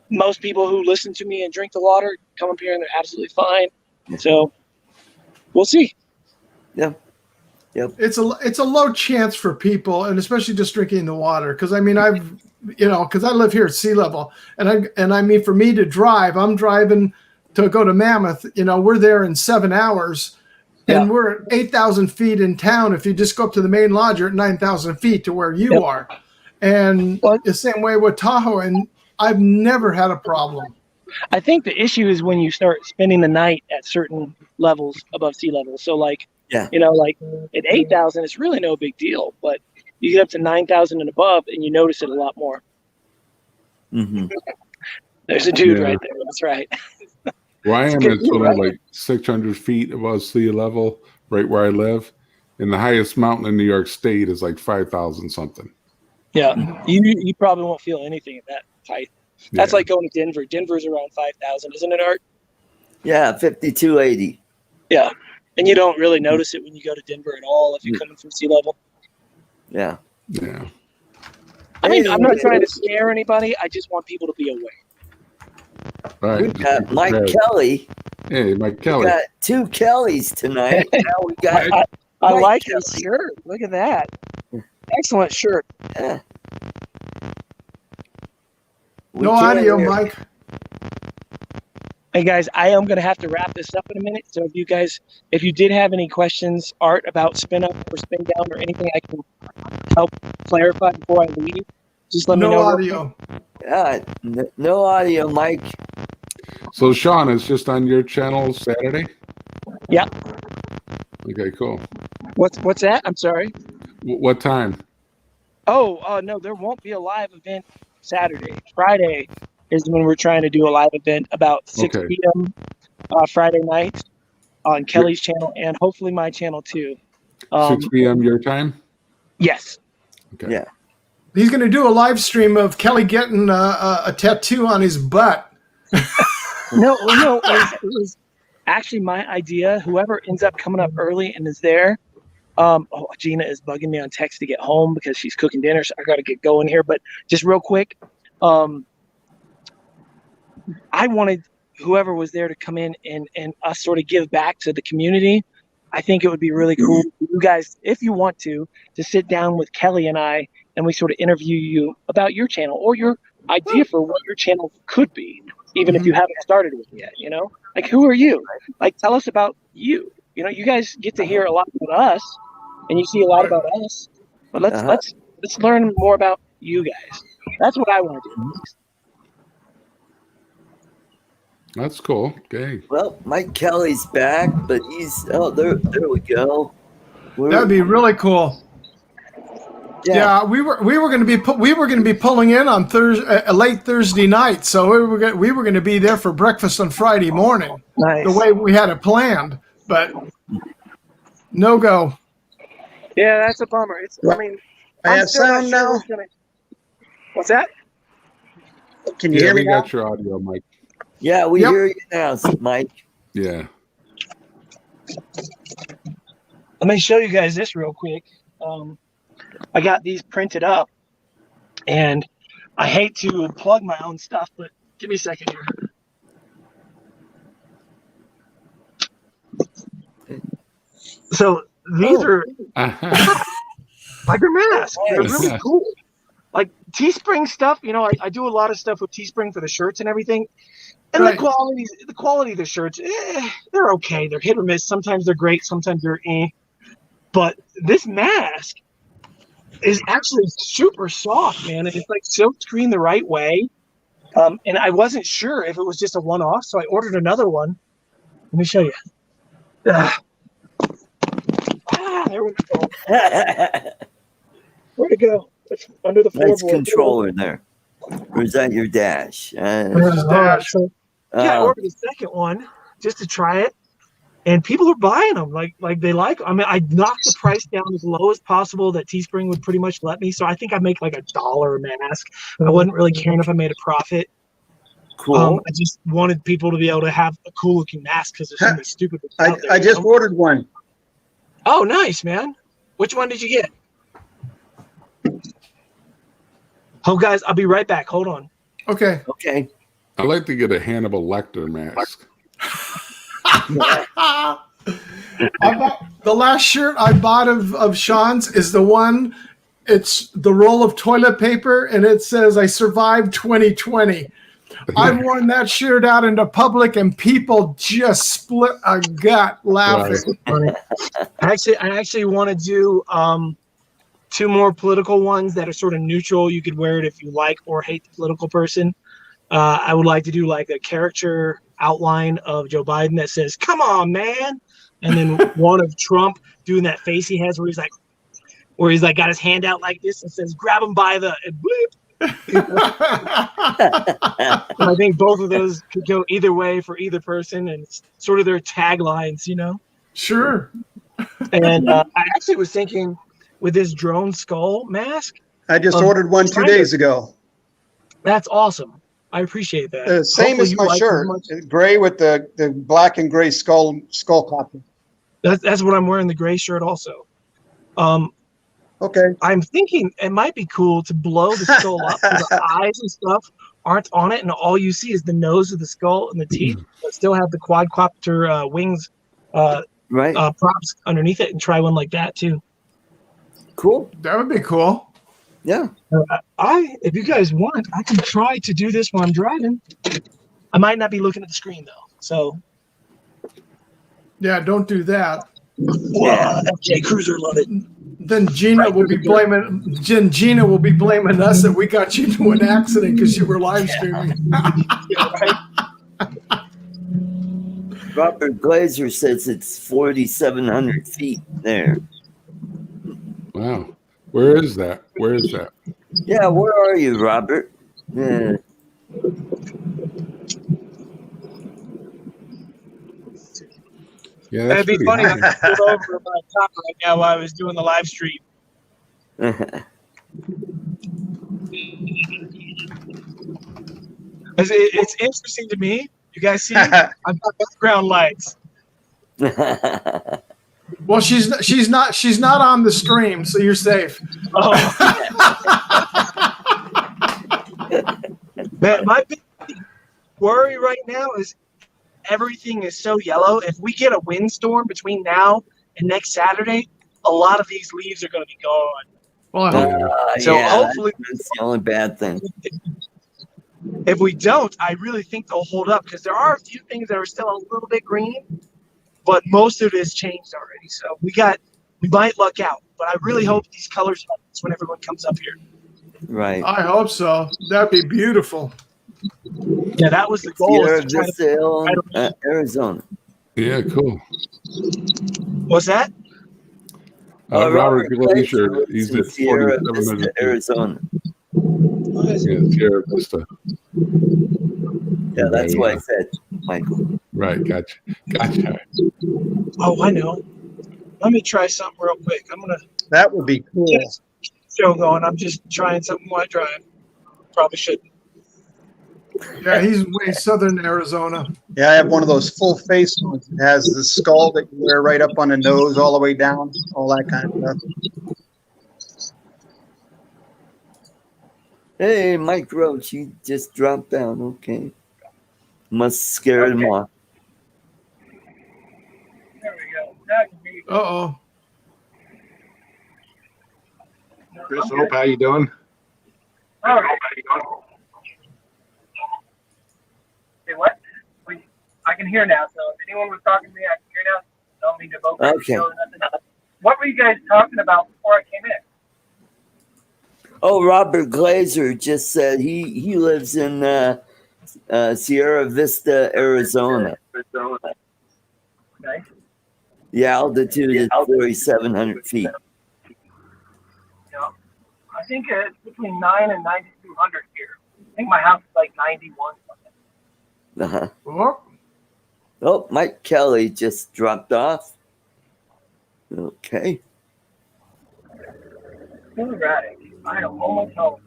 Most people who listen to me and drink the water come up here and they're absolutely fine. So we'll see. Yeah. Yep. It's a low chance for people, and especially just drinking the water. Because because I live here at sea level, and for me to drive, I'm driving to go to Mammoth. We're there in 7 hours, and we're at 8,000 feet in town. If you just go up to the main lodge, you're at 9,000 feet to where you are, and the same way with Tahoe. And I've never had a problem. I think the issue is when you start spending the night at certain levels above sea level. So like at 8,000, it's really no big deal, but you get up to 9,000 and above and you notice it a lot more. Mm-hmm. There's a dude right there. That's right. Where I am is sort of like 600 feet above sea level, right where I live. And the highest mountain in New York State is like 5,000 something. Yeah. You probably won't feel anything at that height. That's like going to Denver. Denver's around 5,000, isn't it, Art? Yeah, 5,280. Yeah. And you don't really notice it when you go to Denver at all if you're coming from sea level. Yeah. Yeah. I mean, I'm not trying to scare anybody. I just want people to be aware. All right. We got Mike Kelly. Hey, Mike We Kelly. got 2 Kellys tonight. Now we got I Mike like Kelly. his shirt. Look at that. Excellent shirt. Yeah. We No can't audio, hear- Mike. Hey guys, I am going to have to wrap this up in a minute. So if you did have any questions, Art, about spin up or spin down or anything I can help clarify before I leave, just let me know. No real quick. audio. Yeah, no audio, Mike. So, Sean, it's just on your channel Saturday? Yeah. Okay, cool. What's that? I'm sorry. What time? Oh, no, there won't be a live event Saturday. Friday is when we're trying to do a live event about 6 Okay. p.m. Friday night on Kelly's channel and hopefully my channel too. 6 p.m. your time? Yes. Okay. Yeah. He's going to do a live stream of Kelly getting a tattoo on his butt. No, it was actually my idea. Whoever ends up coming up early and is there. Gina is bugging me on text to get home because she's cooking dinner, so I got to get going here. But just real quick, I wanted whoever was there to come in and us sort of give back to the community. I think it would be really cool for you guys, if you want to sit down with Kelly and I, and we sort of interview you about your channel or your idea for what your channel could be, even if you haven't started with it yet, you know? Like, who are you? Like, tell us about you. You know, you guys get to hear a lot about us, and you see a lot about us, but let's learn more about you guys. That's what I want to do. That's cool. Okay. Well, Mike Kelly's back, but he's there we go. That'd be really cool. Yeah, we were going to be pulling in on late Thursday night, so we were going to be there for breakfast on Friday morning. Nice. The way we had it planned, but no go. Yeah, that's a bummer. I have sound now. What's that? Can you hear me we now? got your audio, Mike. Yeah, we hear you now, Mike. Yeah. Let me show you guys this real quick. I got these printed up, and I hate to plug my own stuff, but give me a second here. So these are like they're masks. They're really cool. Like Teespring stuff, you know, I do a lot of stuff with Teespring for the shirts and everything. And Right. the quality of the shirts, they're okay. They're hit or miss. Sometimes they're great, sometimes they're eh. But this mask is actually super soft, man. And it's like silk screened the right way. And I wasn't sure if it was just a one-off, so I ordered another one. Let me show you. There we go. Where'd it go? It's under the floorboard. Nice controller there. Or is that your dash? I ordered a second one just to try it, and people are buying them. Like they like. I mean, I knocked the price down as low as possible that Teespring would pretty much let me. So I think I make like $1 a mask. I wasn't really caring if I made a profit. Cool. I just wanted people to be able to have a cool looking mask because there's so many stupid ones out there. I just ordered one. Oh, nice, man. Which one did you get? Oh, guys, I'll be right back. Hold on. Okay. Okay. I'd like to get a Hannibal Lecter mask. The last shirt I bought of Sean's is the one. It's the roll of toilet paper, and it says, "I survived 2020." I've worn that shirt out into public, and people just split a gut laughing. I actually want to do 2 more political ones that are sort of neutral. You could wear it if you like or hate the political person. I would like to do like a caricature outline of Joe Biden that says, "Come on, man," and then one of Trump doing that face he has where he's like got his hand out like this and says, "Grab him by the," and bleep. I think both of those could go either way for either person, and it's sort of their taglines, you know. Sure. And I actually was thinking with this drone skull mask. I just ordered one 2 days ago. That's awesome. I appreciate that. Same Hopefully as you my like shirt, it much. gray with the black and gray skull copy. That's what I'm wearing, the gray shirt also. Okay. I'm thinking it might be cool to blow the skull up so the eyes and stuff aren't on it, and all you see is the nose of the skull and the teeth, but still have the quadcopter wings Right. props underneath it, and try one like that too. Cool. That would be cool. Yeah. If you guys want, I can try to do this while I'm driving. I might not be looking at the screen though, so. Yeah, don't do that. Yeah, FJ Cruiser, love it. Then Gina will be blaming us that we got you into an accident because you were live streaming. Robert Glazer says it's 4,700 feet there. Wow. Where is that? Where is that? Yeah, where are you, Robert? Yeah. Yeah, That'd that's be pretty funny. high. I'm pulled over my top right now while I was doing the live stream. It's interesting to me. You guys see? I've got background lights. Well, she's not on the stream, so you're safe. Oh. Man, my big worry right now is everything is so yellow. If we get a windstorm between now and next Saturday, a lot of these leaves are going to be gone. Well, I hope. So yeah, hopefully, that's the only bad thing. if we don't, I really think they'll hold up because there are a few things that are still a little bit green, but most of it has changed already. So we might luck out, but I really hope these colors help us when everyone comes up here. Right. I hope so. That'd be beautiful. Yeah, that was the goal. Sierra is to try to- Vista Hill, Arizona. Yeah, cool. What's that? Robert Glacier, he's at Sierra 4,700 Vista, feet. Arizona. Yeah, Sierra Vista. Yeah, that's Yeah, what yeah. I said, Michael. Right, gotcha. Oh, I know. Let me try something real quick. I'm gonna That would be cool. get a show going. I'm just trying something while I drive. Probably shouldn't. Yeah, he's way southern Arizona. Yeah, I have one of those full face ones. It has the skull that you wear right up on the nose, all the way down, all that kind of stuff. Hey, Mike Roach, he just dropped down. Okay. Must scare him off. There we go. Now I can hear you. Uh-oh. Chris Hope, how you doing? All right. Say what? I can hear now. So if anyone was talking to me, I can hear now. Don't mean to vote for Okay. the show or nothing. What were you guys talking about before I came in? Oh, Robert Glazer just said he lives in Sierra Vista, Arizona. Okay. The altitude is 4,700 feet. Yeah. I think it's between 9 and 9,200 here. I think my house is like 91 something. Uh-huh. Oh, Oh, Mike Kelly just dropped off. Okay. All right. I am almost home.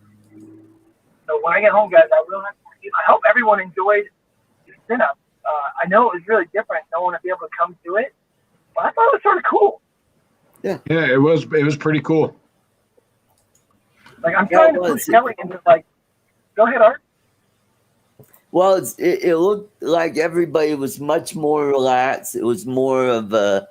So when I get home, guys, I will have to. I hope everyone enjoyed the spin-up. I know it was really different. No one would be able to come to it, but I thought it was sort of cool. Yeah, it was pretty cool. Like I'm Yeah, trying it to was. push Kelly into like, go ahead, Art. Well, it looked like everybody was much more relaxed. It was more of a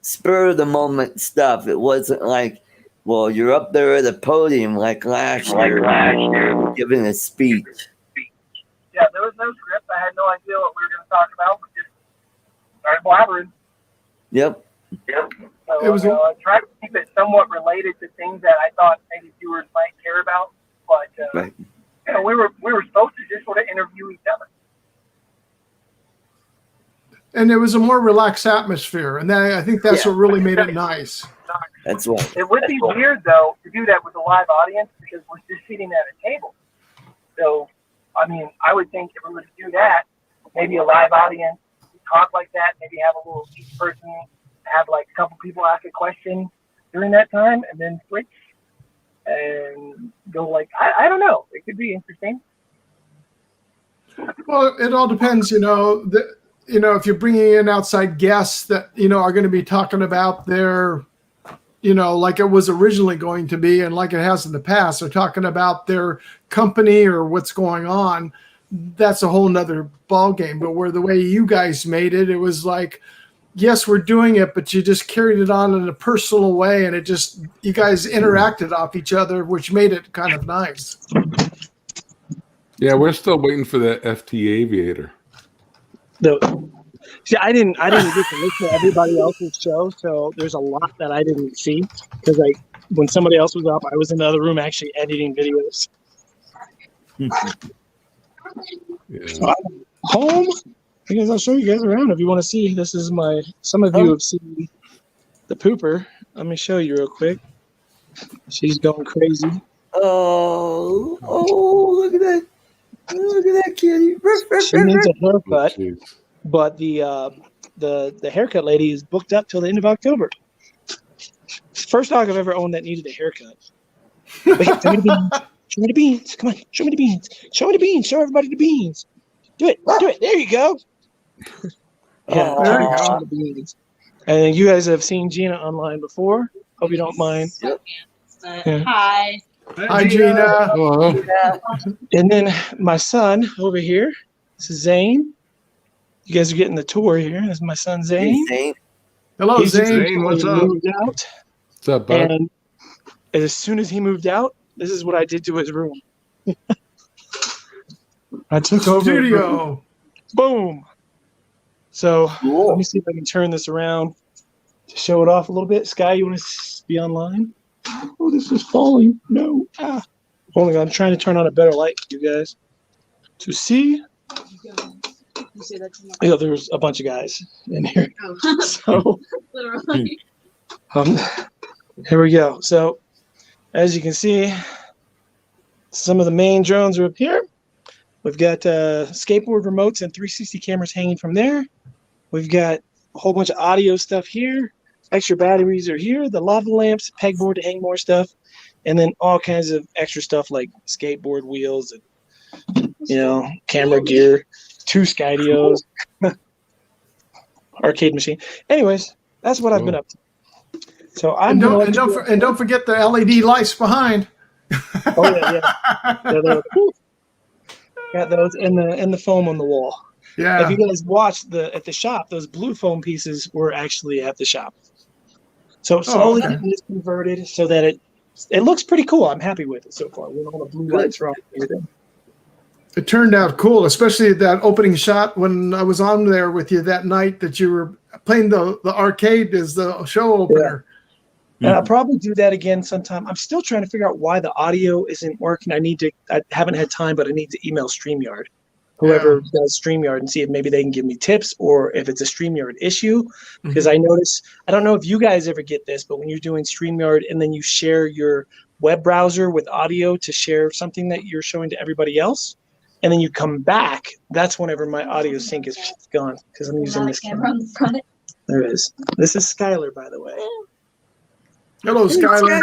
spur of the moment stuff. It wasn't like, well, you're up there at a podium like last year, giving a speech. Yeah, there was no script. I had no idea what we were going to talk about. We just started blabbering. Yep. So It was I tried to keep it somewhat related to things that I thought maybe viewers might care about. But Right. you know, we were supposed to just sort of interview each other. and it was a more relaxed atmosphere, and I think that's what really made it nice. That's right. It would be weird though to do that with a live audience because we're just sitting at a table. So, I mean, I would think if we were to do that, maybe a live audience, talk like that, maybe have a little each person have like a couple people ask a question during that time, and then switch and go like I don't know. It could be interesting. Well, it all depends, if you're bringing in outside guests that, are going to be talking about their like it was originally going to be and like it has in the past. They're talking about their company or what's going on. That's a whole nother ball game. But where the way you guys made it, it was like, yes, we're doing it, but you just carried it on in a personal way, and you guys interacted off each other, which made it kind of nice. Yeah, we're still waiting for the FT Aviator. See, I didn't get to listen to everybody else's show, so there's a lot that I didn't see because when somebody else was up, I was in the other room actually editing videos. Yeah. So I'm home because I'll show you guys around if you want to see. This is some of you have seen the pooper. Let me show you real quick. She's going crazy. Oh, look at that. Look at that kitty. She needs a haircut, Oh, but the haircut lady is booked up till the end of October. First dog I've ever owned that needed a haircut. Wait, show me the beans. Show me the beans. Come on, show me the beans. Show me the beans. Show everybody the beans. Do it. Do it. There you go. Yeah, there you show go. the beans. And you guys have seen Gina online before. Hope you don't mind. Yep. Yeah. Hi. Hi, Gina. Hello. And then my son over here. This is Zane. You guys are getting the tour here. This is my son Zane. Zane. Hello, He's just Zane. Zane, what's recently up? moved out, What's up, bud? and as soon as he moved out, this is what I did to his room. I took over. Studio. Boom. So Cool. let me see if I can turn this around to show it off a little bit. Sky, you want to be online? Oh, this is falling. No. Hold on. I'm trying to turn on a better light for you guys to see. Yeah, there's a bunch of guys in here. So Literally. here we go. So as you can see, some of the main drones are up here. We've got skateboard remotes and 360 cameras hanging from there. We've got a whole bunch of audio stuff here. Extra batteries are here. The lava lamps, pegboard to hang more stuff, and then all kinds of extra stuff like skateboard wheels and camera gear, 2 Skydios, arcade machine. Anyways, that's what I've been up to. So And don't forget the LED lights behind. Oh yeah. Got those and the foam on the wall. Yeah. If you guys watched at the shop, those blue foam pieces were actually at the shop. So slowly okay. getting this converted so that it looks pretty cool. I'm happy with it so far. With all the blue lights around everything. It turned out cool, especially that opening shot when I was on there with you that night that you were playing the arcade as the show opener. And I'll probably do that again sometime. I'm still trying to figure out why the audio isn't working. I haven't had time, but I need to email StreamYard, whoever does StreamYard, and see if maybe they can give me tips or if it's a StreamYard issue. Because I notice, I don't know if you guys ever get this, but when you're doing StreamYard and then you share your web browser with audio to share something that you're showing to everybody else, and then you come back, that's whenever my audio sync is gone because I'm using this camera. There it is. This is Skylar, by the way. Hello, Skylar.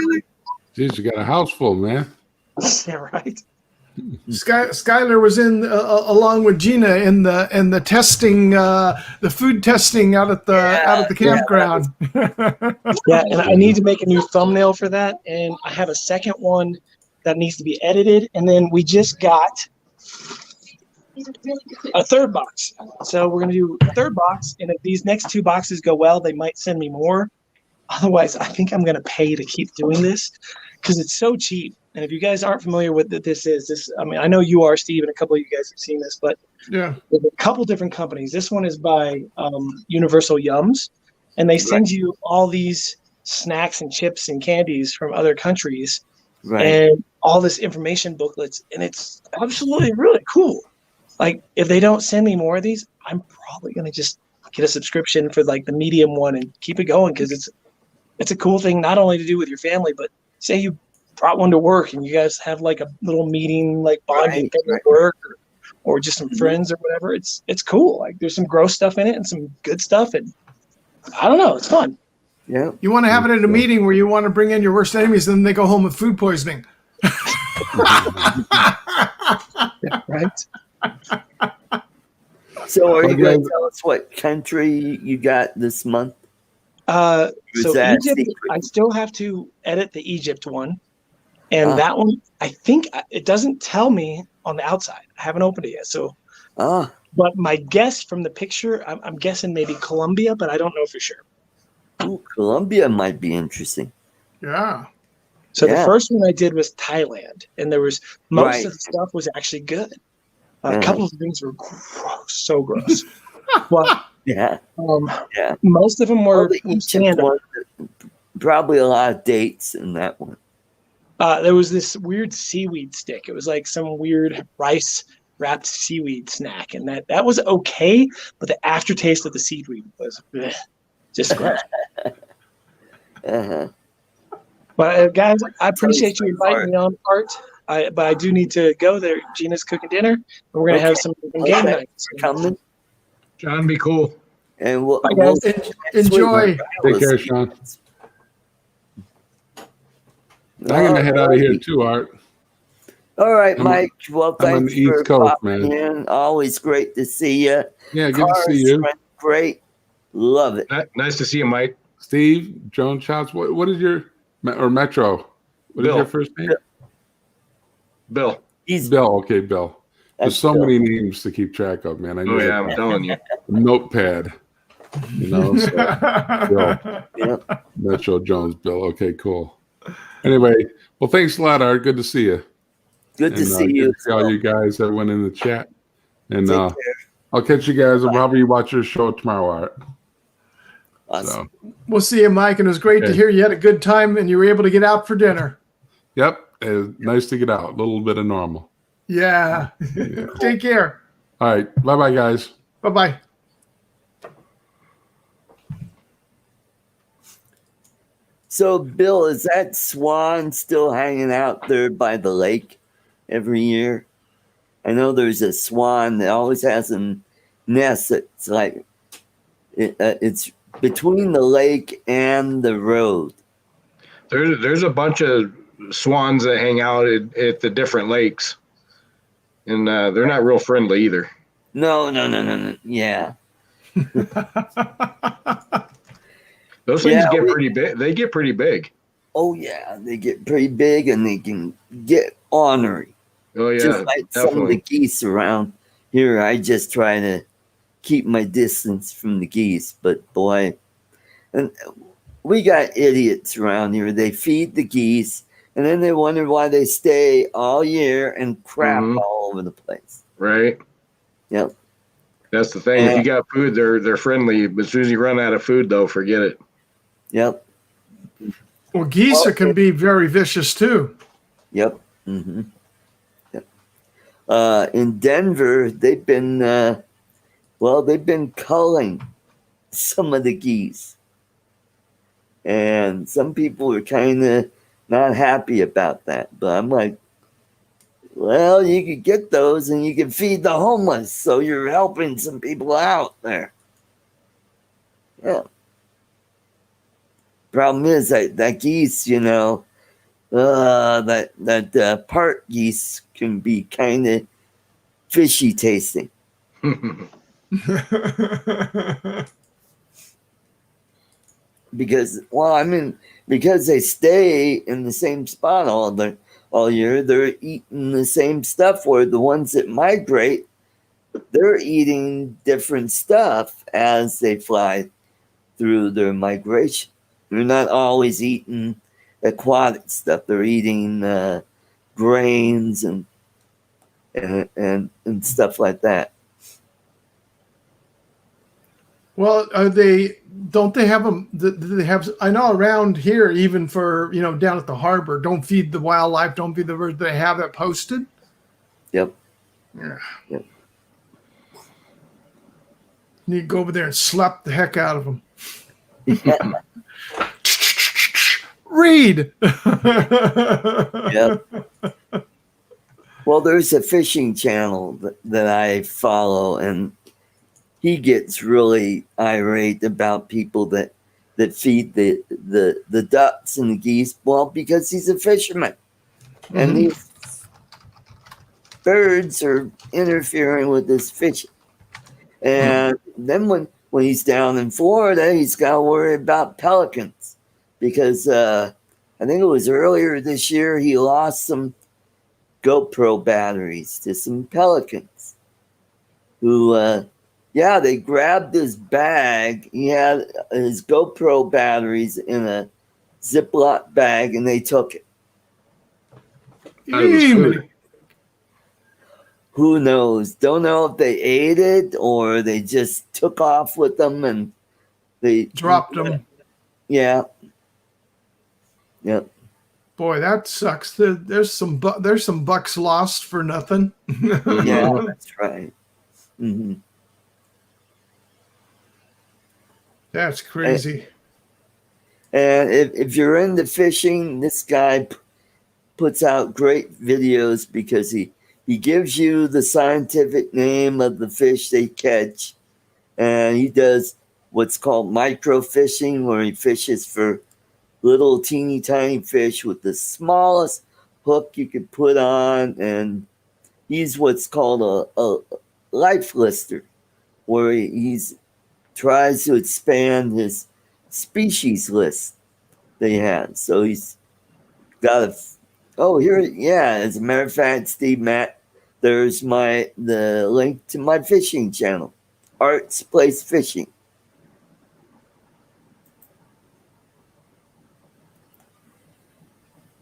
Jeez, you got a house full, man. Yeah, right. Skylar was in along with Gina in the testing, the food testing out at the campground. Yeah, and I need to make a new thumbnail for that, and I have a second one that needs to be edited, and then we just got a third box. So we're gonna do a third box, and if these next 2 boxes go well, they might send me more. Otherwise, I think I'm gonna pay to keep doing this because it's so cheap. And if you guys aren't familiar with what this is, I mean, I know you are, Steve, and a couple of you guys have seen this, but Yeah. there's a couple different companies. This one is by Universal Yums, and they send you all these snacks and chips and candies from other countries and all this information booklets, and it's absolutely really cool. Like, if they don't send me more of these, I'm probably going to just get a subscription for like the medium one and keep it going because it's a cool thing not only to do with your family, but say you brought one to work and you guys have like a little meeting, like bonding thing at work or just some friends or whatever. It's cool. Like there's some gross stuff in it and some good stuff. And I don't know. It's fun. Yeah. You want to have it at a meeting where you want to bring in your worst enemies and then they go home with food poisoning. Yeah, right. So are you going to tell us what country you got this month? So that Egypt, secret? I still have to edit the Egypt one, and that one, I think it doesn't tell me on the outside. I haven't opened it yet. So, but my guess from the picture, I'm guessing maybe Colombia, but I don't know for sure. Ooh, Colombia might be interesting. Yeah. So the first one I did was Thailand, and there was most of the stuff was actually good. A couple of things were gross, so gross. But most of them were stand up. Probably a lot of dates in that one. There was this weird seaweed stick. It was like some weird rice wrapped seaweed snack, and that was okay. But the aftertaste of the seaweed was just gross. But guys, I appreciate you inviting me on Art. But I do need to go there. Gina's cooking dinner, and we're gonna have some game night. Coming. John, be cool. And we'll enjoy. Take care, Sean. I'm gonna head out of here too, Art. All right, Mike. Well, I'm on thanks the East for Coast, popping man. in. Always great to see you. Yeah, good to see you. Great, love it. Nice to see you, Mike. Steve, Joan Shots. What is your or Metro? What is your first name? Bill. He's Bill. Okay, Bill. There's so many names to keep track of, man. I know. Yeah, I'm telling you. Notepad. You know. So, Bill. Metro Jones. Bill. Okay, cool. Anyway, well, thanks a lot, Art. Good to see you. Good to see you. See all you guys that went in the chat, and I'll catch you guys. I'll probably watch your show tomorrow, Art. Awesome. So, we'll see you, Mike, and it was great to hear you had a good time and you were able to get out for dinner. Yep, nice to get out. A little bit of normal. Yeah. Take care. All right. Bye-bye, guys. Bye-bye. So, Bill, is that swan still hanging out there by the lake every year? I know there's a swan that always has a nest that's like it's between the lake and the road. There's a bunch of swans that hang out at the different lakes, and they're not real friendly either. No. Yeah. Those things get pretty big. They get pretty big. Oh yeah, they get pretty big and they can get ornery. Oh yeah, just like some of the geese around here. I just try to keep my distance from the geese, but boy, and we got idiots around here. They feed the geese, and then they wonder why they stay all year and crap all over the place. Right. Yep. That's the thing. If you got food, they're friendly. But as soon as you run out of food, though, forget it. Yep. Well, geese can be very vicious too. Yep. Mm-hmm. Yep. In Denver, they've been culling some of the geese, and some people are kind of not happy about that. But I'm like, well, you could get those and you can feed the homeless, so you're helping some people out there. Yeah. Problem is that geese, that park geese can be kind of fishy tasting. Because they stay in the same spot all year, they're eating the same stuff, where the ones that migrate, they're eating different stuff as they fly through their migration. They're not always eating aquatic stuff. They're eating grains and stuff like that. Well, don't they have them? They have. I know around here, even for down at the harbor, don't feed the wildlife, don't feed the birds. They have that posted. Yep. Yeah. Yep. You need to go over there and slap the heck out of them. Yeah. Read. Yep. Well, there's a fishing channel that I follow, and he gets really irate about people that feed the ducks and the geese. Well, because he's a fisherman, and these birds are interfering with his fishing. And then when when he's down in Florida, he's got to worry about pelicans because I think it was earlier this year he lost some GoPro batteries to some pelicans who, they grabbed his bag. He had his GoPro batteries in a Ziploc bag and they took it. Who knows? Don't know if they ate it or they just took off with them and they dropped them. Yeah. Yep. Boy, that sucks. There's some bucks lost for nothing. Yeah, that's right. Mm-hmm. That's crazy. And if you're into fishing, this guy puts out great videos because he gives you the scientific name of the fish they catch, and he does what's called micro fishing, where he fishes for little teeny tiny fish with the smallest hook you could put on, and he's what's called a life lister, where he's tries to expand his species list that he has. So he's got as a matter of fact, Steve, Matt, there's the link to my fishing channel, Art's Place Fishing.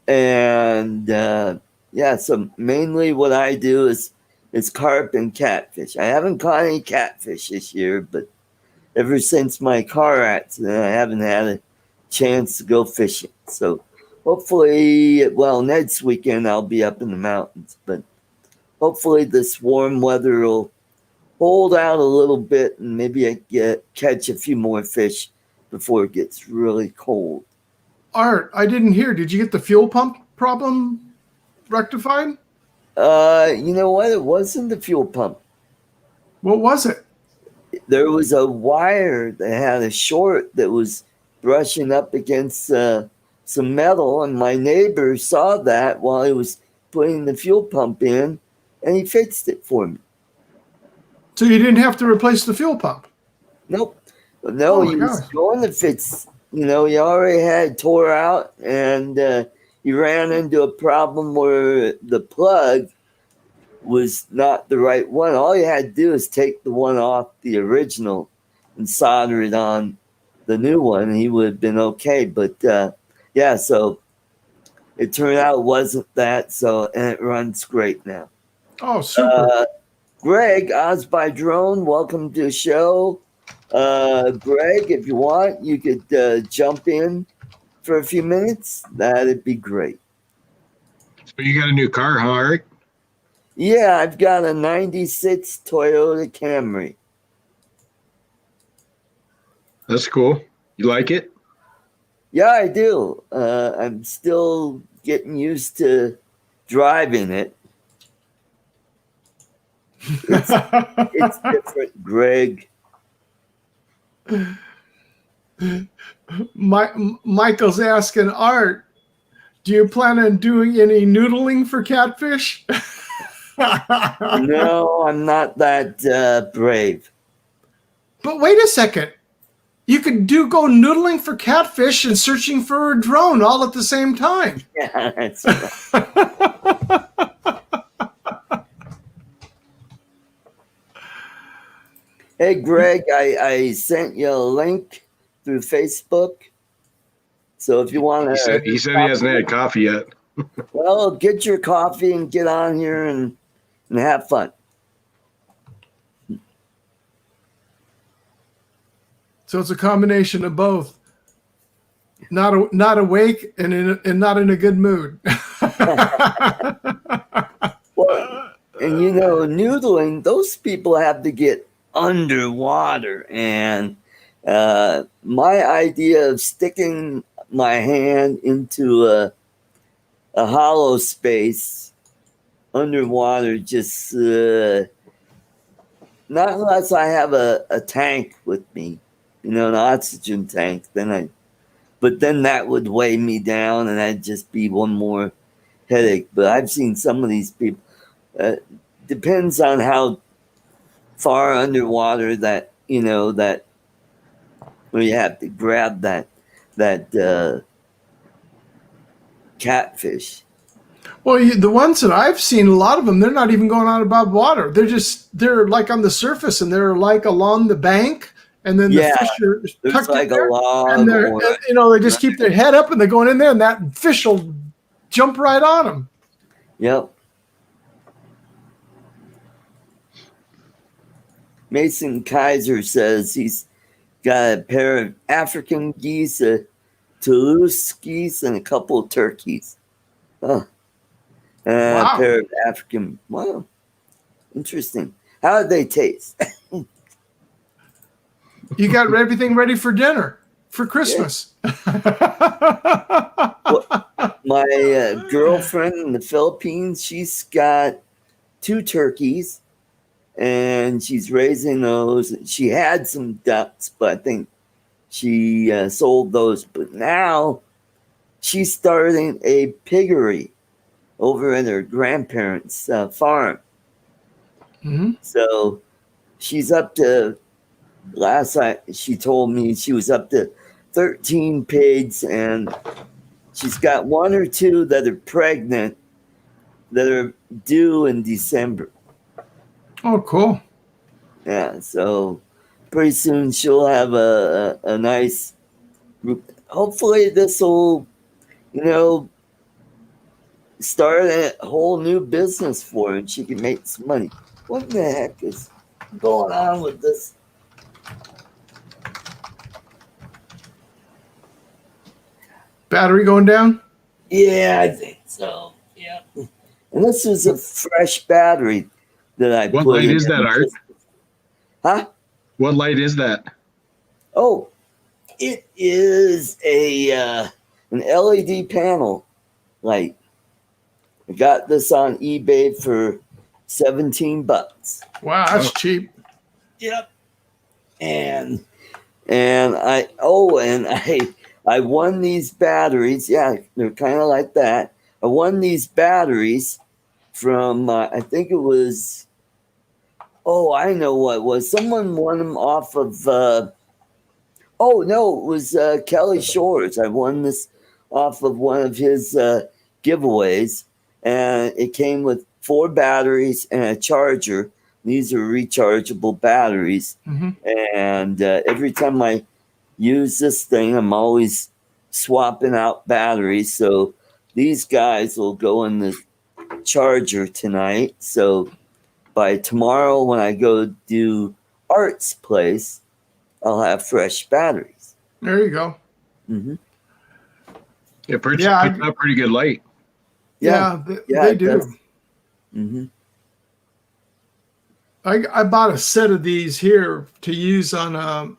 And so mainly what I do is carp and catfish. I haven't caught any catfish this year, but ever since my car accident, I haven't had a chance to go fishing. So hopefully, next weekend I'll be up in the mountains, but hopefully this warm weather will hold out a little bit and maybe I catch a few more fish before it gets really cold. Art, I didn't hear. Did you get the fuel pump problem rectified? You know what? It wasn't the fuel pump. What was it? There was a wire that had a short that was brushing up against some metal, and my neighbor saw that while he was putting the fuel pump in, and he fixed it for me. So you didn't have to replace the fuel pump? Nope. No, Oh he was going to fix. He already had tore out, and he ran into a problem where the plug was not the right one. All you had to do is take the one off the original and solder it on the new one, and he would have been okay. But so it turned out it wasn't that, and it runs great now. Oh, super. Greg, Oz by Drone, welcome to the show. Greg, if you want, you could jump in for a few minutes. That'd be great. So you got a new car, huh, Eric? Yeah, I've got a 96 Toyota Camry. That's cool. You like it? Yeah, I do. I'm still getting used to driving it. It's different, Greg. Michael's asking Art, do you plan on doing any noodling for catfish? No, I'm not that brave. But wait a second. You could go noodling for catfish and searching for a drone all at the same time. Yeah, that's right. Hey, Greg, I sent you a link through Facebook. So if you want to... He said he hasn't had coffee yet. Well, get your coffee and get on here and have fun. So it's a combination of both. Not awake and not in a good mood. Well, and noodling, those people have to get underwater, and my idea of sticking my hand into a hollow space underwater just not unless I have a tank with me, an oxygen tank, but then that would weigh me down and I'd just be one more headache. But I've seen some of these people, depends on how far underwater that where you have to grab that catfish. Well, the ones that I've seen, a lot of them, they're not even going out above water. They're like on the surface, and they're like along the bank, and then the fish are tucked like in there, a log, and they just keep their head up and they're going in there, and that fish will jump right on them. Yep. Mason Kaiser says he's got a pair of African geese, a Toulouse geese, and a couple of turkeys. Oh. Wow. A pair of African. Wow. Interesting. How did they taste? You got everything ready for dinner, for Christmas. Well, my girlfriend in the Philippines, she's got 2 turkeys, and she's raising those. She had some ducks, but I think she sold those. But now she's starting a piggery over at her grandparents' farm. Mm-hmm. So she's up to, last night she told me she was up to 13 pigs, and she's got 1 or 2 that are pregnant that are due in December. Oh, cool. Yeah, so pretty soon she'll have a nice group. Hopefully this will, start a whole new business for her and she can make some money. What the heck is going on with this? Battery going down? Yeah, I think so. Yeah. And this is a fresh battery that I put in. What light is that, Art? Huh? What light is that? Oh, it is an LED panel light. I got this on eBay for $17. Wow, that's cheap. Yep. And I won these batteries. Yeah, they're kind of like that. I won these batteries from I think it was. Oh, I know what it was. Someone won them off of. Oh no, it was Kelly Shores. I won this off of one of his giveaways, and it came with 4 batteries and a charger. These are rechargeable batteries, Mm-hmm. and every time I use this thing, I'm always swapping out batteries. So these guys will go in the charger tonight. So by tomorrow, when I go do Art's place, I'll have fresh batteries. There you go. Mm-hmm. Yeah, puts Yeah, out pretty good light. Yeah, they do. Mm-hmm. I bought a set of these here to use on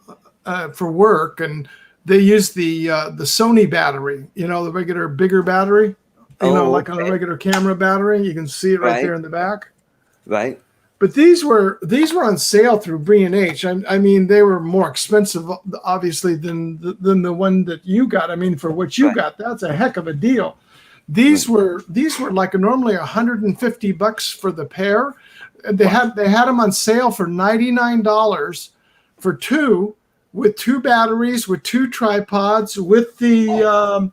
for work, and they use the Sony battery. The regular bigger battery. Like on a regular camera battery. You can see it right there in the back. Right. But these were on sale through B&H. I mean, they were more expensive, obviously, than the one that you got. I mean, for what you got, that's a heck of a deal. These were like normally $150 for the pair. They had them on sale for $99 for 2, with 2 batteries, with 2 tripods, with the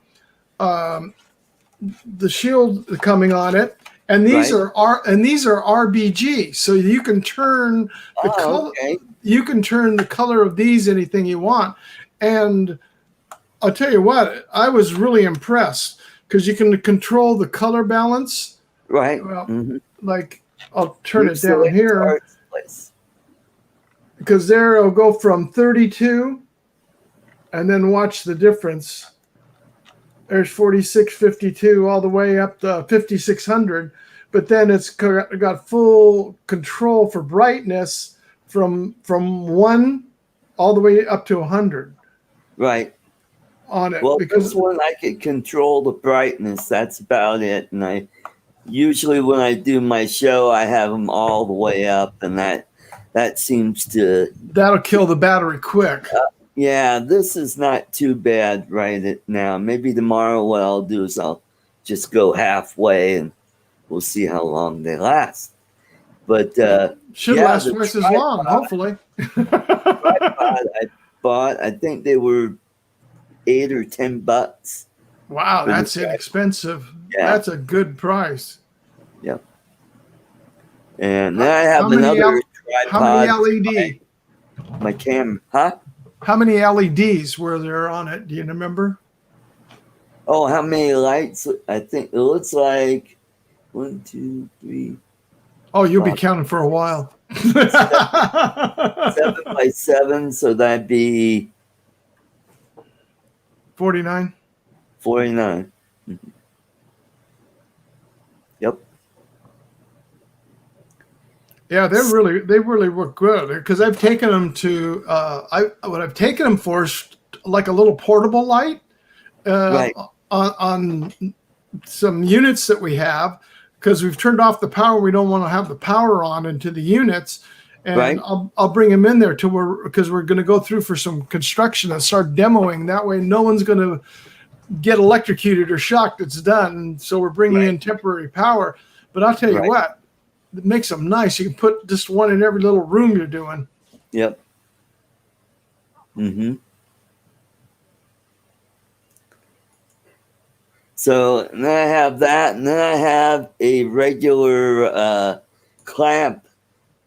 shield coming on it. And these are RBG, so you can turn the color. Okay. You can turn the color of these anything you want. And I'll tell you what, I was really impressed because you can control the color balance. Right. Well, like I'll turn it down here because there it'll go from 32, and then watch the difference. There's 4652 all the way up to 5600, but then it's got full control for brightness from 1 all the way up to 100. Right. On it. Well, because this one I could control the brightness. That's about it. And I usually when I do my show, I have them all the way up, and that seems to. That'll kill the battery quick. Yeah, this is not too bad right now. Maybe tomorrow what I'll do is I'll just go halfway and we'll see how long they last. But should last twice as long, hopefully. Tripod, bought. I think they were $8 or $10. Wow, For the that's tripod. inexpensive. Yeah. That's a good price. Yep. And then I have How many another How many tripod. LED? My cam, huh? How many LEDs were there on it? Do you remember? Oh, how many lights? I think it looks like 1, 2, 3, Oh, you'll be Wow. counting for a while. 7x7, so that'd be 49. 49. Yep. Yeah, they really work good because I've taken them to what I've taken them for is like a little portable light Right. on some units that we have because we've turned off the power. We don't want to have the power on into the units, and Right. I'll bring them in there because we're going to go through for some construction and start demoing. That way, no one's going to get electrocuted or shocked. It's done, and so we're bringing in temporary power. But I'll tell you Right. what. It makes them nice. You can put just one in every little room you're doing. Yep. Mm-hmm. So and then I have that, and then I have a regular clamp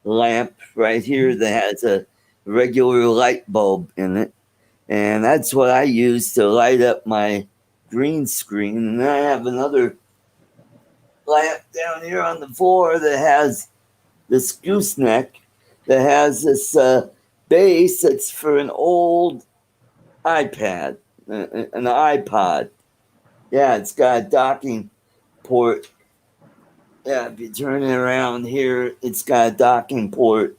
lamp right here that has a regular light bulb in it. And that's what I use to light up my green screen. And then I have another lamp down here on the floor that has this gooseneck that has this base that's for an old iPad, an iPod. Yeah, it's got a docking port. Yeah, if you turn it around here, it's got a docking port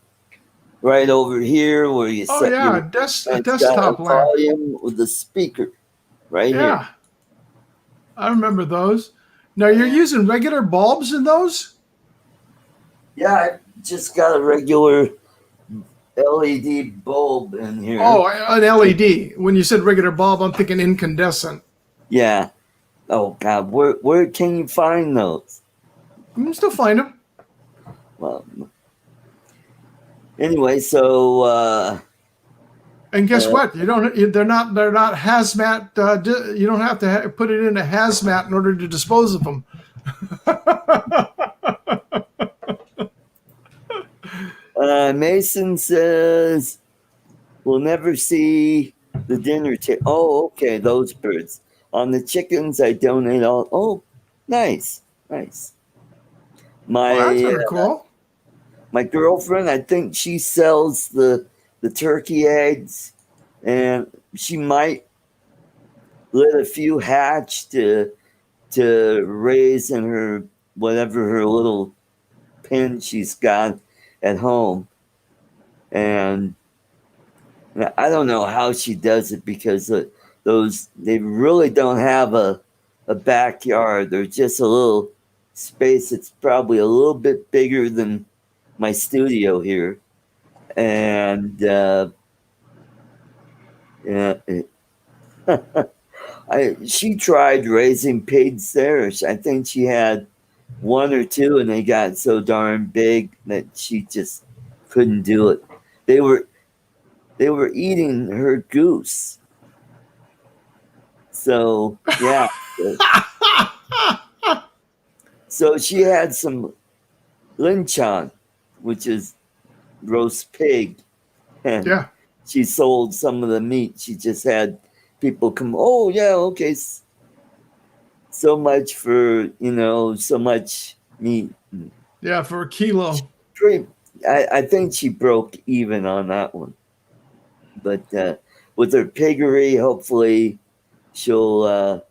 right over here where you Oh set yeah, your a it's got desktop a lamp. volume with the speaker right here. Yeah, I remember those. Now you're using regular bulbs in those? Yeah, I just got a regular LED bulb in here. Oh, an LED. When you said regular bulb, I'm thinking incandescent. Yeah. Oh God, where can you find those? You can still find them. Well, anyway, so And guess what? You don't. They're not hazmat. You don't have to put it in a hazmat in order to dispose of them. Mason says we'll never see the dinner table. Oh, okay, those birds. On the chickens, I donate all. Oh, nice. My Well, that's really cool. my girlfriend, I think she sells the turkey eggs, and she might let a few hatch to raise in her whatever her little pen she's got at home. And I don't know how she does it because they really don't have a backyard. They're just a little space. It's probably a little bit bigger than my studio here. And she tried raising pigs there. I think she had 1 or 2, and they got so darn big that she just couldn't do it. They were eating her goose. So yeah. So she had some lechon, which is roast pig, and Yeah. she sold some of the meat. She just had people come. Oh yeah, okay. So much for so much meat. Yeah, for a kilo. I think she broke even on that one, but with her piggery, hopefully she'll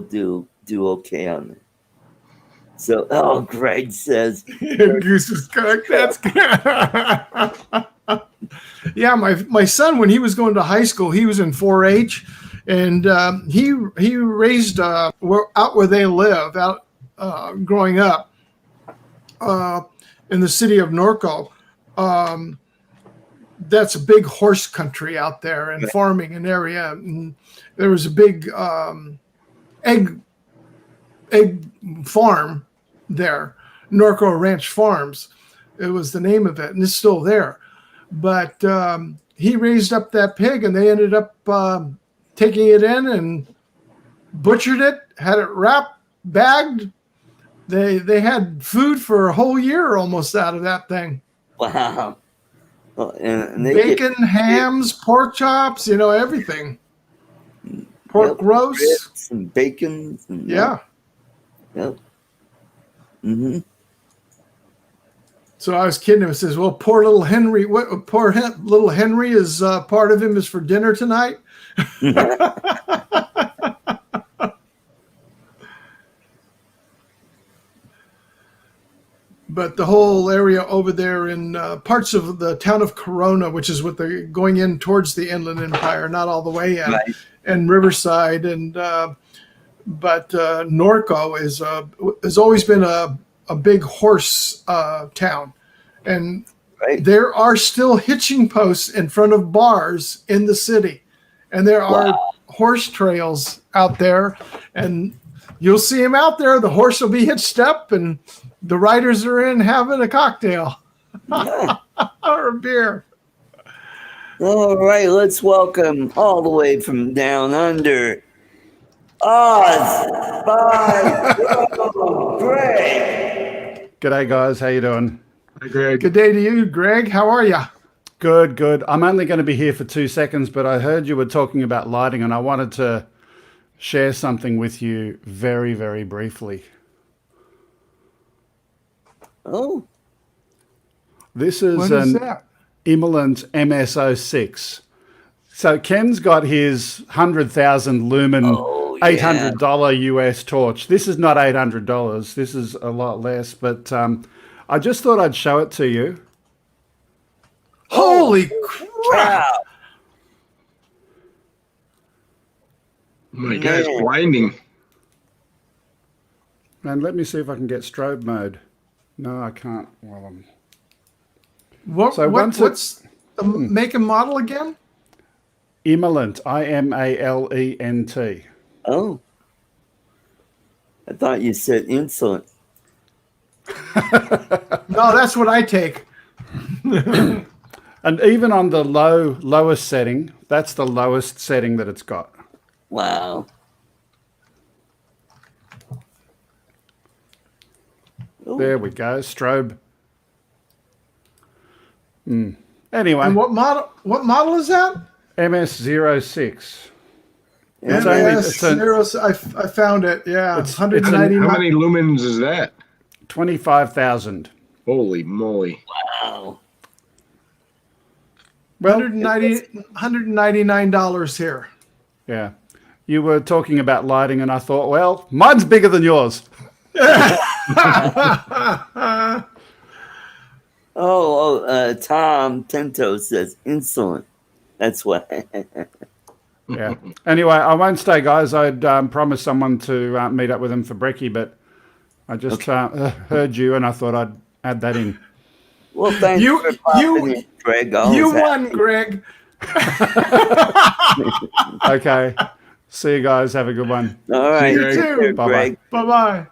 do okay on it. So, Greg says Goose is cooked. That's good. Yeah, my son, when he was going to high school, he was in 4-H, and he raised out where they live, growing up in the city of Norco. That's a big horse country out there and farming and area. And there was a big egg farm there, Norco Ranch Farms. It was the name of it, and it's still there. But he raised up that pig, and they ended up taking it in and butchered it, had it wrapped, bagged. They had food for a whole year almost out of that thing. Wow. Well, and they Bacon, hams, pork chops, everything. Pork roast. Ribs and bacon. And, Yeah. Yep. Mm-hmm. So I was kidding him. I says, well, poor little Henry, little Henry is part of him is for dinner tonight. But the whole area over there in parts of the town of Corona, which is what they're going in towards the Inland Empire, not all the way in, Right. and Riverside, and but Norco has always been a big horse town, and Right. there are still hitching posts in front of bars in the city, and there are horse trails out there, and you'll see them out there. The horse will be hitched up, and the riders are in having a cocktail or a beer. All right, let's welcome all the way from down under, Oz by Greg. G'day, guys. How you doing? Hi, Greg. Good day to you, Greg. How are you? Good, good. I'm only going to be here for 2 seconds, but I heard you were talking about lighting, and I wanted to share something with you very, very briefly. Oh, This is What is an that? Emerald MS06. So Ken's got his 100,000 lumen Oh, yeah. $800 US torch. This is not $800. This is a lot less, but I just thought I'd show it to you. Holy crap! wow. Oh my God, it's blinding. And let me see if I can get strobe mode. No, I can't. Well, What's the make and model again? Imalent, IMALENT. Oh, I thought you said insolent. No, that's what I take. And even on the lowest setting, that's the lowest setting that it's got. Wow. Ooh. There we go, strobe. Anyway, And what model is that? MS06. It's only- it's a- I found it. Yeah, It's- How 199. many lumens is that? 25,000. Holy moly. Wow. Well, $199 here. yeah. You were talking about lighting, and I thought, well, mine's bigger than yours. Tom Tento says insolent. That's what. Yeah. Anyway, I won't stay, guys. I'd promised someone to meet up with him for brekkie, but I just heard you, and I thought I'd add that in. Well, thanks You- for popping you- in, Greg. Always You happy. won, Greg. Okay. See you guys. Have a good one. All right. You Greg. too. Take care, Bye-bye. Greg. Bye-bye.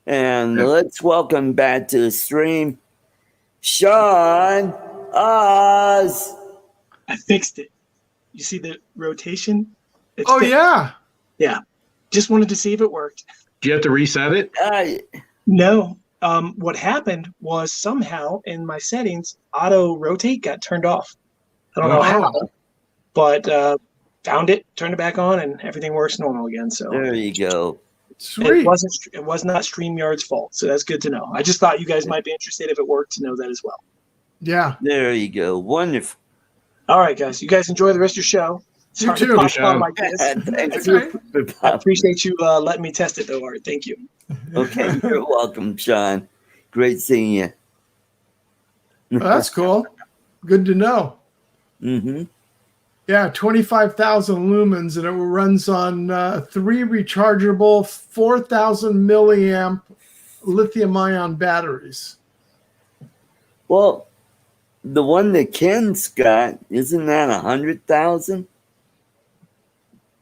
And let's welcome back to the stream, Sean Oz. I fixed it. You see the rotation? It's Oh, fixed. yeah. Yeah. Just wanted to see if it worked. Do you have to reset it? No. What happened was somehow in my settings, auto rotate got turned off. I don't know how, but found it, turned it back on, and everything works normal again. So There you go. Sweet. it was not StreamYard's fault. So that's good to know. I just thought you guys might be interested if it worked to know that as well. Yeah. There you go. Wonderful. All right, guys. You guys enjoy the rest of your show. You Sorry to too. pop on like this. Thanks Okay. for I popping. appreciate you letting me test it, though, Art. Thank you. Okay, you're welcome, Sean. Great seeing you. Well, that's cool. Good to know. Mm-hmm. Yeah, 25,000 lumens, and it runs on 3 rechargeable 4,000 milliamp lithium-ion batteries. Well, the one that Ken's got, isn't that 100,000?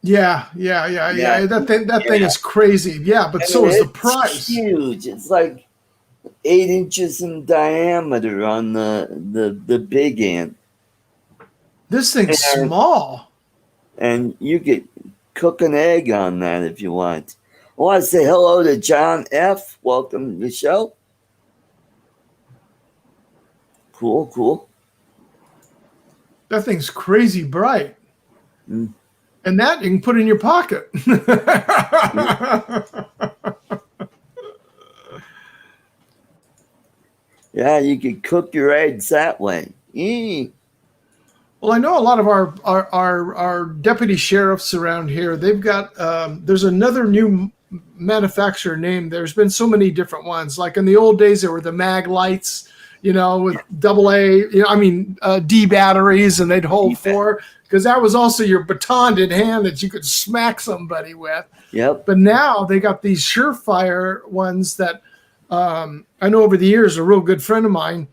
Yeah. Yeah. That thing is crazy. Yeah, but so is the price. Huge. It's like 8 inches in diameter on the big end. This thing's And- small. And you could cook an egg on that if you want. I want to say hello to John F. Welcome to the show. Cool, cool. That thing's crazy bright. Mm. And that you can put in your pocket. Yeah, you could cook your eggs that way. Well, I know a lot of our deputy sheriffs around here. They've got there's another new manufacturer name. There's been so many different ones. Like in the old days, there were the mag lights, with AA, D batteries, and they'd hold four, because that was also your batoned hand that you could smack somebody with. Yep. But now they got these surefire ones that I know over the years, a real good friend of mine,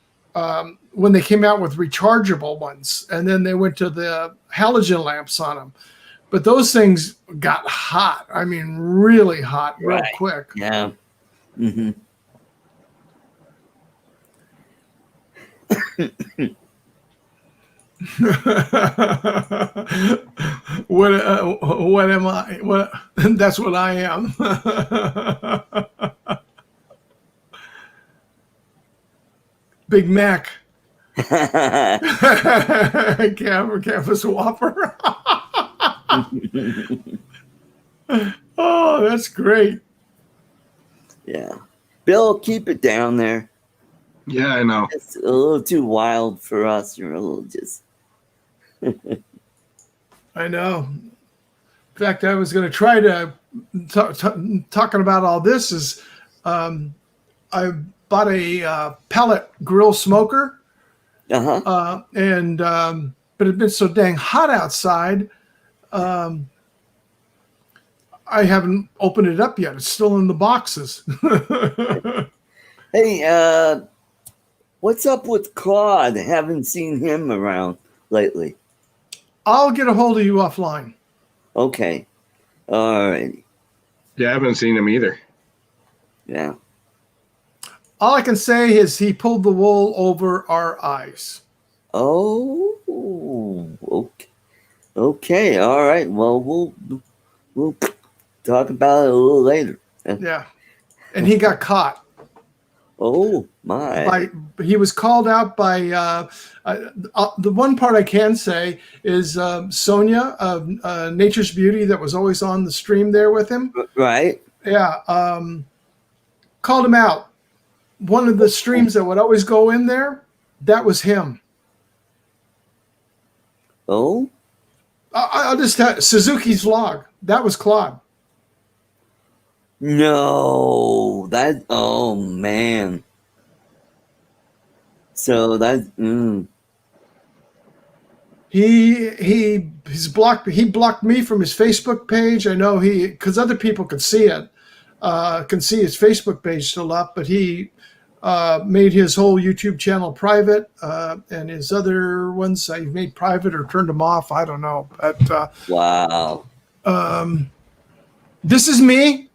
when they came out with rechargeable ones, and then they went to the halogen lamps on them. But those things got hot. I mean, really hot, real quick. Yeah. Mm-hmm. What am I? What? That's what I am. Big Mac. Campus Whopper. Oh, that's great. Yeah. Bill, keep it down there. Yeah, I know. It's a little too wild for us. You're a little just. I know. In fact, I was going to try to talking about all this is I bought a pellet grill smoker. Uh-huh. But it'd been so dang hot outside. I haven't opened it up yet. It's still in the boxes. Hey, what's up with Claude? Haven't seen him around lately. I'll get a hold of you offline. Okay. All right. Yeah, I haven't seen him either. Yeah. All I can say is he pulled the wool over our eyes. Oh, okay. Okay. All right. Well, we'll talk about it a little later. Yeah. And he got caught. Oh my! He was called out by the one part I can say is Sonia of Nature's Beauty, that was always on the stream there with him. Right. Yeah. Called him out. One of the streams that would always go in there, that was him. Oh. I'll just tell you, Suzuki's vlog. That was Claude. No, oh man. So He blocked me from his Facebook page. I know because other people could see it, can see his Facebook page still up, but he made his whole YouTube channel private, and his other ones I made private or turned them off. I don't know. But wow. This is me.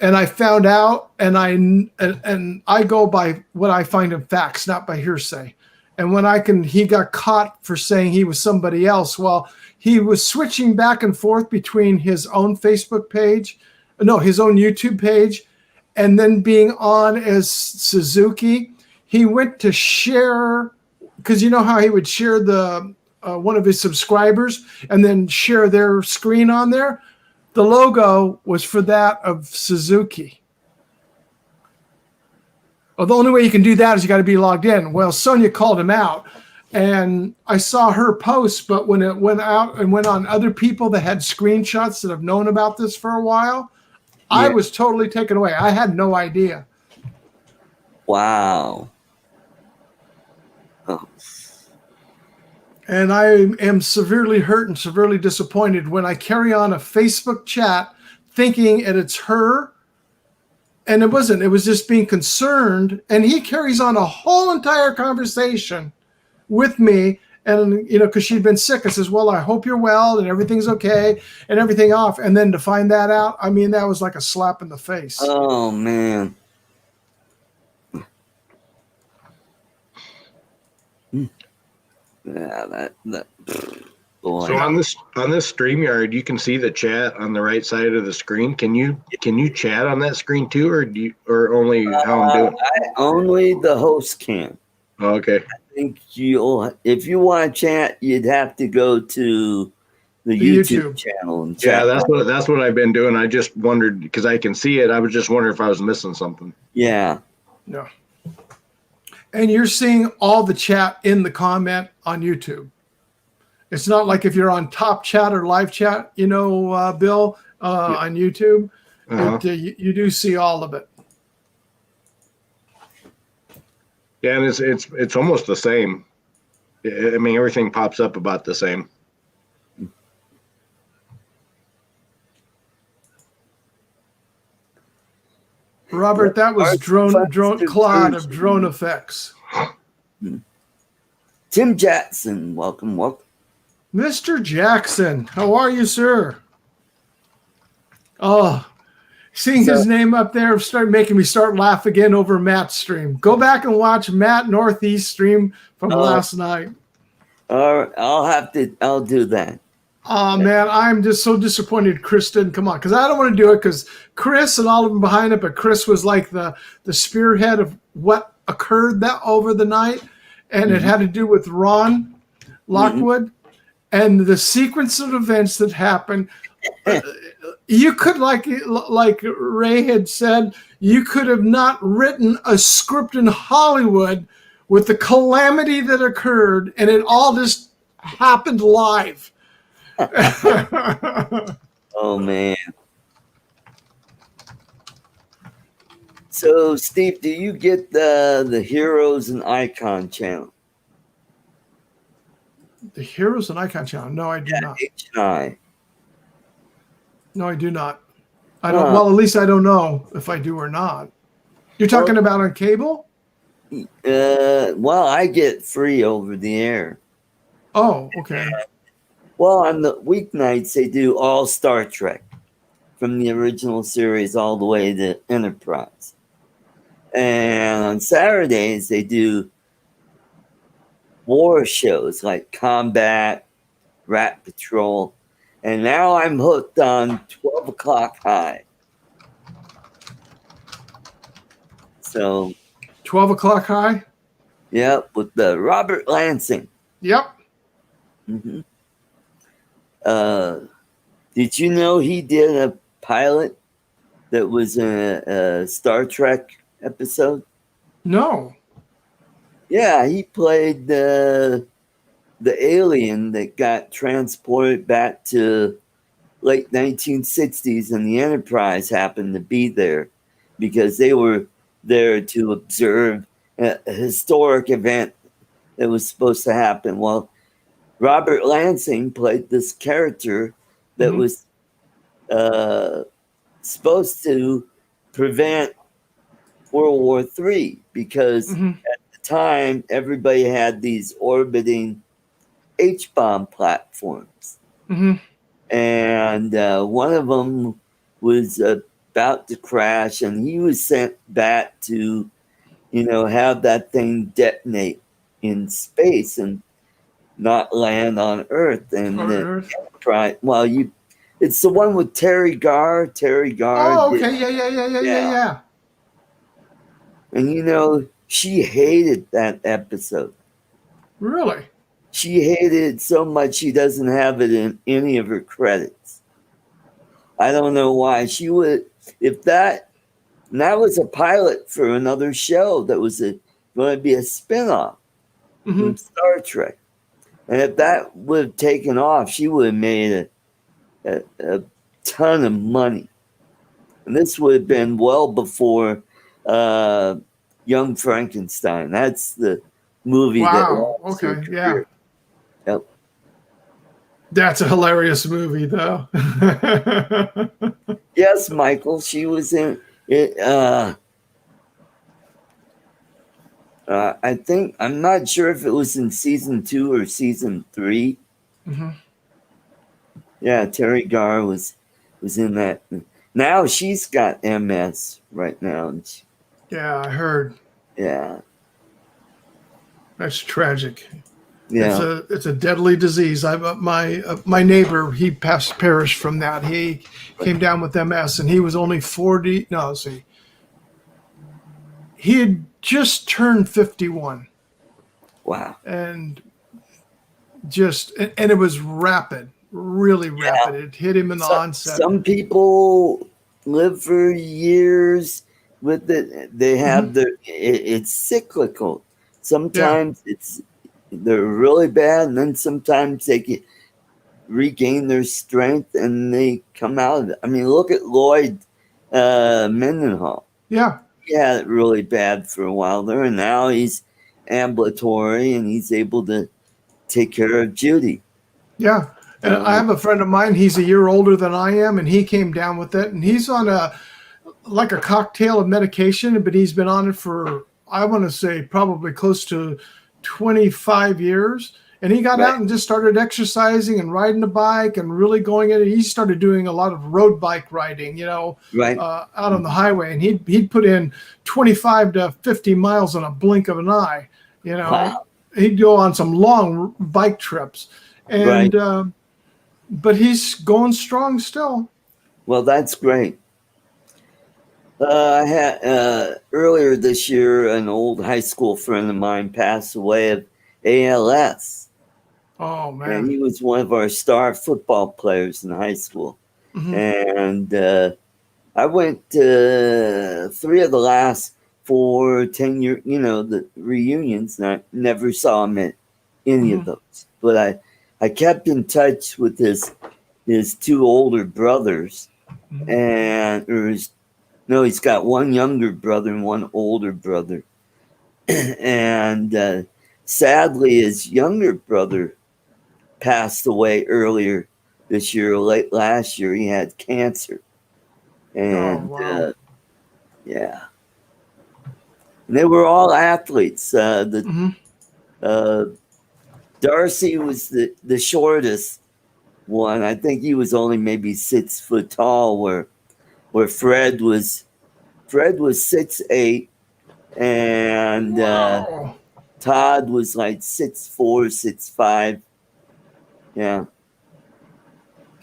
And I found out, and I go by what I find in facts, not by hearsay. And he got caught for saying he was somebody else. Well, he was switching back and forth between his own Facebook page, his own YouTube page, and then being on as Suzuki. He went to share, because you know how he would share the one of his subscribers and then share their screen on there. The logo was for that of Suzuki. Well, the only way you can do that is you got to be logged in. Well, Sonia called him out, and I saw her post, but when it went out and went on other people that had screenshots that have known about this for a while, yeah. I was totally taken away. I had no idea. Wow. Oh. And I am severely hurt and severely disappointed when I carry on a Facebook chat thinking it's her. And it wasn't. It was just being concerned. And he carries on a whole entire conversation with me. And, because she'd been sick, I says, well, I hope you're well and everything's okay and everything off. And then to find that out, I mean, that was like a slap in the face. Oh, man. Yeah, that boy. So on this StreamYard, you can see the chat on the right side of the screen. Can you chat on that screen too, or only how I'm doing? Only the host can. Oh, okay. I think if you want to chat, you'd have to go to the YouTube channel and chat. Yeah, that's what I've been doing. I just wondered because I can see it. I was just wondering if I was missing something. Yeah. No. And you're seeing all the chat in the comment on YouTube. It's not like if you're on top chat or live chat, Bill, on YouTube. Uh-huh. You do see all of it. Yeah, and it's almost the same. I mean, everything pops up about the same. Robert, that was Claude of Drone Effects. Tim Jackson, welcome. Mr. Jackson, how are you, sir? Oh, seeing his name up there started making me start laugh again over Matt's stream. Go back and watch Matt Northeast stream from last night. I'll do that. Oh, man, I'm just so disappointed Chris didn't come on because I don't want to do it because Chris and all of them behind it, but Chris was like the spearhead of what occurred over the night, and it had to do with Ron Lockwood and the sequence of events that happened. You could, like Ray had said, you could have not written a script in Hollywood with the calamity that occurred, and it all just happened live. Oh, man. So, Steve, do you get the Heroes and Icon channel? The Heroes and Icon channel? No, I do not. H&I. No, I do not. I don't. Well, at least I don't know if I do or not. You're talking about on cable? Well, I get free over the air. Oh, okay. Well, on the weeknights, they do all Star Trek from the original series all the way to Enterprise. And on Saturdays, they do war shows like Combat, Rat Patrol. And now I'm hooked on 12 O'Clock High. So 12 O'Clock High? Yep, with the Robert Lansing. Yep. Mm-hmm. Did you know he did a pilot that was a Star Trek episode? No. Yeah, he played the alien that got transported back to late 1960s, and the Enterprise happened to be there because they were there to observe a historic event that was supposed to happen. Well, Robert Lansing played this character that was supposed to prevent World War III because at the time everybody had these orbiting H-bomb platforms. And one of them was about to crash, and he was sent back to, have that thing detonate in space and not land on Earth. And it's the one with Terry Garr. Oh, okay, yeah. And she hated that episode. Really? She hated it so much she doesn't have it in any of her credits. I don't know why. She would, if that was a pilot for another show that was going to be a spinoff from Star Trek. And if that would have taken off, she would have made a ton of money. And this would have been well before Young Frankenstein. That's the movie. Wow. Okay. Yeah. Yep. That's a hilarious movie, though. Yes, Michael. She was in it. I think, I'm not sure if it was in season 2 or season 3. Yeah, Terry Garr was in that. Now she's got MS right now. Yeah, I heard. Yeah. That's tragic. Yeah. It's a deadly disease. My neighbor, he perished from that. He came down with MS, and he was only 40. No, let's see, he had just turned 51, Wow. and it was rapid, really rapid. It hit him in the onset. Some people live for years with it. They have it's cyclical. Sometimes they're really bad, and then sometimes they regain their strength and they come out of it. I mean, look at Lloyd Mendenhall. Yeah. He had it really bad for a while there, and now he's ambulatory and he's able to take care of Judy. Yeah. And I have a friend of mine, he's a year older than I am, and he came down with it, and he's on a cocktail of medication, but he's been on it for, I want to say, probably close to 25 years. And he got out and just started exercising and riding a bike and really going in. He started doing a lot of road bike riding, out on the highway. And he'd put in 25 to 50 miles in a blink of an eye. Wow. He'd go on some long bike trips. And but he's going strong still. Well, that's great. I had earlier this year, an old high school friend of mine passed away of ALS. Oh, man. And he was one of our star football players in high school. Mm-hmm. And I went to 3 of the last 4, 10-year, the reunions, and I never saw him at any of those. But I kept in touch with his 2 older brothers. And he's got 1 younger brother and 1 older brother. And sadly, his younger brother passed away earlier this year, or late last year. He had cancer. And and they were all athletes. Darcy was the shortest one. I think he was only maybe 6 foot tall, where Fred was 6'8", and Todd was like 6'4", 6'5". Yeah.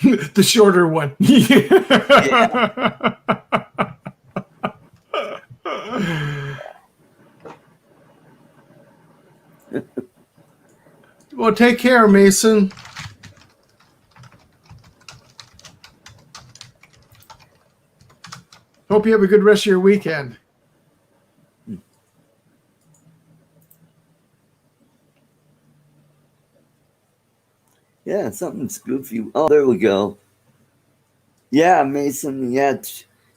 The shorter one. Well, take care, Mason. Hope you have a good rest of your weekend. Yeah, something's goofy. Oh, there we go. Yeah, Mason. Yeah,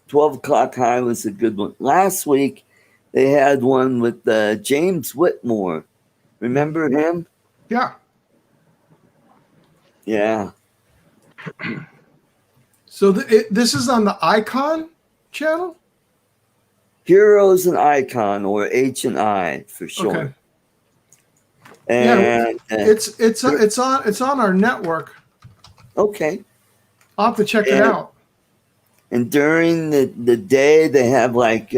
12 o'clock high was a good one. Last week, they had one with James Whitmore. Remember him? Yeah. Yeah. So this is on the Icon channel? Heroes and Icon, or H&I for short. Okay. And it's on our network. Okay. I'll have to check it out. And during the day, they have like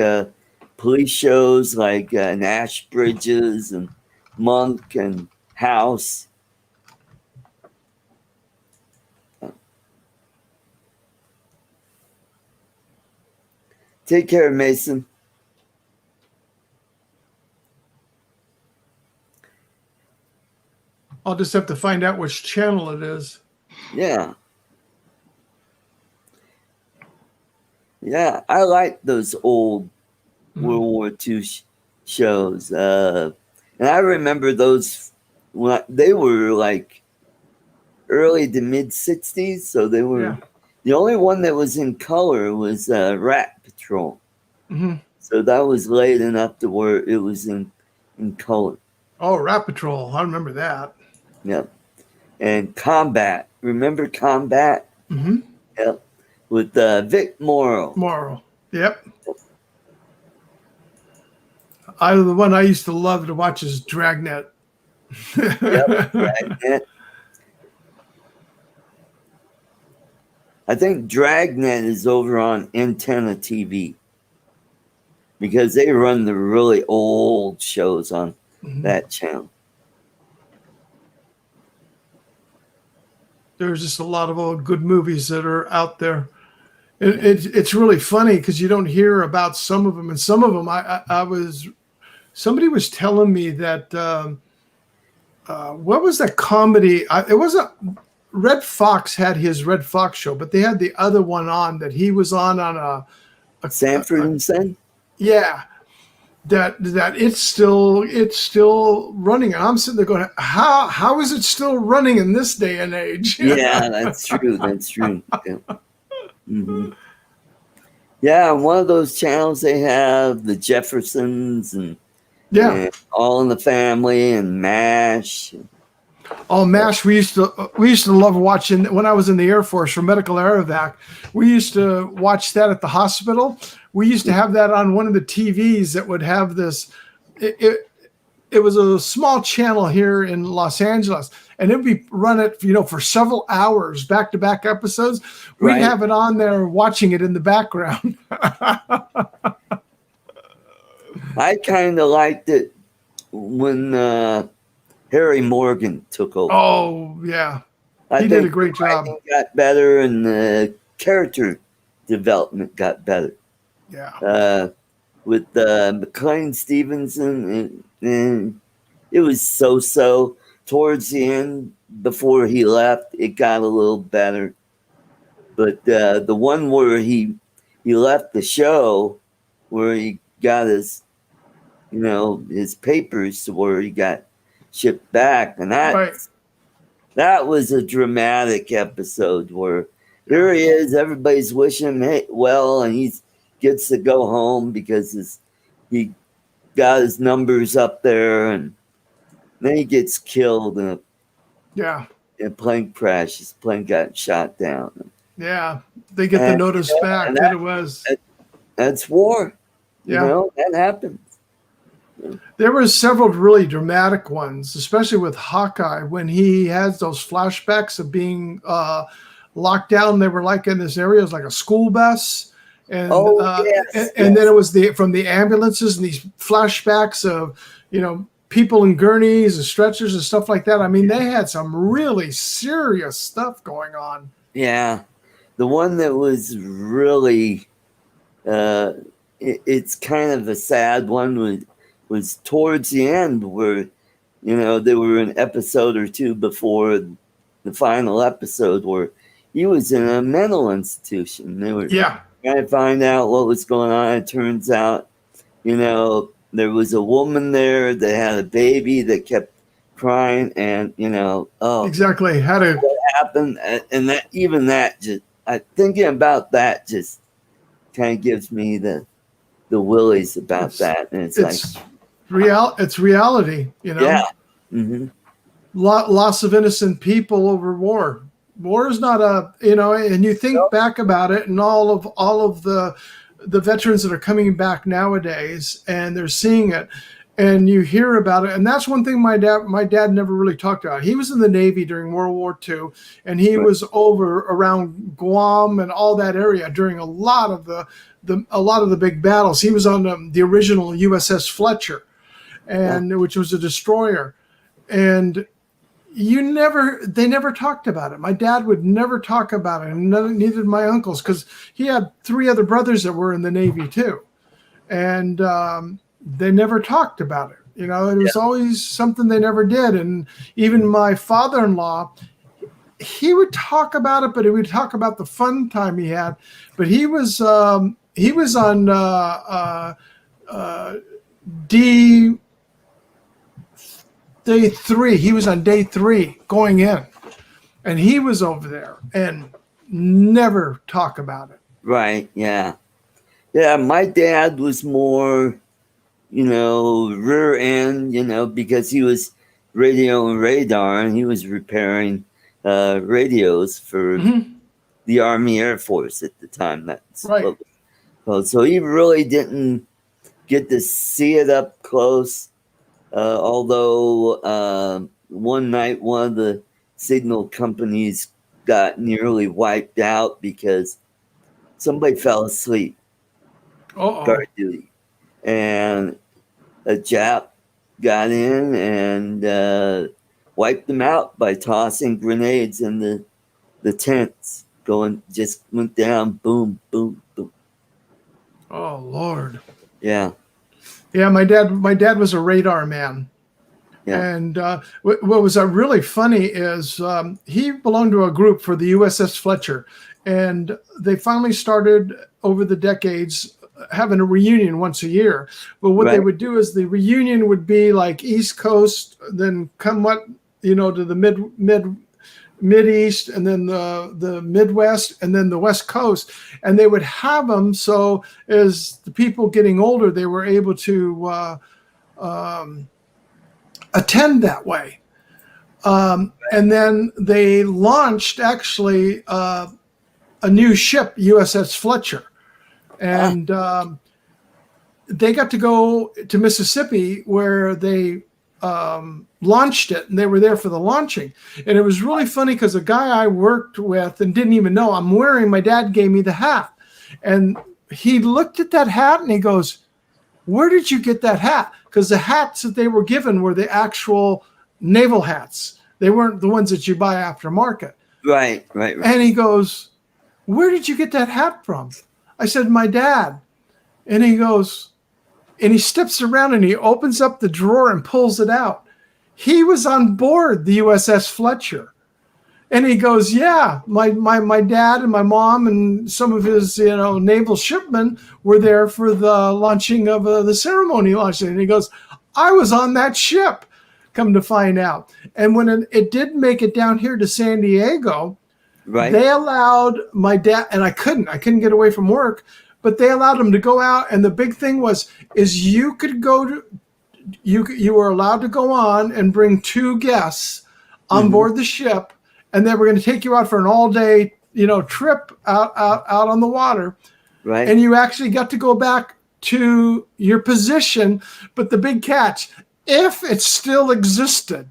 police shows like Nash Bridges and Monk and House. Take care, Mason. I'll just have to find out which channel it is. Yeah. Yeah, I like those old World War II shows. And I remember those when they were like early to mid 60s. So they were the only one that was in color was Rat Patrol. Mm-hmm. So that was late enough to where it was in color. Oh, Rat Patrol. I remember that. Yep. And Combat. Remember Combat? Mm-hmm. Yep. With Vic Morrow. Morrow. Yep. The one I used to love to watch is Dragnet. Yep, Dragnet. I think Dragnet is over on Antenna TV because they run the really old shows on that channel. There's just a lot of old good movies that are out there. It's really funny because you don't hear about some of them, and some of them somebody was telling me that what was that comedy? It wasn't Red Fox had his Red Fox show, but they had the other one on that he was on a Sanford and Son. Yeah, that it's still running, and I'm sitting there going, how is it still running in this day and age? Yeah, that's true. That's true. Yeah. Mm-hmm. Yeah, on one of those channels they have the Jeffersons and All in the Family and MASH. Oh, MASH! We used to love watching when I was in the Air Force for medical aerovac. We used to watch that at the hospital. We used to have that on one of the TVs that would have this. It was a small channel here in Los Angeles, and it'd be run it for several hours, back to back episodes. We'd have it on there, watching it in the background. I kind of liked it when Harry Morgan took over. Oh, yeah. He did a great job. Got better, and the character development got better. Yeah. With McLean Stevenson, and it was so. Towards the end, before he left, it got a little better. But the one where he left the show, where he got his papers to where he got shipped back, and that was a dramatic episode where here he is, everybody's wishing him well, and he gets to go home because he got his numbers up there, and then he gets killed in a plane crash. His plane got shot down. Yeah, they get the notice back that it was. That's war. Yeah, that happens. There were several really dramatic ones, especially with Hawkeye, when he has those flashbacks of being locked down. They were like in this area, it was like a school bus. And, and then it was from the ambulances and these flashbacks of, people in gurneys and stretchers and stuff like that. I mean, they had some really serious stuff going on. Yeah. The one that was really, it's kind of a sad one was towards the end where, they were an episode or two before the final episode where he was in a mental institution. They were trying to find out what was going on. It turns out, there was a woman there that had a baby that kept crying, and exactly what happened, and that just thinking about that just kind of gives me the willies about that, and it's like it's reality, Yeah. Mm-hmm. Loss of innocent people over war. War is not and you think back about it, and all of the veterans that are coming back nowadays, and they're seeing it, and you hear about it. And that's one thing my dad never really talked about. He was in the Navy during World War II, and he was over around Guam and all that area during a lot of the big battles. He was on the original USS Fletcher, and which was a destroyer, and they never talked about it. My dad would never talk about it, and neither did my uncles, because he had 3 other brothers that were in the Navy too, and they never talked about it. It was always something they never did. And even my father-in-law, he would talk about it, but he would talk about the fun time he had. But he was on day 3. He was on day 3 going in, and he was over there and never talk about it. Right. Yeah. Yeah. My dad was more, rear end, because he was radio and radar, and he was repairing radios for the Army Air Force at the time. That's right. So he really didn't get to see it up close. Although one night one of the signal companies got nearly wiped out because somebody fell asleep guard duty, and a Jap got in and wiped them out by tossing grenades in the the tents going, just went down, boom, boom, boom. Oh Lord. Yeah. Yeah, my dad was a radar man. Yeah. And what was really funny is he belonged to a group for the USS Fletcher, and they finally started over the decades having a reunion once a year. But what they would do is the reunion would be like East Coast, then come up, to the mid East, and then the Midwest, and then the West Coast, and they would have them so as the people getting older, they were able to attend that way. And then they launched actually a new ship, USS Fletcher, and they got to go to Mississippi where they launched it, and they were there for the launching. And it was really funny because a guy I worked with and didn't even know I'm wearing, my dad gave me the hat, and he looked at that hat and he goes, "Where did you get that hat?" Because the hats that they were given were the actual naval hats. They weren't the ones that you buy aftermarket. Right. And he goes, "Where did you get that hat from?" I said, "My dad." And he goes, and he steps around and he opens up the drawer and pulls it out. He was on board the USS Fletcher. And he goes, "Yeah, my dad and my mom and some of his naval shipmen were there for the launching of the ceremony launching." And he goes, "I was on that ship." Come to find out, and when it did make it down here to San Diego, they allowed my dad, and I couldn't get away from work, but they allowed him to go out. And the big thing is you could go to you were allowed to go on and bring 2 guests on board the ship. And they were going to take you out for an all-day, trip out on the water. Right. And you actually got to go back to your position. But the big catch, if it still existed,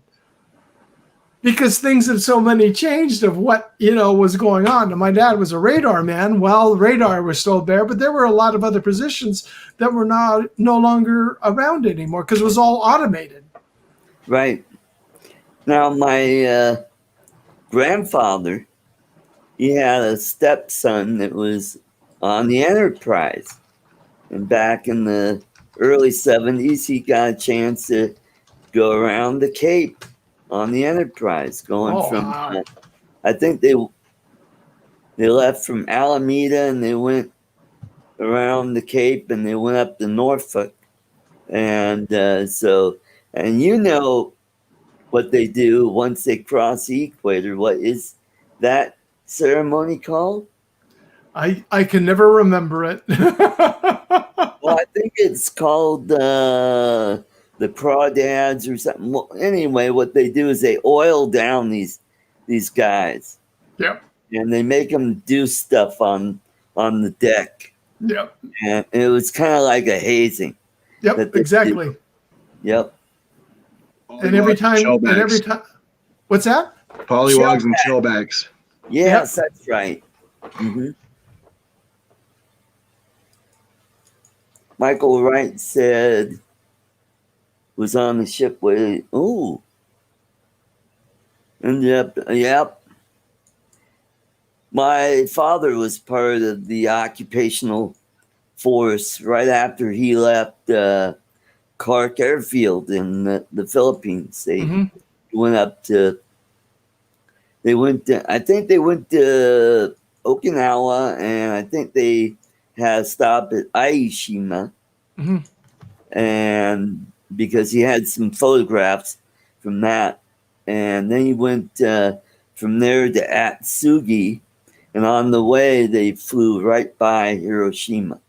because things had so many changed of what, was going on. And my dad was a radar man. Well, radar was still there, but there were a lot of other positions that were no longer around anymore because it was all automated. Right. Now, my grandfather, he had a stepson that was on the Enterprise, and back in the early 70s he got a chance to go around the Cape on the Enterprise, going I think they left from Alameda and they went around the Cape and they went up to Norfolk, and what they do once they cross the equator. What is that ceremony called? I can never remember it. Well, I think it's called the crawdads or something. Well, anyway, what they do is they oil down these guys. Yep. And they make them do stuff on the deck. Yep. And it was kind of like a hazing. Yep, exactly. Yep. And every time, what's that? Polywogs and shellbacks. Yes, that's right. Mm-hmm. Michael Wright said, was on the ship with, ended up, yep. My father was part of the occupational force right after he left Clark Airfield in the Philippines. They went up to, I think they went to Okinawa, and I think they had a stop at Aishima. And because he had some photographs from that. And then he went from there to Atsugi, and on the way they flew right by Hiroshima.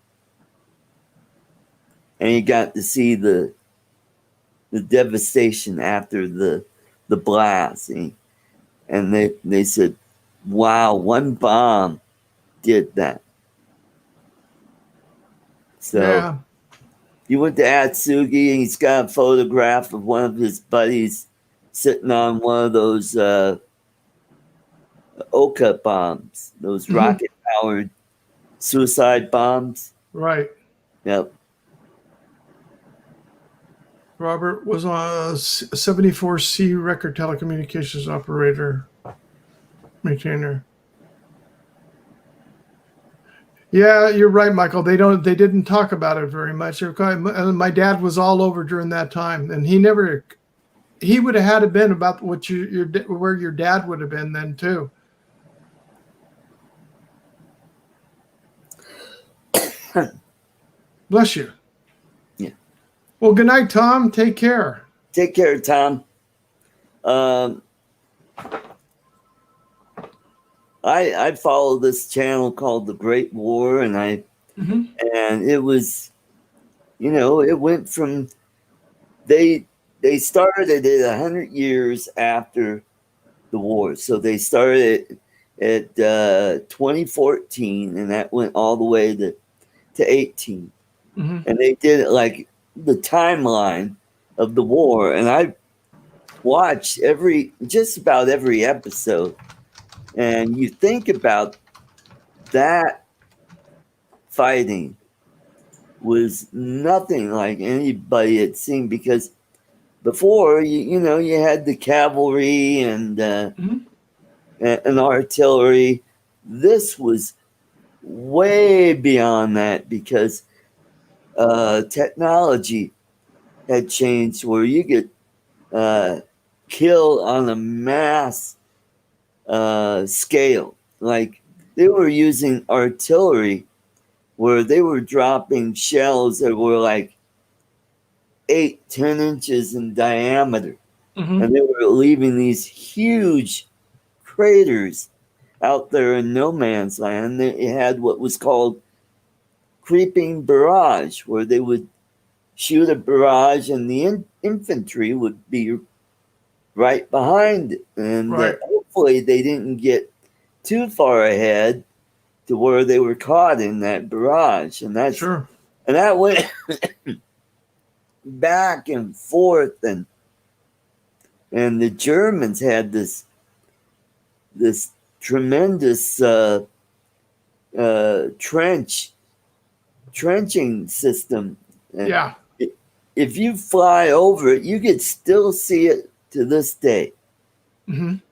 And he got to see the devastation after the blast. And they said, wow, one bomb did that. So he went to Atsugi, and he's got a photograph of one of his buddies sitting on one of those Oka bombs, those rocket-powered suicide bombs. Right. Yep. Robert was a 74C record telecommunications operator, maintainer. Yeah, you're right, Michael. They didn't talk about it very much. My dad was all over during that time, and he would have had to been about what where your dad would have been then too. Bless you. Yeah. Well, good night, Tom. Take care. Take care, Tom. I follow this channel called The Great War, and and it was, it went from they started it 100 years after the war, so they started at 2014, and that went all the way to 18, and they did it like the timeline of the war, and I watched just about every episode. And you think about that fighting was nothing like anybody had seen, because before you had the cavalry and artillery. This was way beyond that, because technology had changed where you could kill on a mass scale. Like, they were using artillery where they were dropping shells that were like 8-10 inches in diameter, and they were leaving these huge craters out there in no man's land. They had what was called creeping barrage, where they would shoot a barrage and the infantry would be right behind it, and hopefully they didn't get too far ahead to where they were caught in that barrage. And that's and that went back and forth, and the Germans had this tremendous trenching system. And if you fly over it, you could still see it to this day. And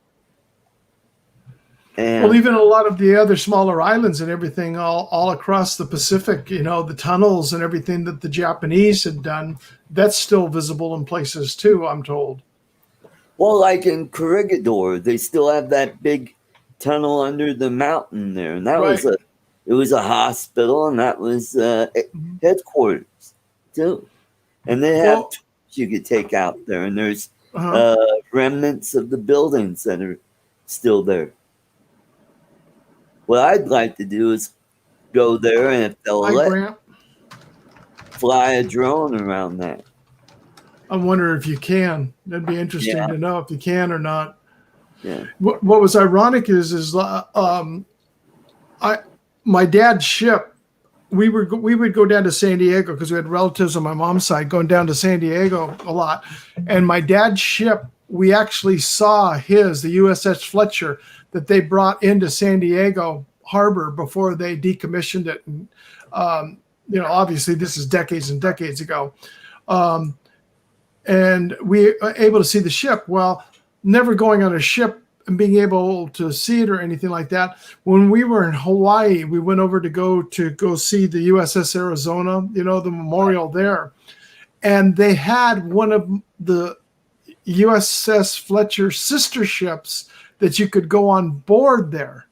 well, even a lot of the other smaller islands and everything all across the Pacific, the tunnels and everything that the Japanese had done, that's still visible in places too, I'm told. Well, like in Corregidor, they still have that big tunnel under the mountain there, and that was a hospital, and that was headquarters too. And they have tools you could take out there, and there's remnants of the buildings that are still there. What I'd like to do is go there, and if they'll fly a drone around that. I wonder if you can. That'd be interesting to know if you can or not. Yeah. What was ironic is my dad's ship. We would go down to San Diego because we had relatives on my mom's side going down to San Diego a lot, and my dad's ship. We actually saw the USS Fletcher, that they brought into San Diego Harbor before they decommissioned it. And, obviously this is decades and decades ago. And we were able to see the ship. Well, never going on a ship and being able to see it or anything like that. When we were in Hawaii, we went over to go see the USS Arizona, the memorial there. And they had one of the USS Fletcher's sister ships that you could go on board there.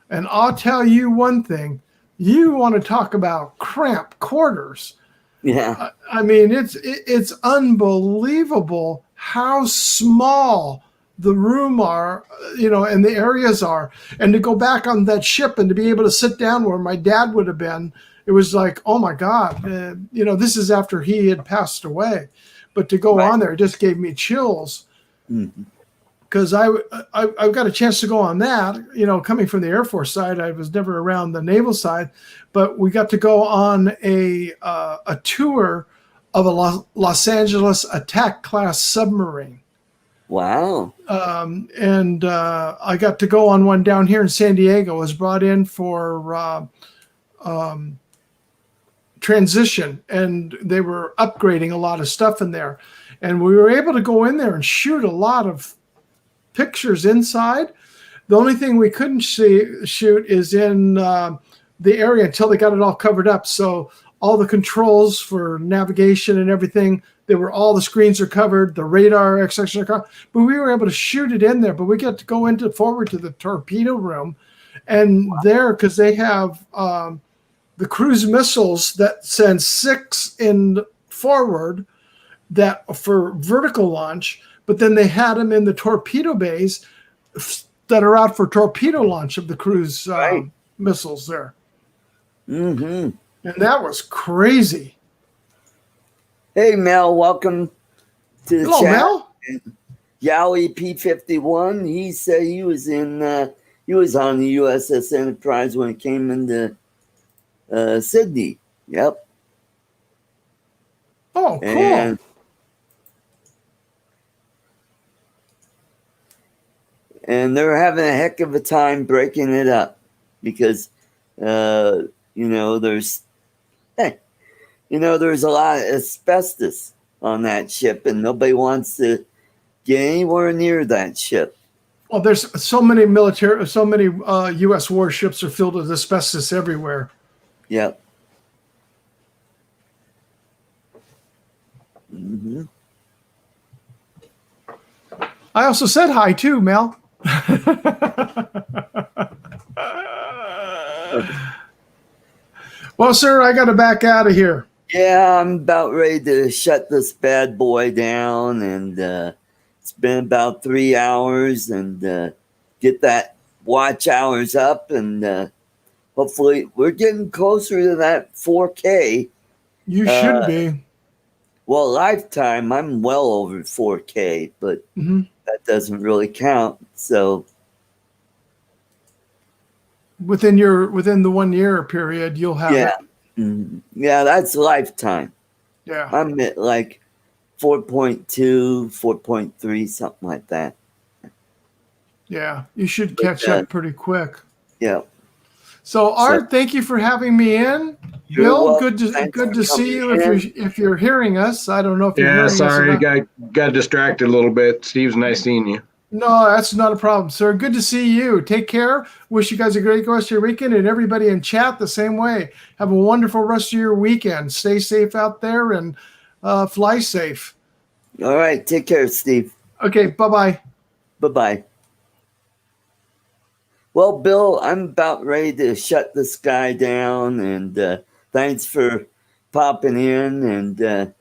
And I'll tell you one thing, you want to talk about cramped quarters. Yeah. I mean, it's unbelievable how small the room are, and the areas are. And to go back on that ship and to be able to sit down where my dad would have been, it was like, oh my God, this is after he had passed away. But to go on there, it just gave me chills. Because I've got a chance to go on that, coming from the Air Force side. I was never around the naval side, but we got to go on a tour of a Los Angeles attack class submarine. Wow. And I got to go on one down here in San Diego. I was brought in for transition, and they were upgrading a lot of stuff in there. And we were able to go in there and shoot a lot of pictures inside. The only thing we couldn't shoot is in the area until they got it all covered up. So all the controls for navigation and everything, all the screens are covered, the radar section are covered, but we were able to shoot it in there. But we got to go forward to the torpedo room, and there, because they have the cruise missiles that send 6 in forward that for vertical launch, but then they had them in the torpedo bays that are out for torpedo launch of the cruise missiles there. Mm-hmm. And that was crazy. Hey, Mel, welcome to the Hello, chat. Mel. Yowie P51, he said he was on the USS Enterprise when it came into Sydney. Yep. Oh, cool. And they're having a heck of a time breaking it up because, there's a lot of asbestos on that ship, and nobody wants to get anywhere near that ship. Well, there's so many U.S. warships are filled with asbestos everywhere. Yep. Mm-hmm. I also said hi too, Mel. Well, sir, I got to back out of here. Yeah, I'm about ready to shut this bad boy down, and it's been about 3 hours, and get that watch hours up, and hopefully we're getting closer to that 4K. You should be. Well, lifetime, I'm well over 4K, but that doesn't really count. So within the 1 year period, you'll have it. Yeah, that's lifetime. Yeah. I'm at like 4.2, 4.3, something like that. Yeah, you should catch up pretty quick. Yeah. So, Art, thank you for having me in. Bill, good to see you. If you're hearing us, I don't know if you're hearing us. Sorry, got distracted a little bit. Steve's nice seeing you. No, that's not a problem, sir. Good to see you. Take care. Wish you guys a great rest of your weekend, and everybody in chat the same way. Have a wonderful rest of your weekend. Stay safe out there and fly safe. All right. Take care, Steve. Okay. Bye-bye. Bye-bye. Well, Bill, I'm about ready to shut this guy down, and thanks for popping in and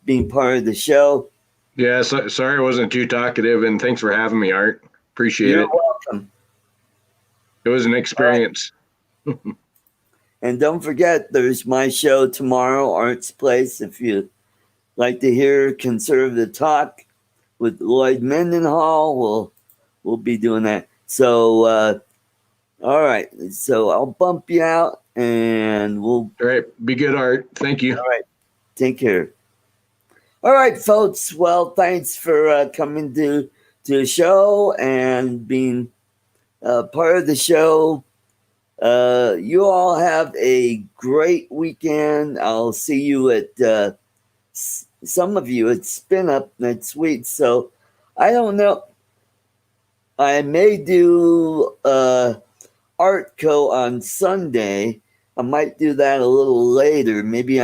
being part of the show. Yeah, sorry I wasn't too talkative, and thanks for having me, Art. Appreciate it. You're welcome. It was an experience. Right. And don't forget, there's my show tomorrow, Art's Place. If you like to hear conservative talk with Lloyd Mendenhall, we'll be doing that. So, all right. So I'll bump you out, and we'll. All right. Be good, Art. Thank you. All right. Take care. All right, folks. Well, thanks for coming to the show and being part of the show. You all have a great weekend. I'll see you at some of you at Spin Up next week. So I don't know. I may do ArtCo on Sunday. I might do that a little later. Maybe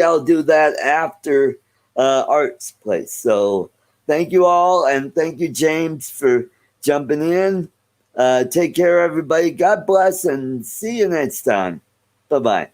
I'll do that after Art's Place. So thank you all, and thank you, James, for jumping in. Take care, everybody. God bless, and see you next time. Bye-bye.